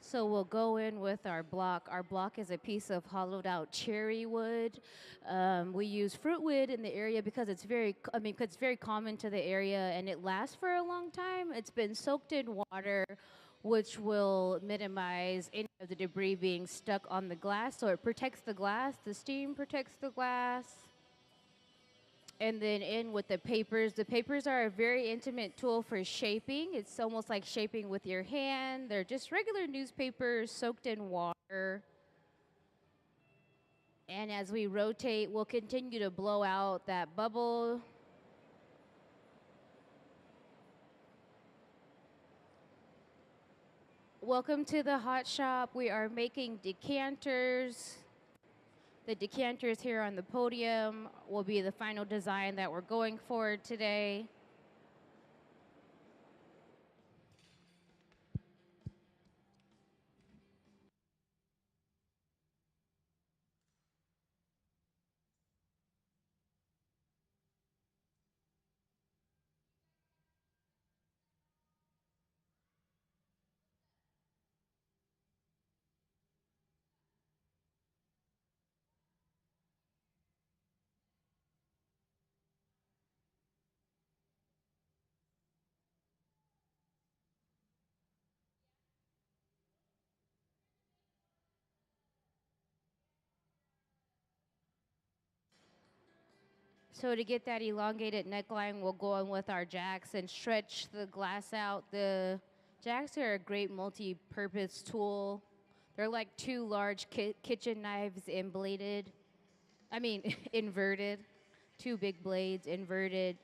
So we'll go in with our block. Our block is a piece of hollowed out cherry wood. We use fruit wood in the area because it's because it's very common to the area and it lasts for a long time. It's been soaked in water, which will minimize any of the debris being stuck on the glass. So it protects the glass. The steam protects the glass. And then in with the papers. The papers are a very intimate tool for shaping. It's almost like shaping with your hand. They're just regular newspapers soaked in water. And as we rotate, we'll continue to blow out that bubble. Welcome to the hot shop. We are making decanters. The decanters here on the podium will be the final design that we're going for today. So to get that elongated neckline, we'll go in with our jacks and stretch the glass out. The jacks are a great multi-purpose tool. They're like two large kitchen knives inverted. Two big blades inverted.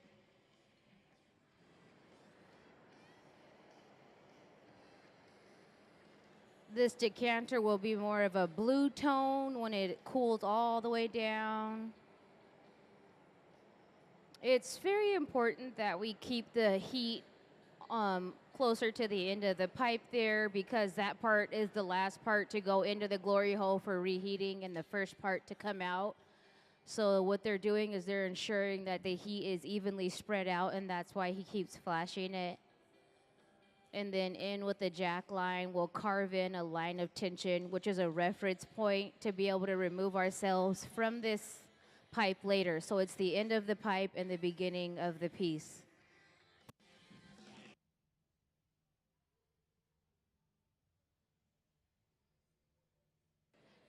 This decanter will be more of a blue tone when it cools all the way down. It's very important that we keep the heat closer to the end of the pipe there because that part is the last part to go into the glory hole for reheating and the first part to come out. So what they're doing is they're ensuring that the heat is evenly spread out, and that's why he keeps flashing it. And then in with the jack line, we'll carve in a line of tension, which is a reference point to be able to remove ourselves from this pipe later. So it's the end of the pipe and the beginning of the piece.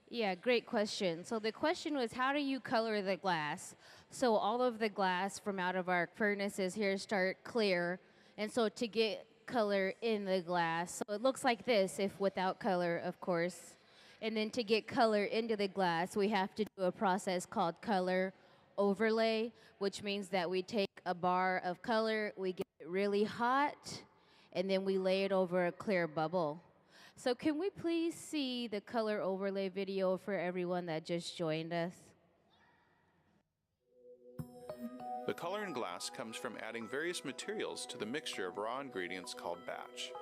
Yeah, great question. So the question was, how do you color the glass? So all of the glass from out of our furnaces here start clear. And so to get color in the glass, so it looks like this if without color, of course. And then to get color into the glass, we have to do a process called color overlay, which means that we take a bar of color, we get it really hot, and then we lay it over a clear bubble. So can we please see the color overlay video for everyone that just joined us? The color in glass comes from adding various materials to the mixture of raw ingredients called batch.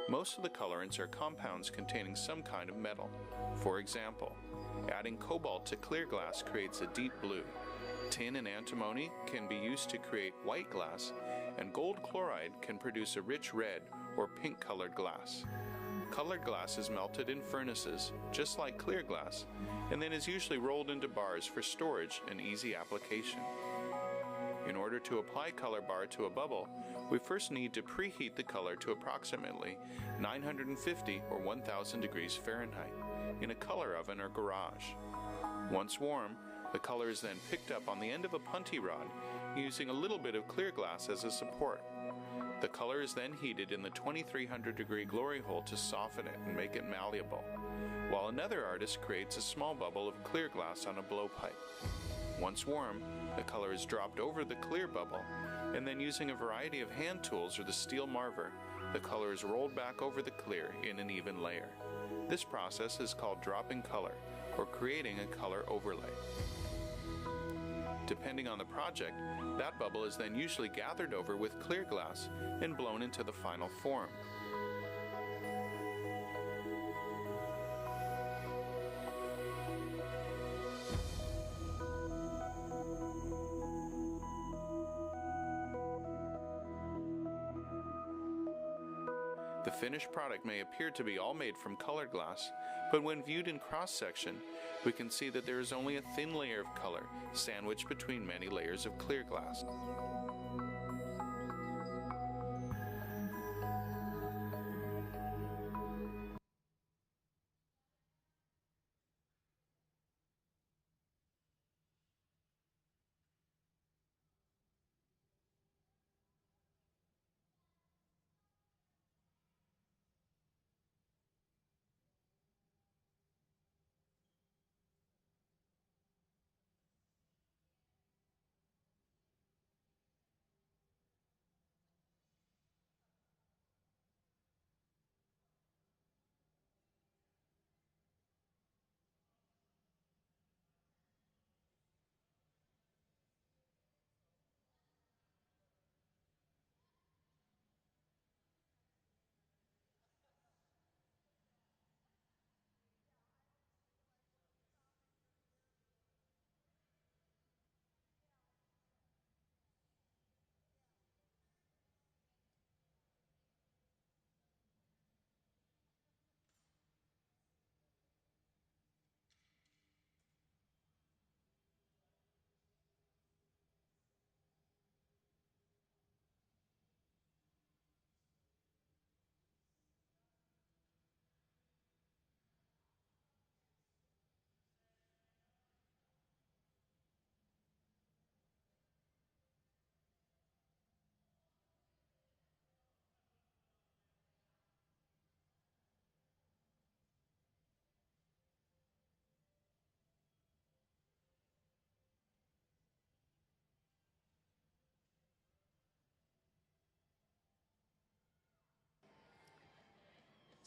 Most of the colorants are compounds containing some kind of metal. For example, adding cobalt to clear glass creates a deep blue. Tin and antimony can be used to create white glass, and gold chloride can produce a rich red or pink colored glass. Colored glass is melted in furnaces, just like clear glass, and then is usually rolled into bars for storage and easy application. In order to apply color bar to a bubble, we first need to preheat the color to approximately 950 or 1000 degrees Fahrenheit in a color oven or garage. Once warm, the color is then picked up on the end of a punty rod using a little bit of clear glass as a support. The color is then heated in the 2300 degree glory hole to soften it and make it malleable, while another artist creates a small bubble of clear glass on a blowpipe. Once warm, the color is dropped over the clear bubble, and then using a variety of hand tools or the steel marver, the color is rolled back over the clear in an even layer. This process is called dropping color, or creating a color overlay. Depending on the project, that bubble is then usually gathered over with clear glass and blown into the final form. The finished product may appear to be all made from colored glass, but when viewed in cross-section, we can see that there is only a thin layer of color sandwiched between many layers of clear glass.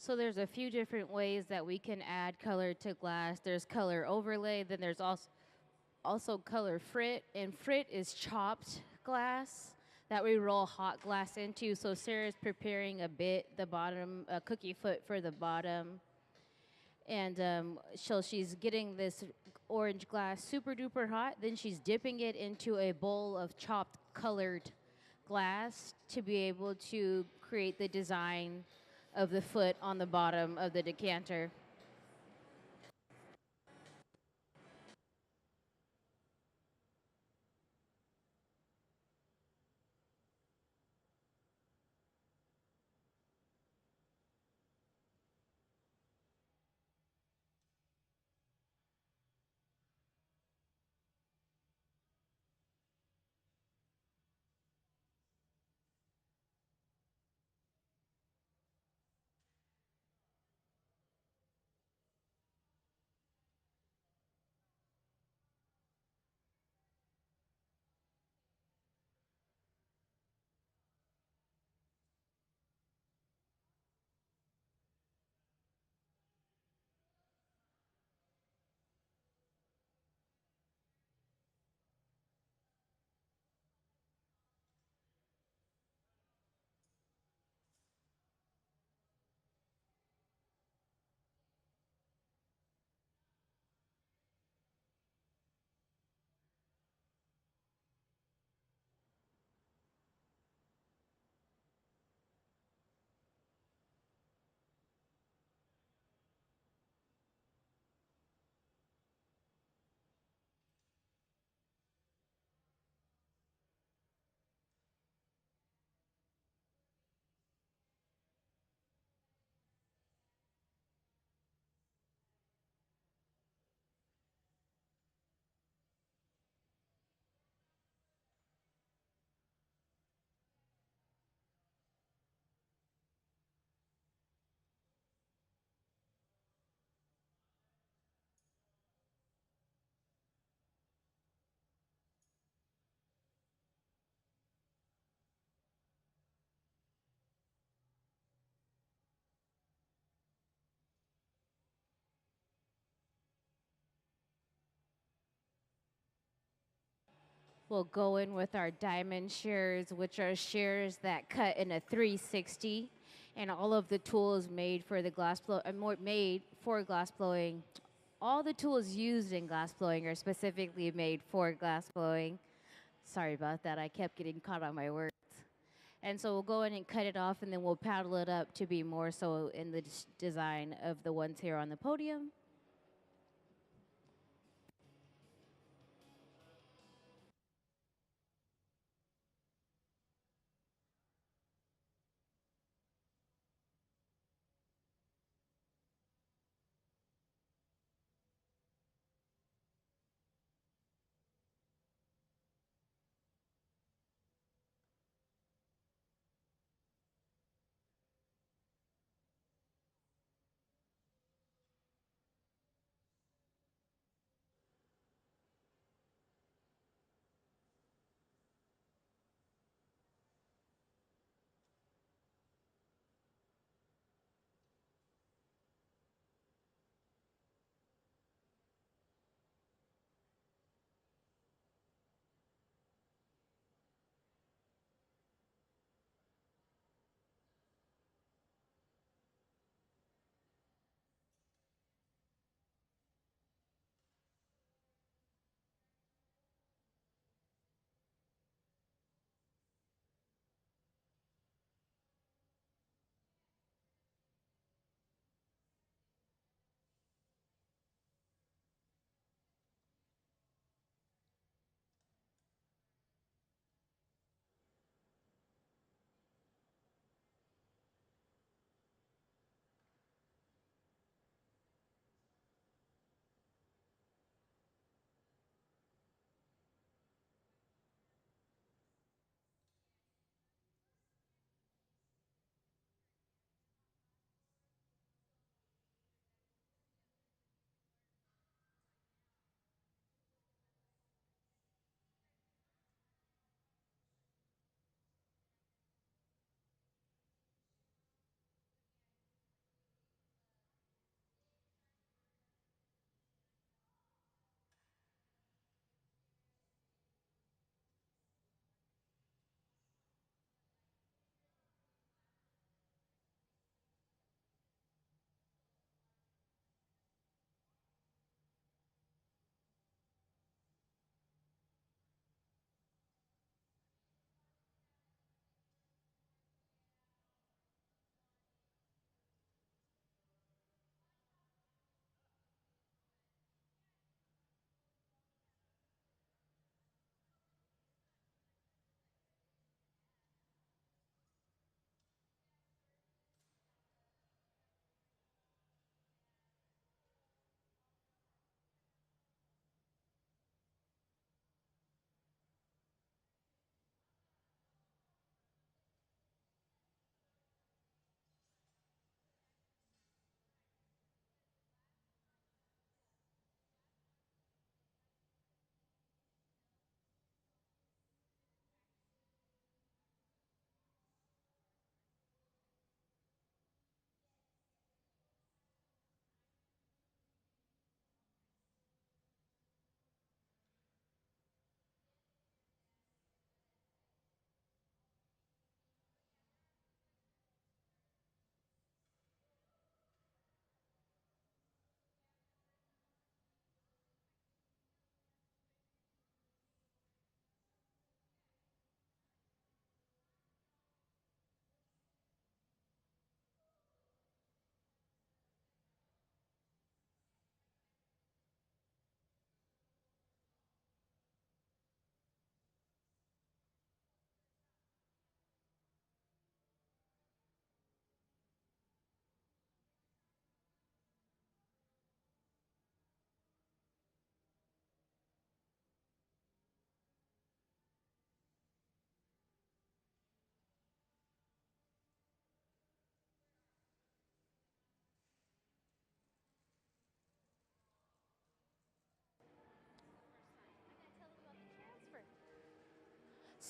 So there's a few different ways that we can add color to glass. There's color overlay, then there's also color frit, and frit is chopped glass that we roll hot glass into. So Sarah's preparing the bottom, a cookie foot for the bottom. And so she's getting this orange glass super duper hot. Then she's dipping it into a bowl of chopped colored glass to be able to create the design of the foot on the bottom of the decanter. We'll go in with our diamond shears, which are shears that cut in a 360, and all of the tools made for the made for glass blowing. All the tools used in glass blowing are specifically made for glass blowing. Sorry about that. I kept getting caught on my words. And so we'll go in and cut it off, and then we'll paddle it up to be more so in the design of the ones here on the podium.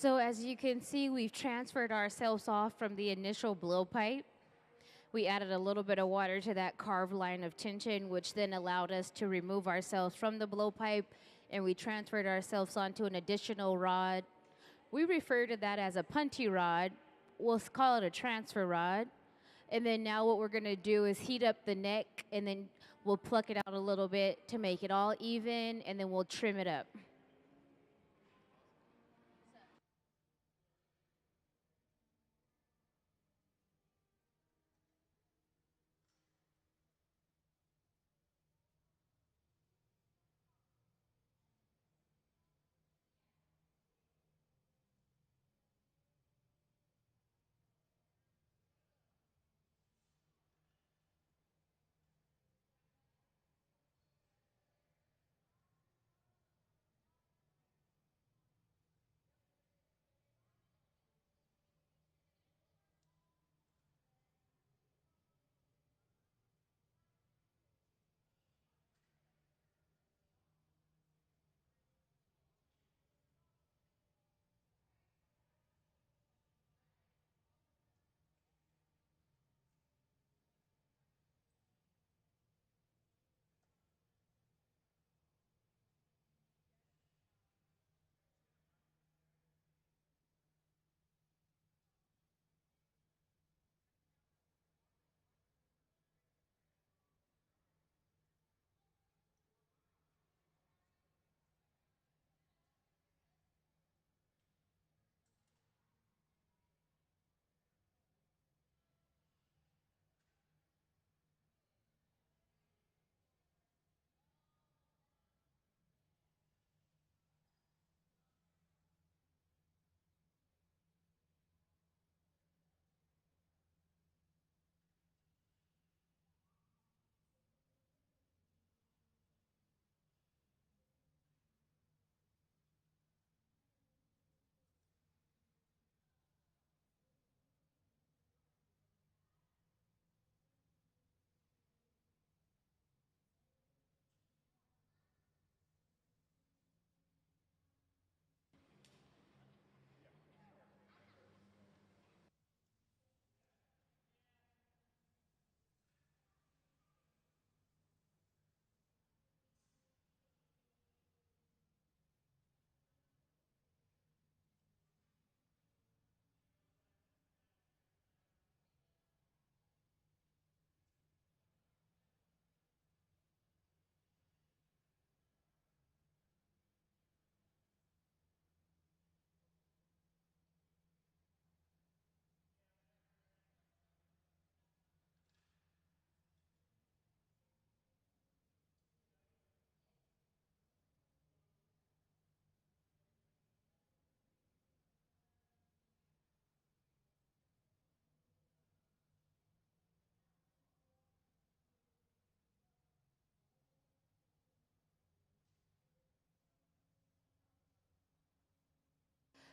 So as you can see, we've transferred ourselves off from the initial blowpipe. We added a little bit of water to that carved line of tension, which then allowed us to remove ourselves from the blowpipe, and we transferred ourselves onto an additional rod. We refer to that as a punty rod. We'll call it a transfer rod. And then now what we're gonna do is heat up the neck, and then we'll pluck it out a little bit to make it all even, and then we'll trim it up.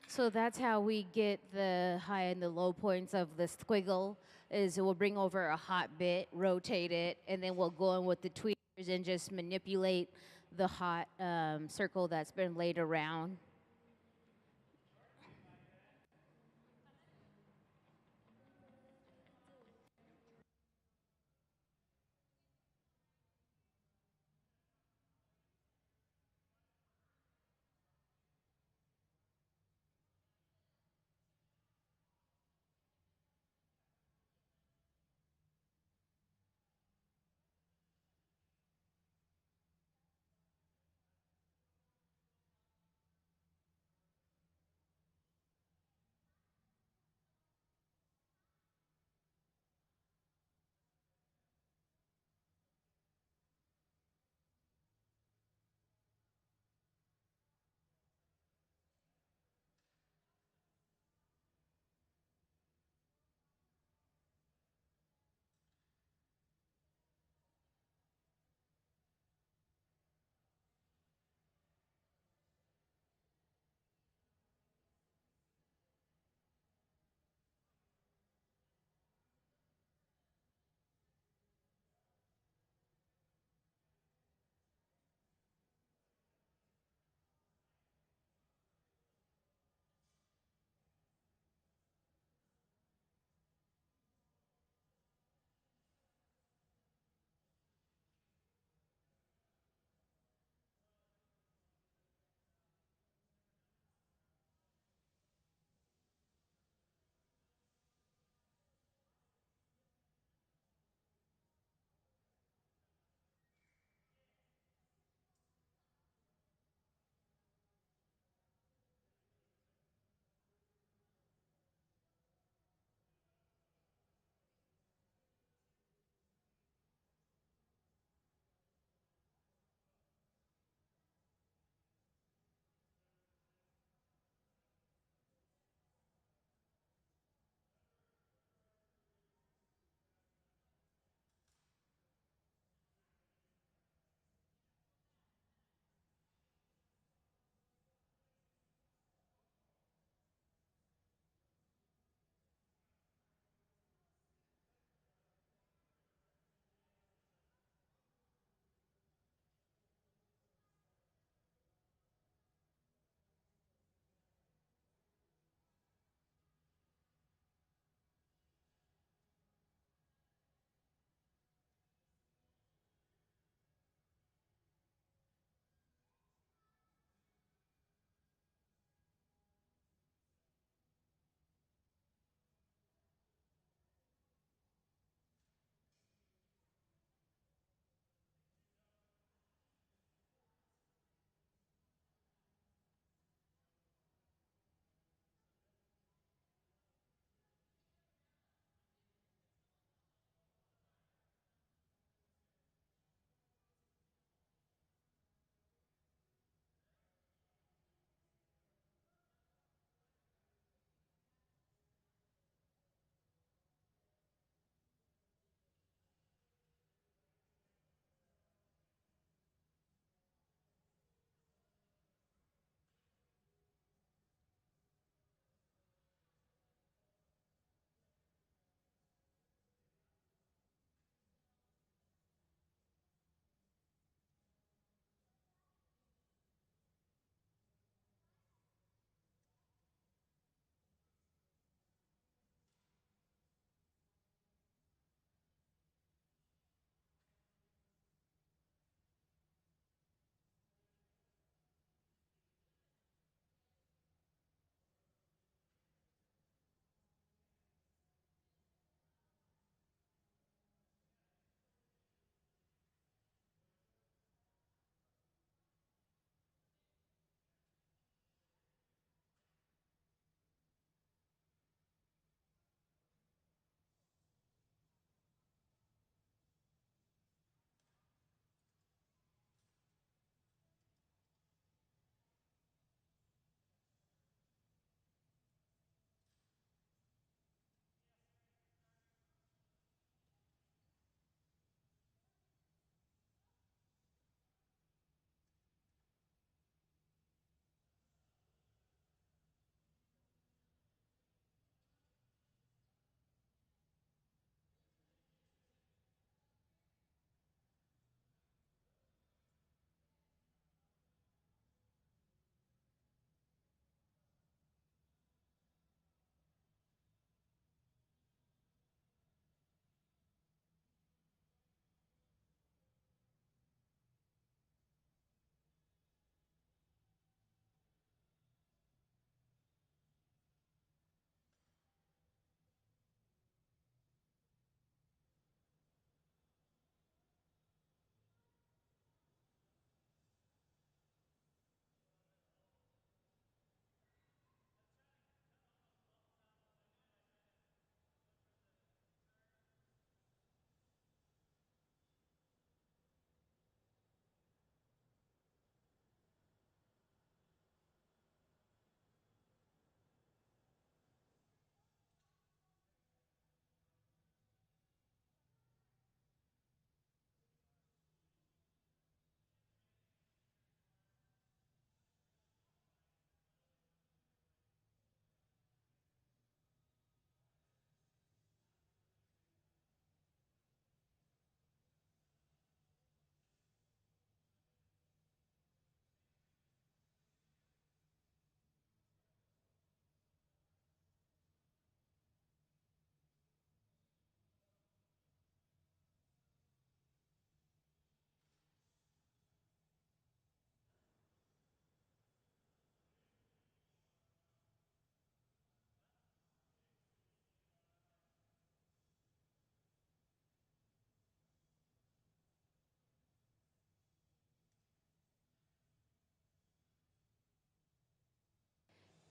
So that's how we get the high and the low points of the squiggle. Is we'll bring over a hot bit, rotate it, and then we'll go in with the tweezers and just manipulate the hot circle that's been laid around.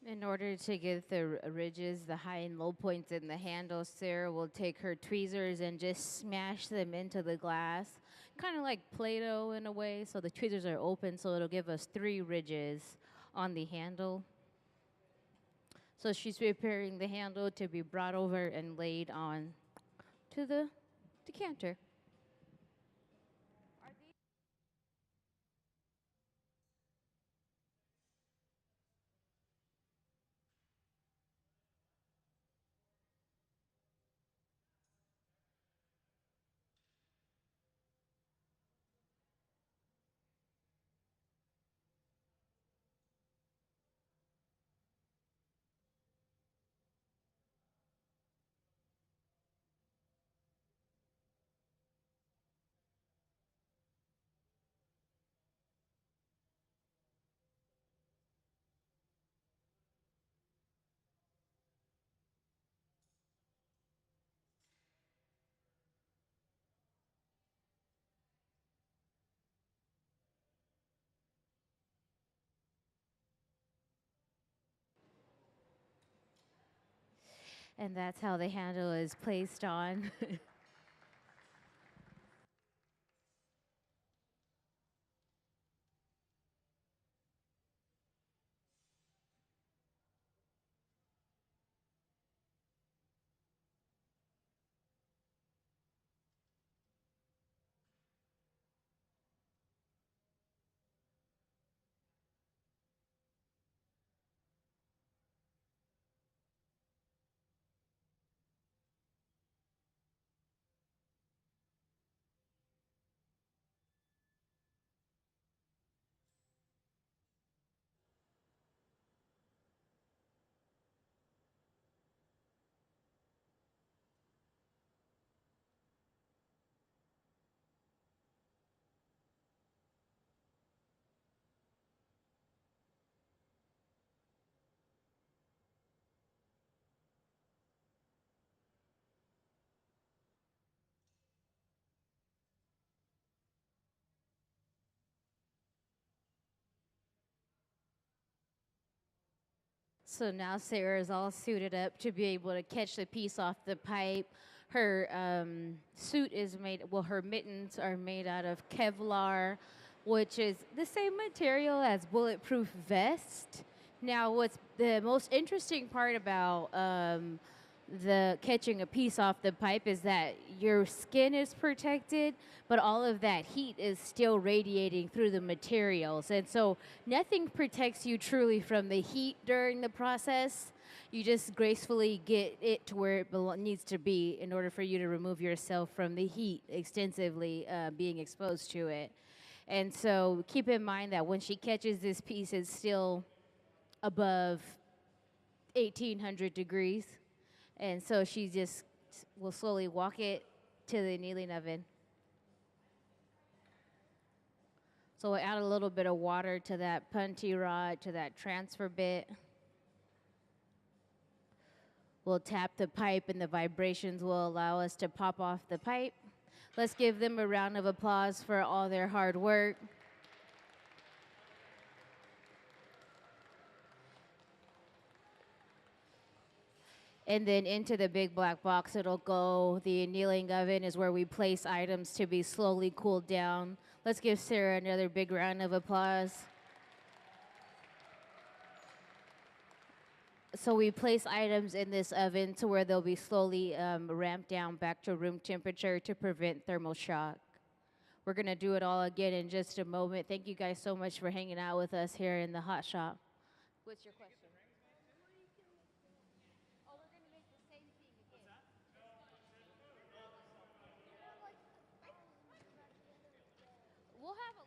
In order to get the ridges, the high and low points in the handle, Sarah will take her tweezers and just smash them into the glass, kind of like Play-Doh in a way. So the tweezers are open, so it'll give us 3 ridges on the handle. So she's preparing the handle to be brought over and laid on to the decanter. And that's how the handle is placed on. So now Sarah is all suited up to be able to catch the piece off the pipe. Her suit is made, well, her mittens are made out of Kevlar, which is the same material as bulletproof vest. Now, what's the most interesting part about the catching a piece off the pipe is that your skin is protected, but all of that heat is still radiating through the materials. And so nothing protects you truly from the heat during the process. You just gracefully get it to where it needs to be in order for you to remove yourself from the heat extensively being exposed to it. And so keep in mind that when she catches this piece, it's still above 1800 degrees. And so she just will slowly walk it to the annealing oven. So we'll add a little bit of water to that punty rod, to that transfer bit. We'll tap the pipe and the vibrations will allow us to pop off the pipe. Let's give them a round of applause for all their hard work. And then into the big black box it'll go. The annealing oven is where we place items to be slowly cooled down. Let's give Sarah another big round of applause. So we place items in this oven to where they'll be slowly ramped down back to room temperature to prevent thermal shock. We're gonna do it all again in just a moment. Thank you guys so much for hanging out with us here in the hot shop. What's your question? We'll have a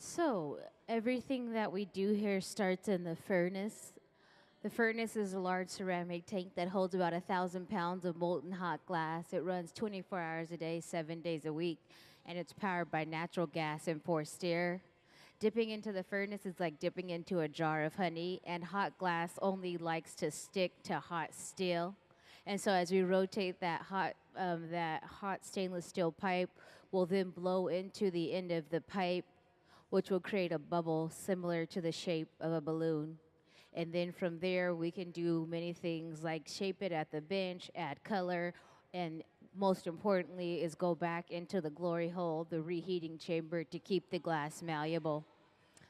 So, everything that we do here starts in the furnace. The furnace is a large ceramic tank that holds about 1,000 pounds of molten hot glass. It runs 24 hours a day, 7 days a week, and it's powered by natural gas and forced air. Dipping into the furnace is like dipping into a jar of honey, and hot glass only likes to stick to hot steel. And so, as we rotate that hot stainless steel pipe, will then blow into the end of the pipe, which will create a bubble similar to the shape of a balloon. And then from there, we can do many things like shape it at the bench, add color, and most importantly is go back into the glory hole, the reheating chamber, to keep the glass malleable.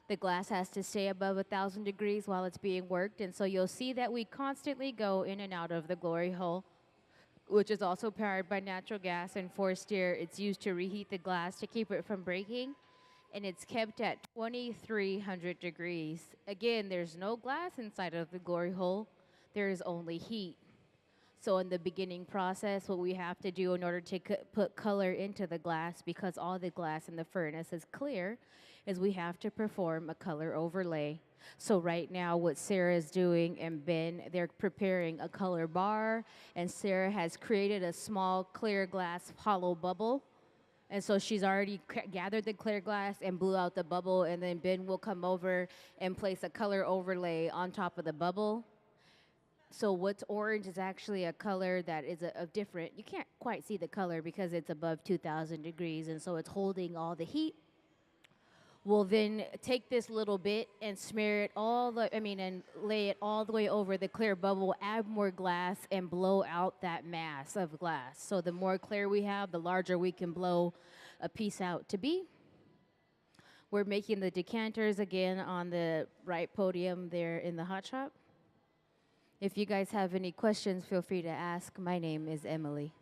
The glass has to stay above 1,000 degrees while it's being worked, and so you'll see that we constantly go in and out of the glory hole, which is also powered by natural gas and forced air. It's used to reheat the glass to keep it from breaking, and it's kept at 2,300 degrees. Again, there's no glass inside of the glory hole, there is only heat. So in the beginning process, what we have to do in order to put color into the glass, because all the glass in the furnace is clear, is we have to perform a color overlay. So right now, what Sarah is doing and Ben, they're preparing a color bar, and Sarah has created a small clear glass hollow bubble. And so she's already gathered the clear glass and blew out the bubble, and then Ben will come over and place a color overlay on top of the bubble. So what's orange is actually a color that is a different, you can't quite see the color because it's above 2,000 degrees, and so it's holding all the heat. We'll then take this little bit and smear it and lay it all the way over the clear bubble, add more glass, and blow out that mass of glass. So the more clear we have, the larger we can blow a piece out to be. We're making the decanters again on the right podium there in the hot shop. If you guys have any questions, feel free to ask. My name is Emily.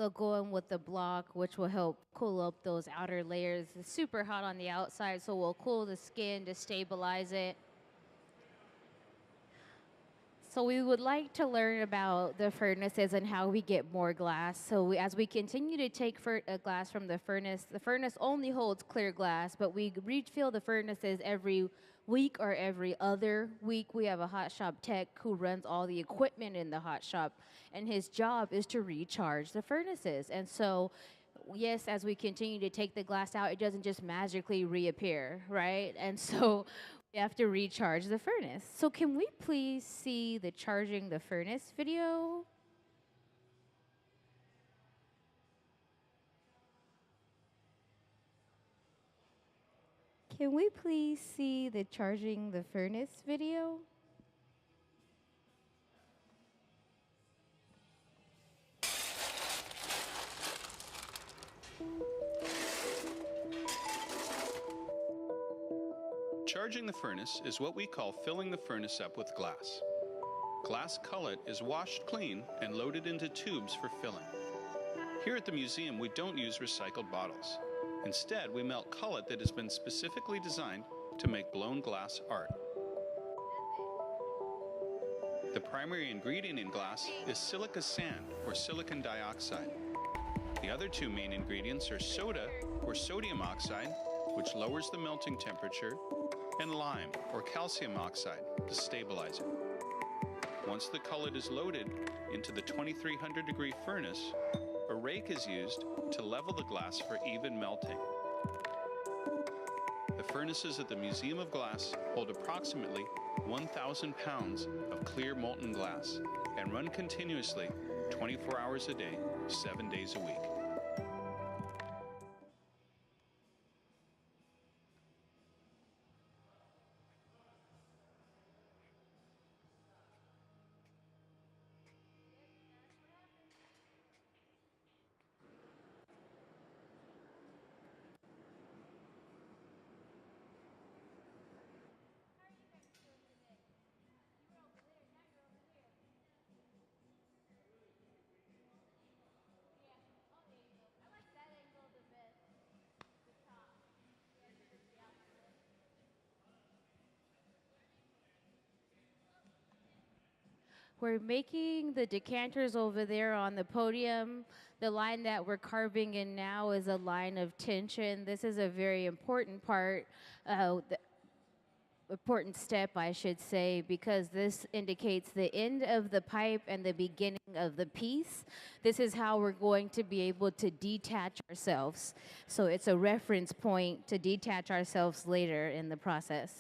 they'll go in with the block, which will help cool up those outer layers. It's super hot on the outside, so we'll cool the skin to stabilize it. So we would like to learn about the furnaces and how we get more glass. So as we continue to take glass from the furnace only holds clear glass, but we refill the furnaces every week or every other week. We have a hot shop tech who runs all the equipment in the hot shop, and his job is to recharge the furnaces. And so yes, as we continue to take the glass out, it doesn't just magically reappear, right? And so we have to recharge the furnace. So can we please see the charging the furnace video? Can we please see the charging the furnace video? Charging the furnace is what we call filling the furnace up with glass. Glass cullet is washed clean and loaded into tubes for filling. Here at the museum, we don't use recycled bottles. Instead, we melt cullet that has been specifically designed to make blown glass art. The primary ingredient in glass is silica sand, or silicon dioxide. The other two main ingredients are soda, or sodium oxide, which lowers the melting temperature, and lime, or calcium oxide, to stabilize it. Once the cullet is loaded into the 2300 degree furnace, a rake is used to level the glass for even melting. The furnaces at the Museum of Glass hold approximately 1,000 pounds of clear molten glass and run continuously 24 hours a day, 7 days a week. We're making the decanters over there on the podium. The line that we're carving in now is a line of tension. This is a very important part, important step, I should say, because this indicates the end of the pipe and the beginning of the piece. This is how we're going to be able to detach ourselves. So it's a reference point to detach ourselves later in the process.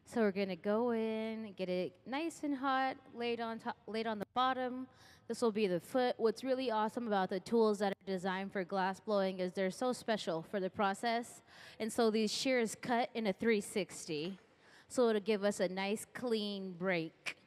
So we're gonna go in, get it nice and hot, laid on top, laid on the bottom. This will be the foot. What's really awesome about the tools that are designed for glass blowing is they're so special for the process. And so these shears cut in a 360. So it'll give us a nice clean break.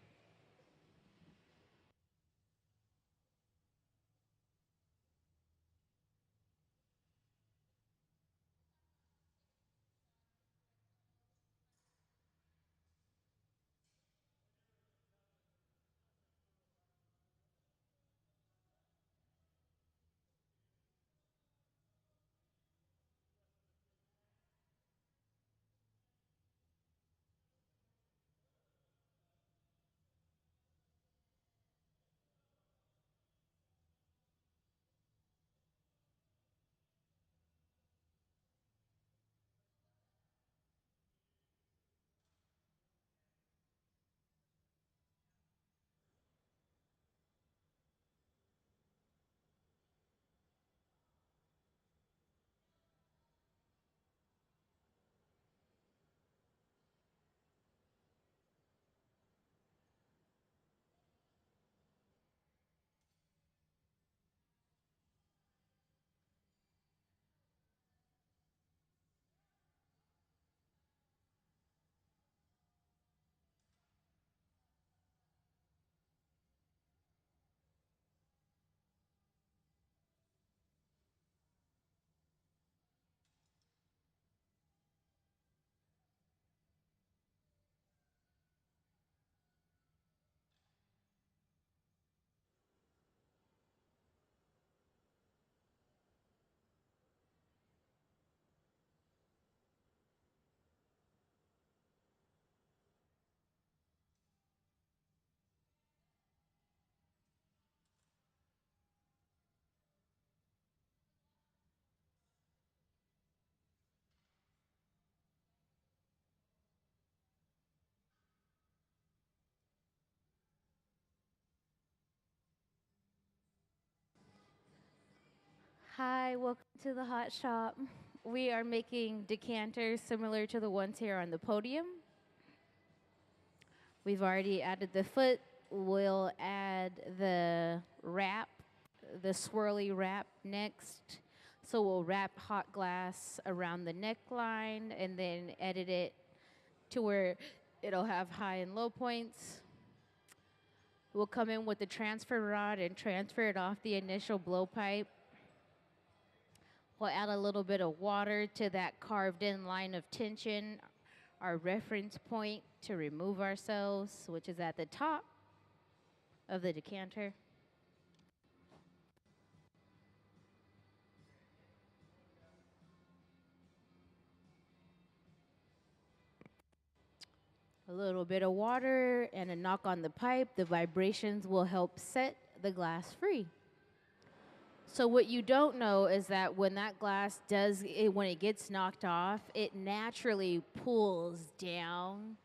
Hi, welcome to the hot shop. We are making decanters similar to the ones here on the podium. We've already added the foot. We'll add the wrap, the swirly wrap next. So we'll wrap hot glass around the neckline and then edit it to where it'll have high and low points. We'll come in with the transfer rod and transfer it off the initial blowpipe. We'll add a little bit of water to that carved in line of tension, our reference point to remove ourselves, which is at the top of the decanter. A little bit of water and a knock on the pipe. The vibrations will help set the glass free. So what you don't know is that when that glass when it gets knocked off, it naturally pulls down.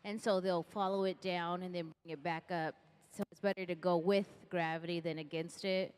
And so they'll follow it down and then bring it back up. So it's better to go with gravity than against it.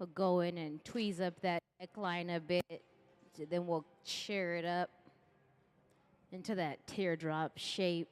We'll go in and tweeze up that neckline a bit. Then we'll shear it up into that teardrop shape.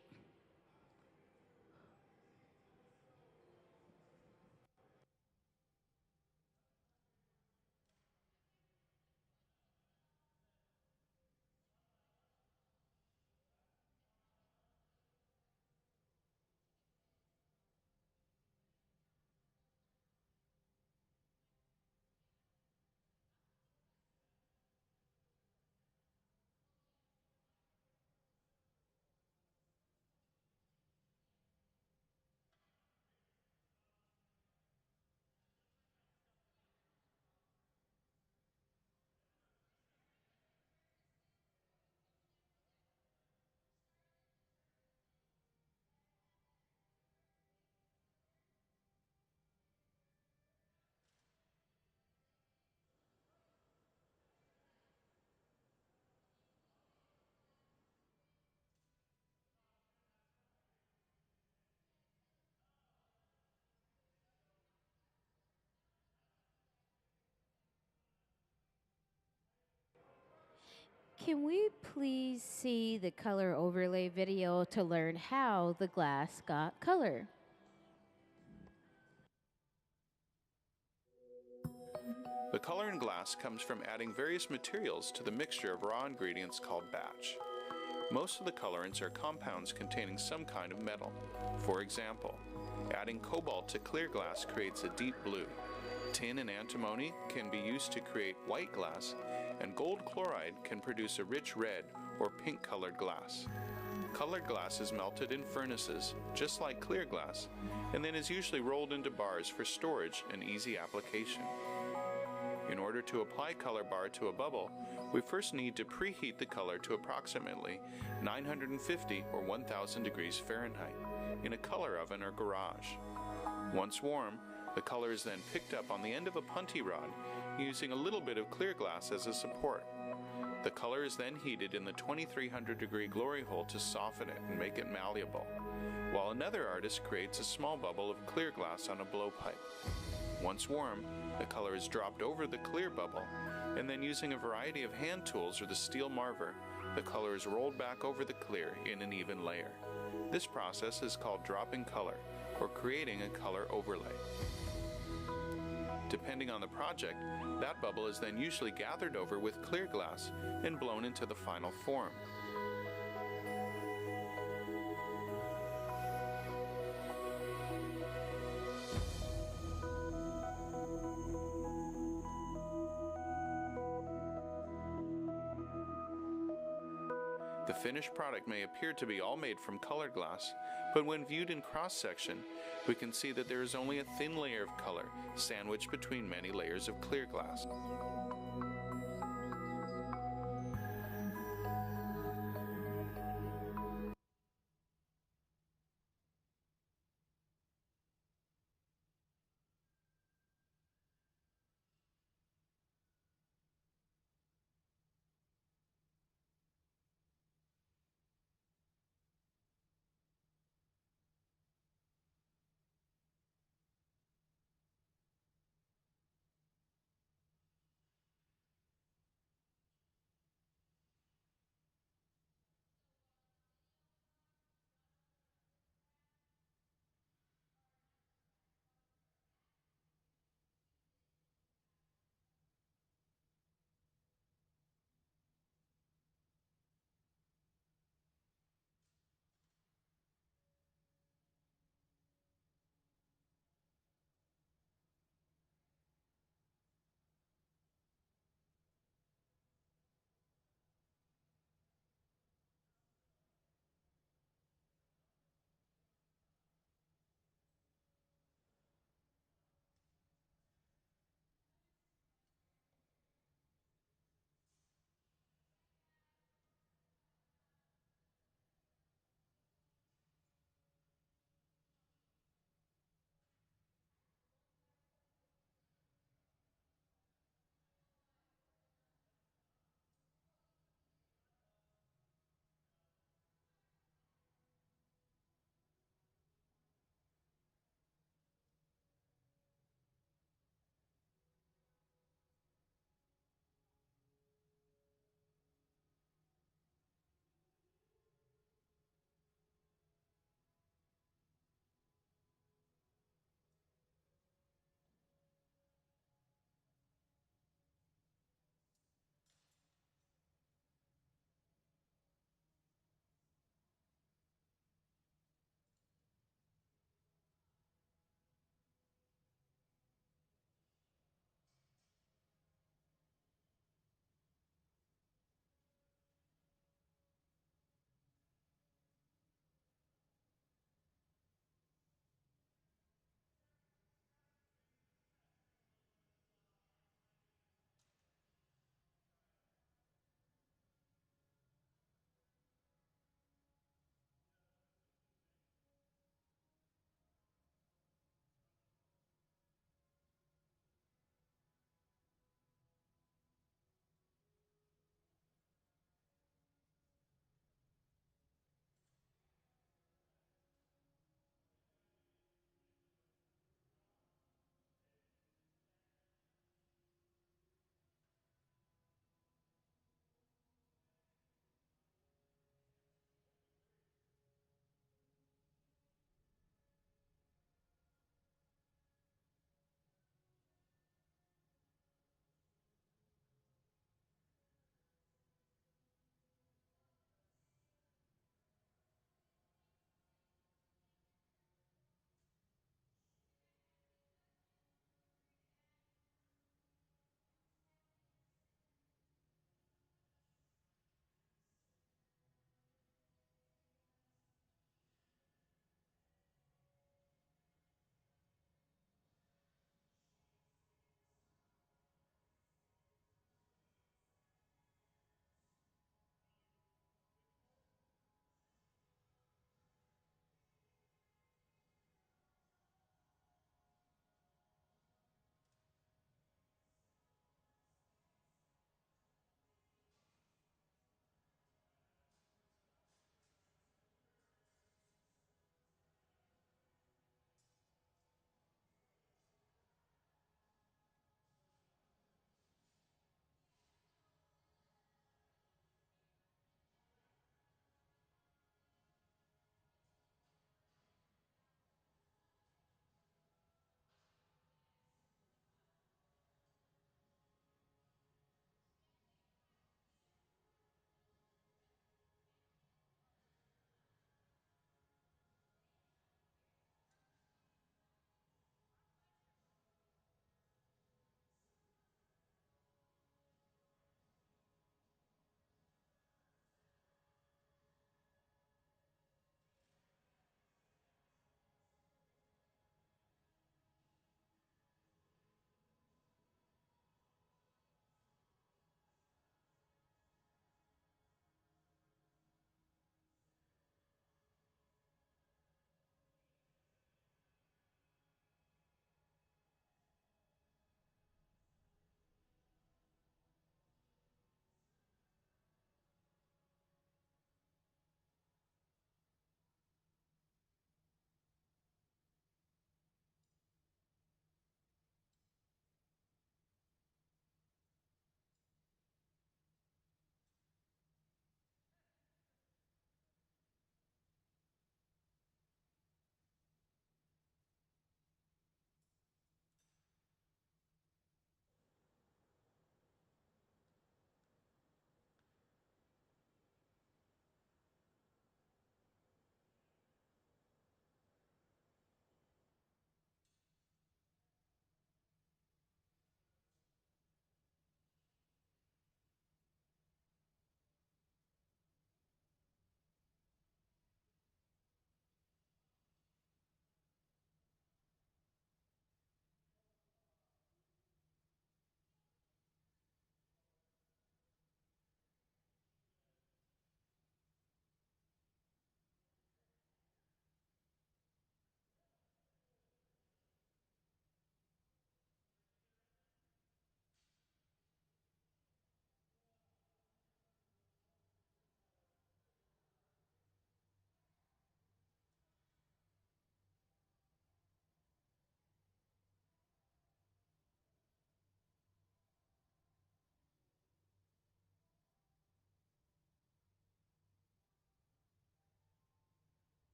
Can we please see the color overlay video to learn how the glass got color? The color in glass comes from adding various materials to the mixture of raw ingredients called batch. Most of the colorants are compounds containing some kind of metal. For example, adding cobalt to clear glass creates a deep blue. Tin and antimony can be used to create white glass, and gold chloride can produce a rich red or pink colored glass. Colored glass is melted in furnaces, just like clear glass, and then is usually rolled into bars for storage and easy application. In order to apply color bar to a bubble, we first need to preheat the color to approximately 950 or 1000 degrees Fahrenheit in a color oven or garage. Once warm, the color is then picked up on the end of a punty rod using a little bit of clear glass as a support. The color is then heated in the 2300 degree glory hole to soften it and make it malleable, while another artist creates a small bubble of clear glass on a blowpipe. Once warm, the color is dropped over the clear bubble, and then using a variety of hand tools or the steel marver, the color is rolled back over the clear in an even layer. This process is called dropping color, or creating a color overlay. Depending on the project, that bubble is then usually gathered over with clear glass and blown into the final form. The finished product may appear to be all made from colored glass, but when viewed in cross-section, we can see that there is only a thin layer of color sandwiched between many layers of clear glass.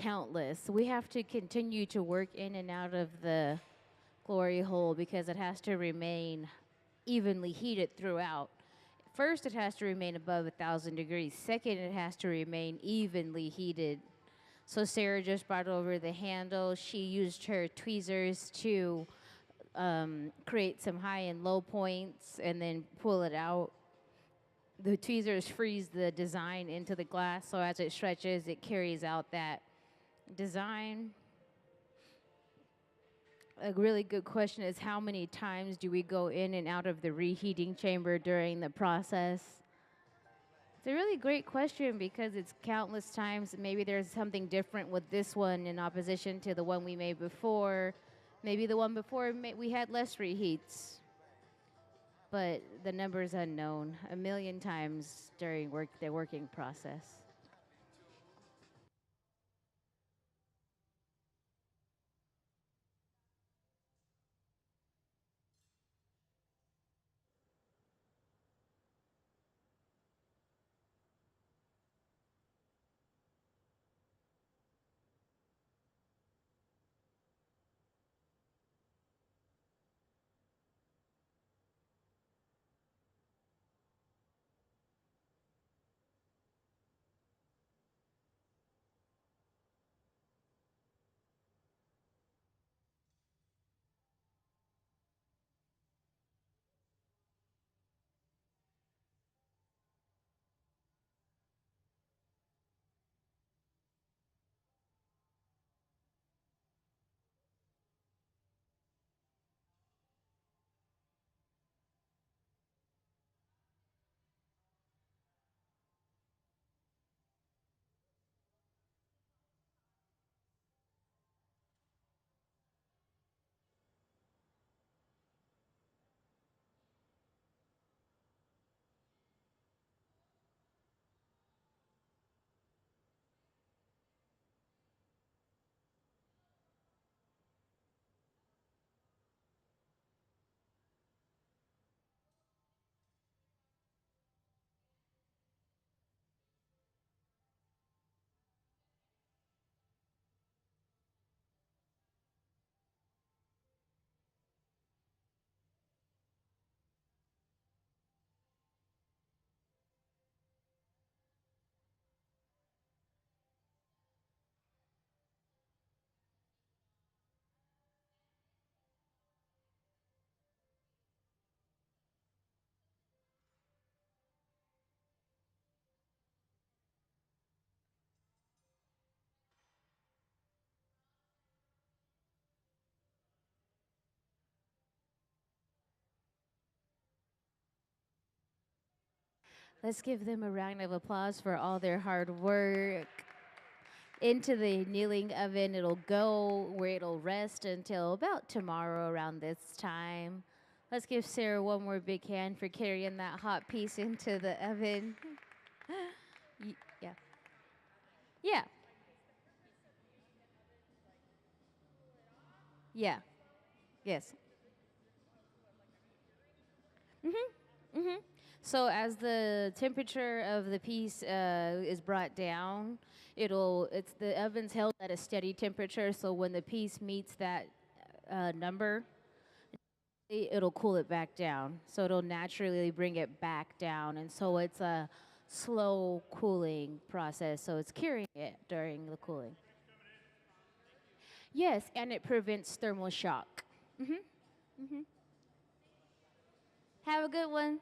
countless. We have to continue to work in and out of the glory hole because it has to remain evenly heated throughout. First, it has to remain above 1,000 degrees. Second, it has to remain evenly heated. So Sarah just brought over the handle. She used her tweezers to create some high and low points and then pull it out. The tweezers freeze the design into the glass, so as it stretches, it carries out that design. A really good question is how many times do we go in and out of the reheating chamber during the process? It's a really great question because it's countless times. Maybe there's something different with this one in opposition to the one we made before. Maybe the one before we had less reheats. But the number is unknown. A million times during the working process. Let's give them a round of applause for all their hard work. Into the kneeling oven, it'll go where it'll rest until about tomorrow around this time. Let's give Sarah one more big hand for carrying that hot piece into the oven. Yeah. Yeah. Yeah. Yes. So as the temperature of the piece is brought down, it's the oven's held at a steady temperature. So when the piece meets that number, it'll cool it back down. So it'll naturally bring it back down, and so it's a slow cooling process. So it's curing it during the cooling. Yes, and it prevents thermal shock. Have a good one.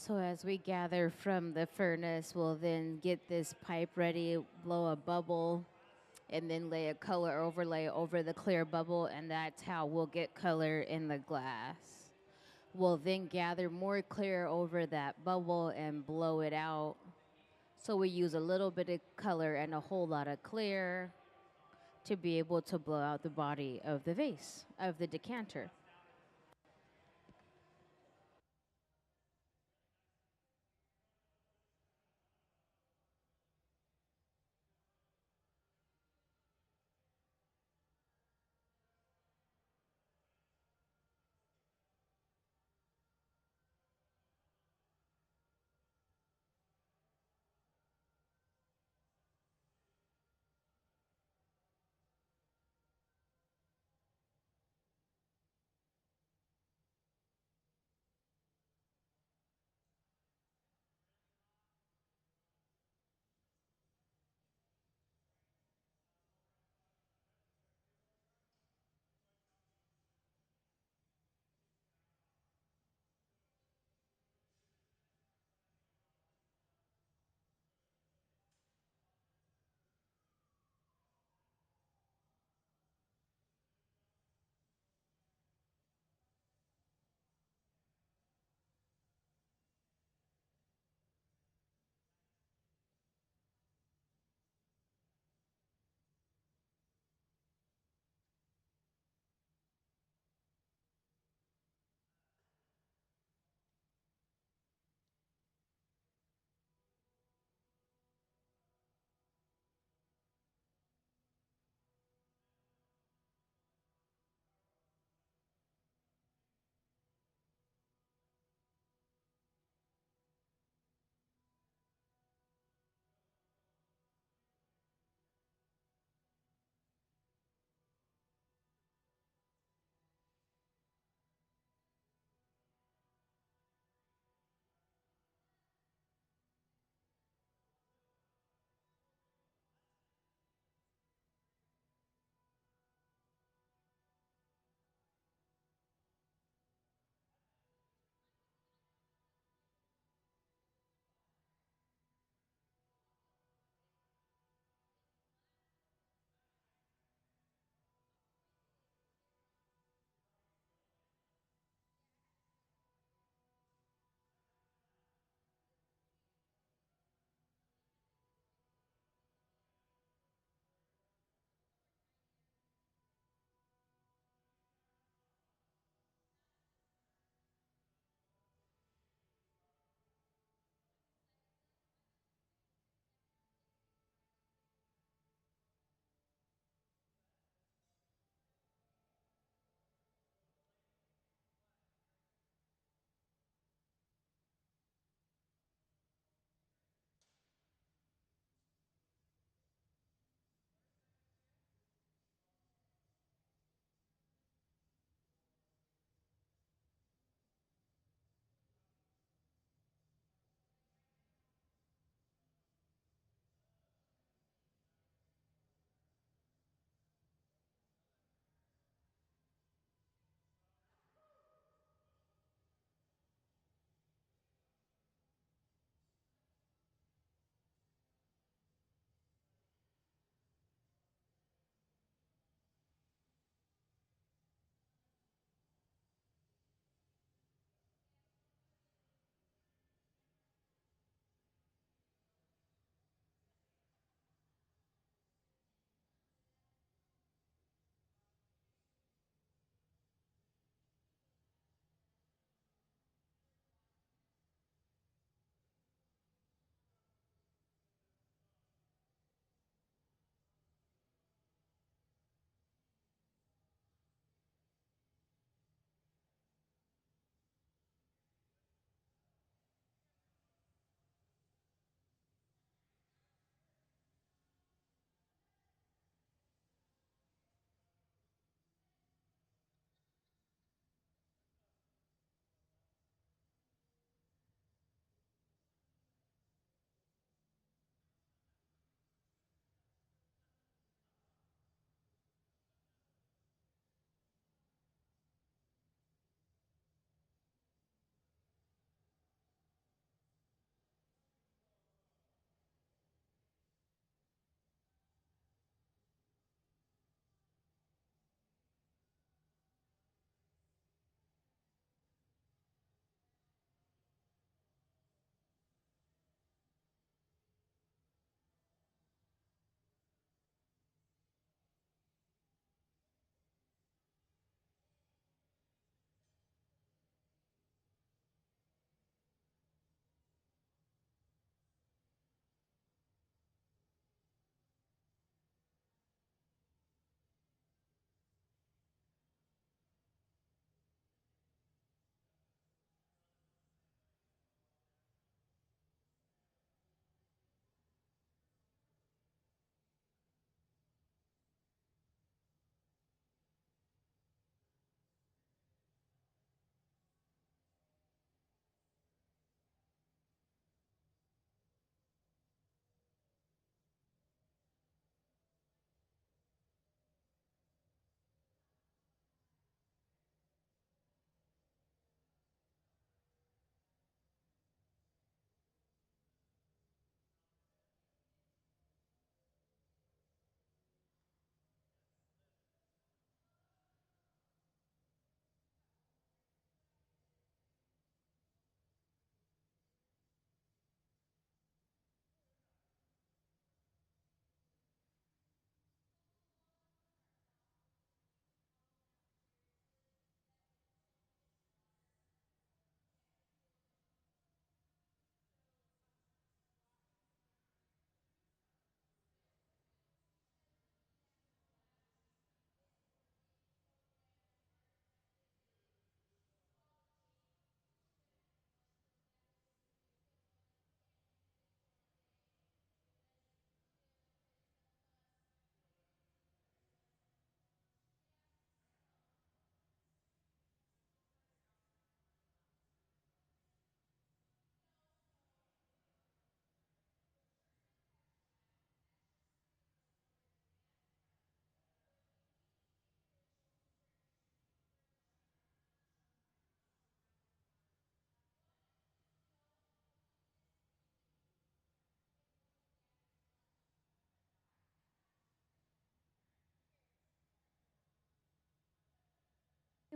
So as we gather from the furnace, we'll then get this pipe ready, blow a bubble, and then lay a color overlay over the clear bubble, and that's how we'll get color in the glass. We'll then gather more clear over that bubble and blow it out. So we use a little bit of color and a whole lot of clear to be able to blow out the body of the vase, of the decanter.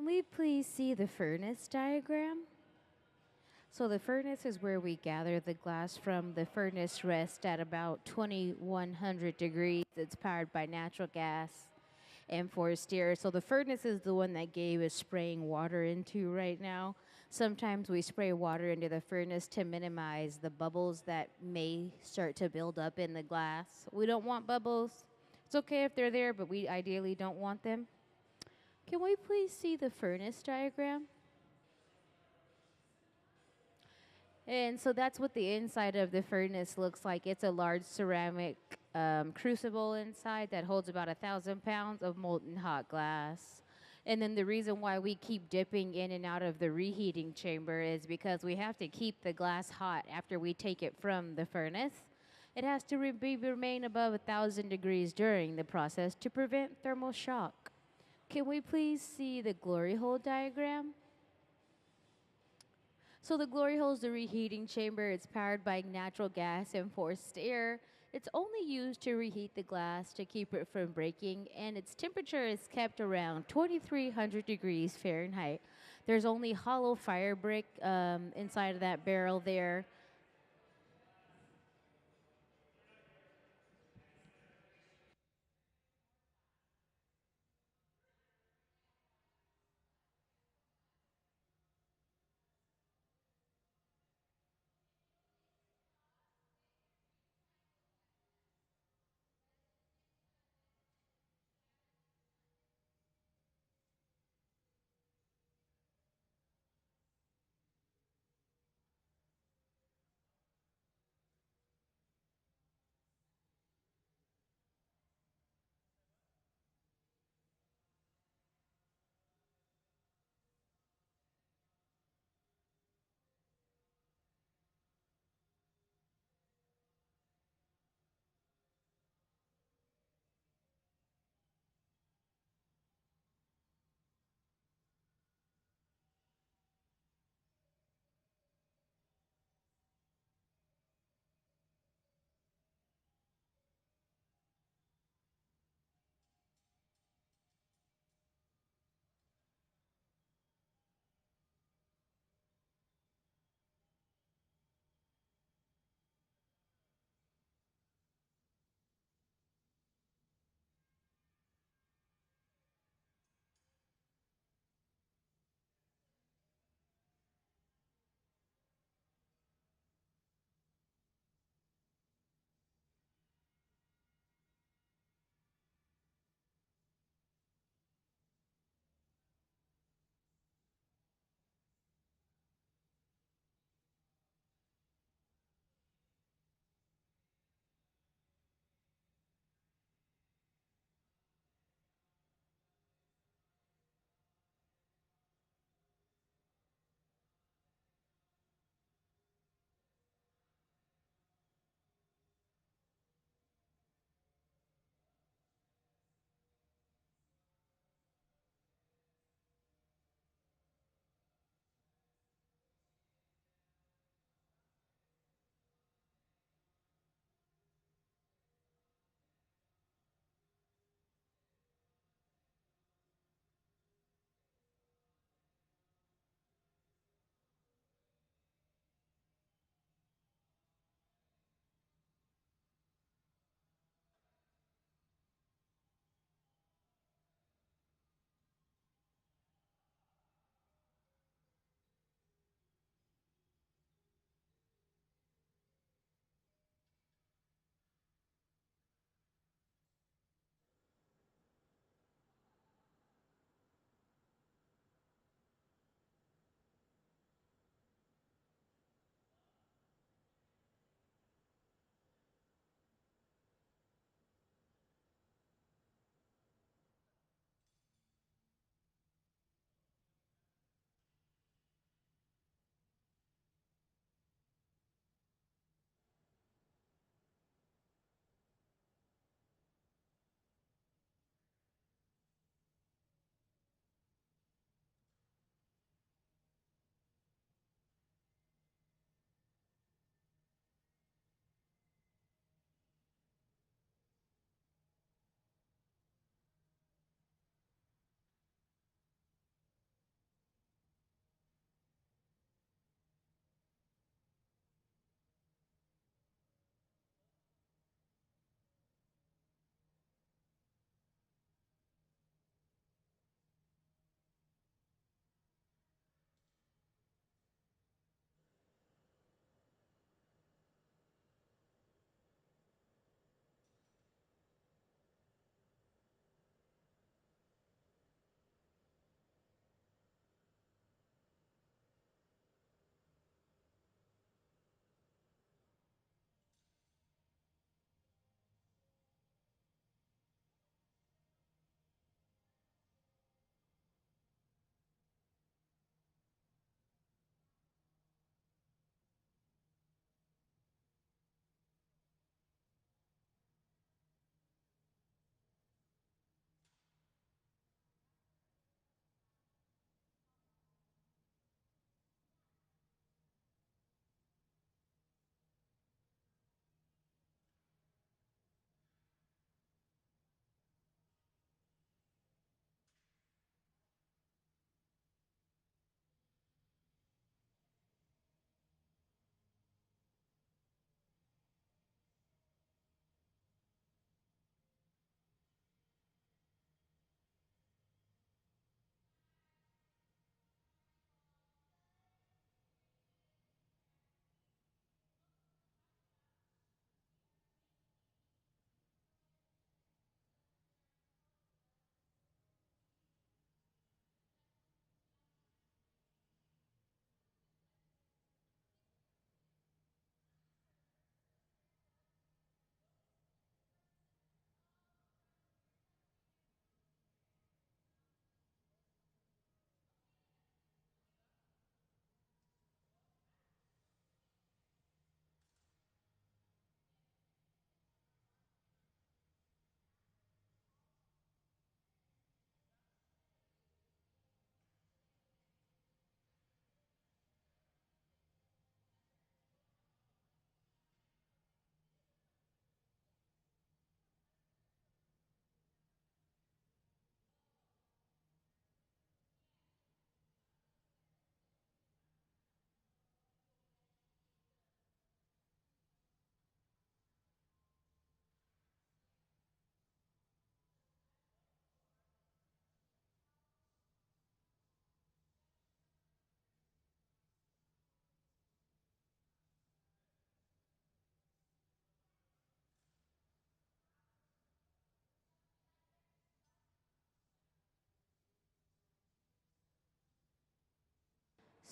Can we please see the furnace diagram? So the furnace is where we gather the glass from. The furnace rests at about 2100 degrees. It's powered by natural gas and forced air. So the furnace is the one that Gabe is spraying water into right now. Sometimes we spray water into the furnace to minimize the bubbles that may start to build up in the glass. We don't want bubbles. It's okay if they're there, but we ideally don't want them. Can we please see the furnace diagram? And so that's what the inside of the furnace looks like. It's a large ceramic crucible inside that holds about 1,000 pounds of molten hot glass. And then the reason why we keep dipping in and out of the reheating chamber is because we have to keep the glass hot after we take it from the furnace. It has to remain above 1,000 degrees during the process to prevent thermal shock. Can we please see the glory hole diagram? So the glory hole is the reheating chamber. It's powered by natural gas and forced air. It's only used to reheat the glass to keep it from breaking, and its temperature is kept around 2,300 degrees Fahrenheit. There's only hollow fire brick inside of that barrel there.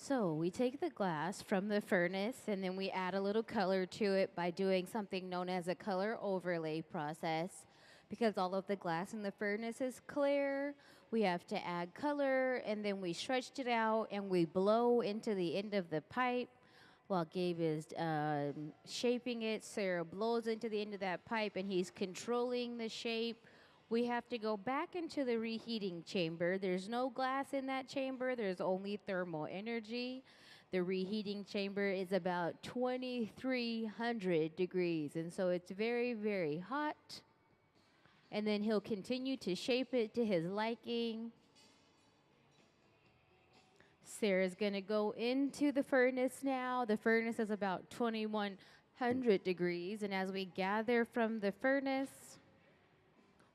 So we take the glass from the furnace and then we add a little color to it by doing something known as a color overlay process. Because all of the glass in the furnace is clear, we have to add color and then we stretched it out and we blow into the end of the pipe. While Gabe is shaping it, Sarah blows into the end of that pipe and he's controlling the shape. We have to go back into the reheating chamber. There's no glass in that chamber, there's only thermal energy. The reheating chamber is about 2,300 degrees, and so it's very, very hot. And then he'll continue to shape it to his liking. Sarah's gonna go into the furnace now. The furnace is about 2,100 degrees, and as we gather from the furnace,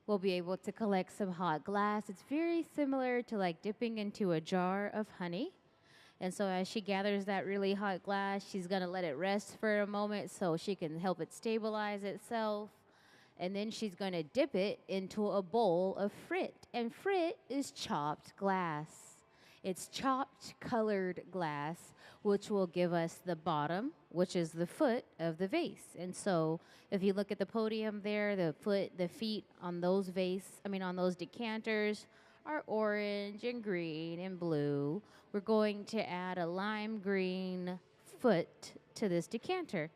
we'll be able to collect some hot glass. It's very similar to like dipping into a jar of honey. And so as she gathers that really hot glass, she's gonna let it rest for a moment so she can help it stabilize itself. And then she's gonna dip it into a bowl of frit. And frit is chopped glass. It's chopped colored glass, which will give us the bottom, which is the foot of the vase. And so if you look at the podium there, the feet on those on those decanters are orange and green and blue. We're going to add a lime green foot to this decanter.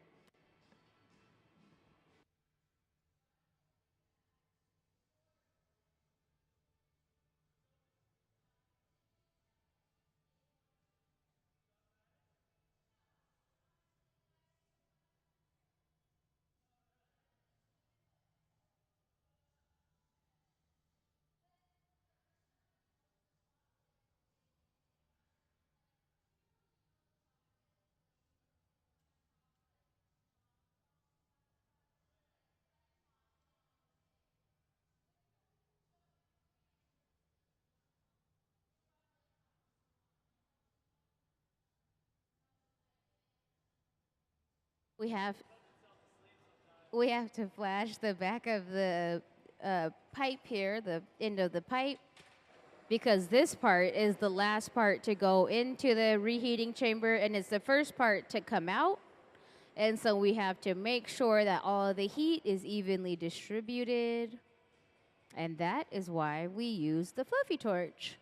We have we have to flash the back of the pipe here, the end of the pipe, because this part is the last part to go into the reheating chamber and it's the first part to come out. And so we have to make sure that all of the heat is evenly distributed. And that is why we use the fluffy torch.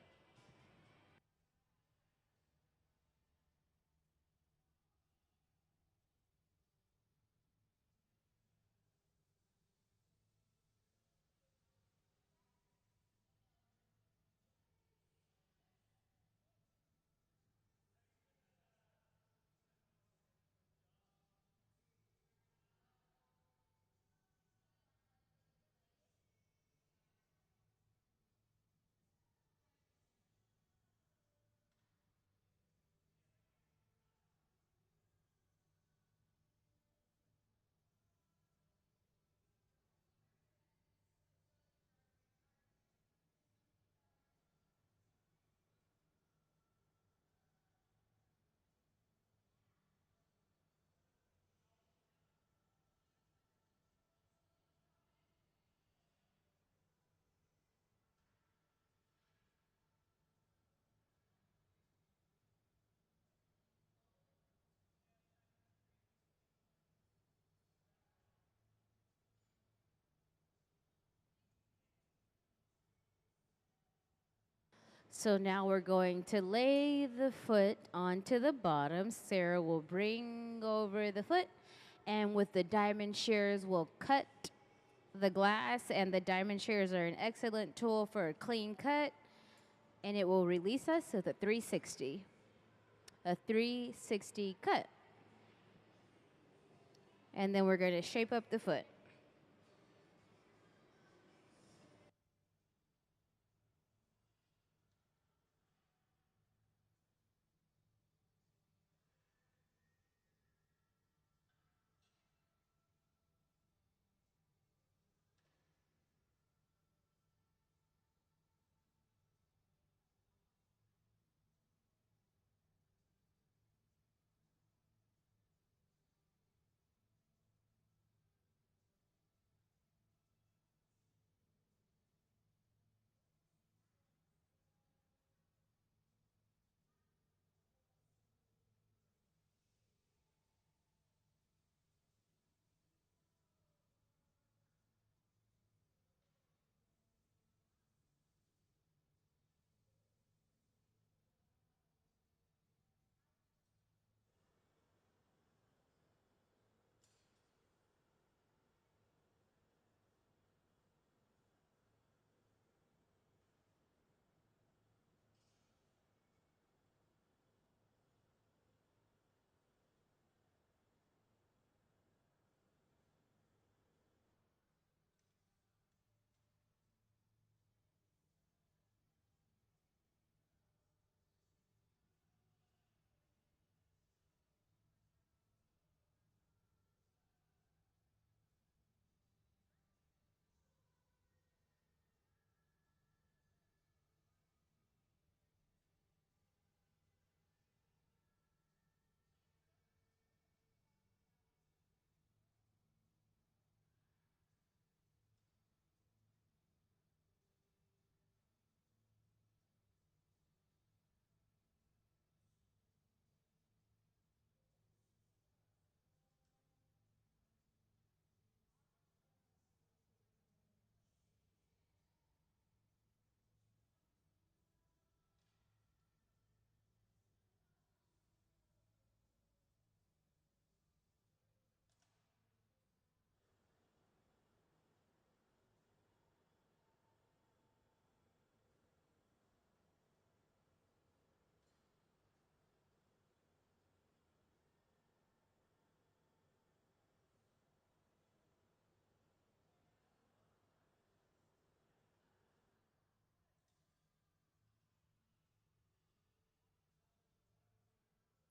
So now we're going to lay the foot onto the bottom. Sarah will bring over the foot, and with the diamond shears, we'll cut the glass. And the diamond shears are an excellent tool for a clean cut, and it will release us with a 360. A 360 cut. And then we're going to shape up the foot.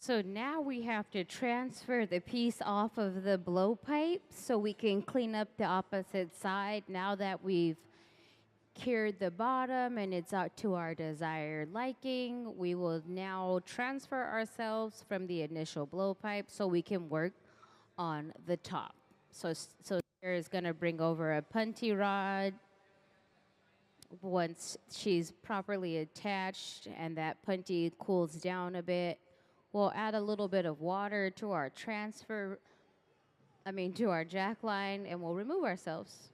So now we have to transfer the piece off of the blowpipe so we can clean up the opposite side. Now that we've cured the bottom and it's out to our desired liking, we will now transfer ourselves from the initial blowpipe so we can work on the top. So Sarah is going to bring over a punty rod. Once she's properly attached and that punty cools down a bit, we'll add a little bit of water to our to our jack line, and we'll remove ourselves.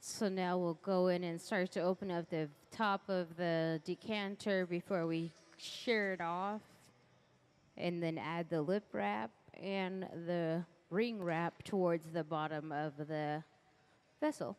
So now we'll go in and start to open up the top of the decanter before we shear it off, and then add the lip wrap and the ring wrap towards the bottom of the vessel.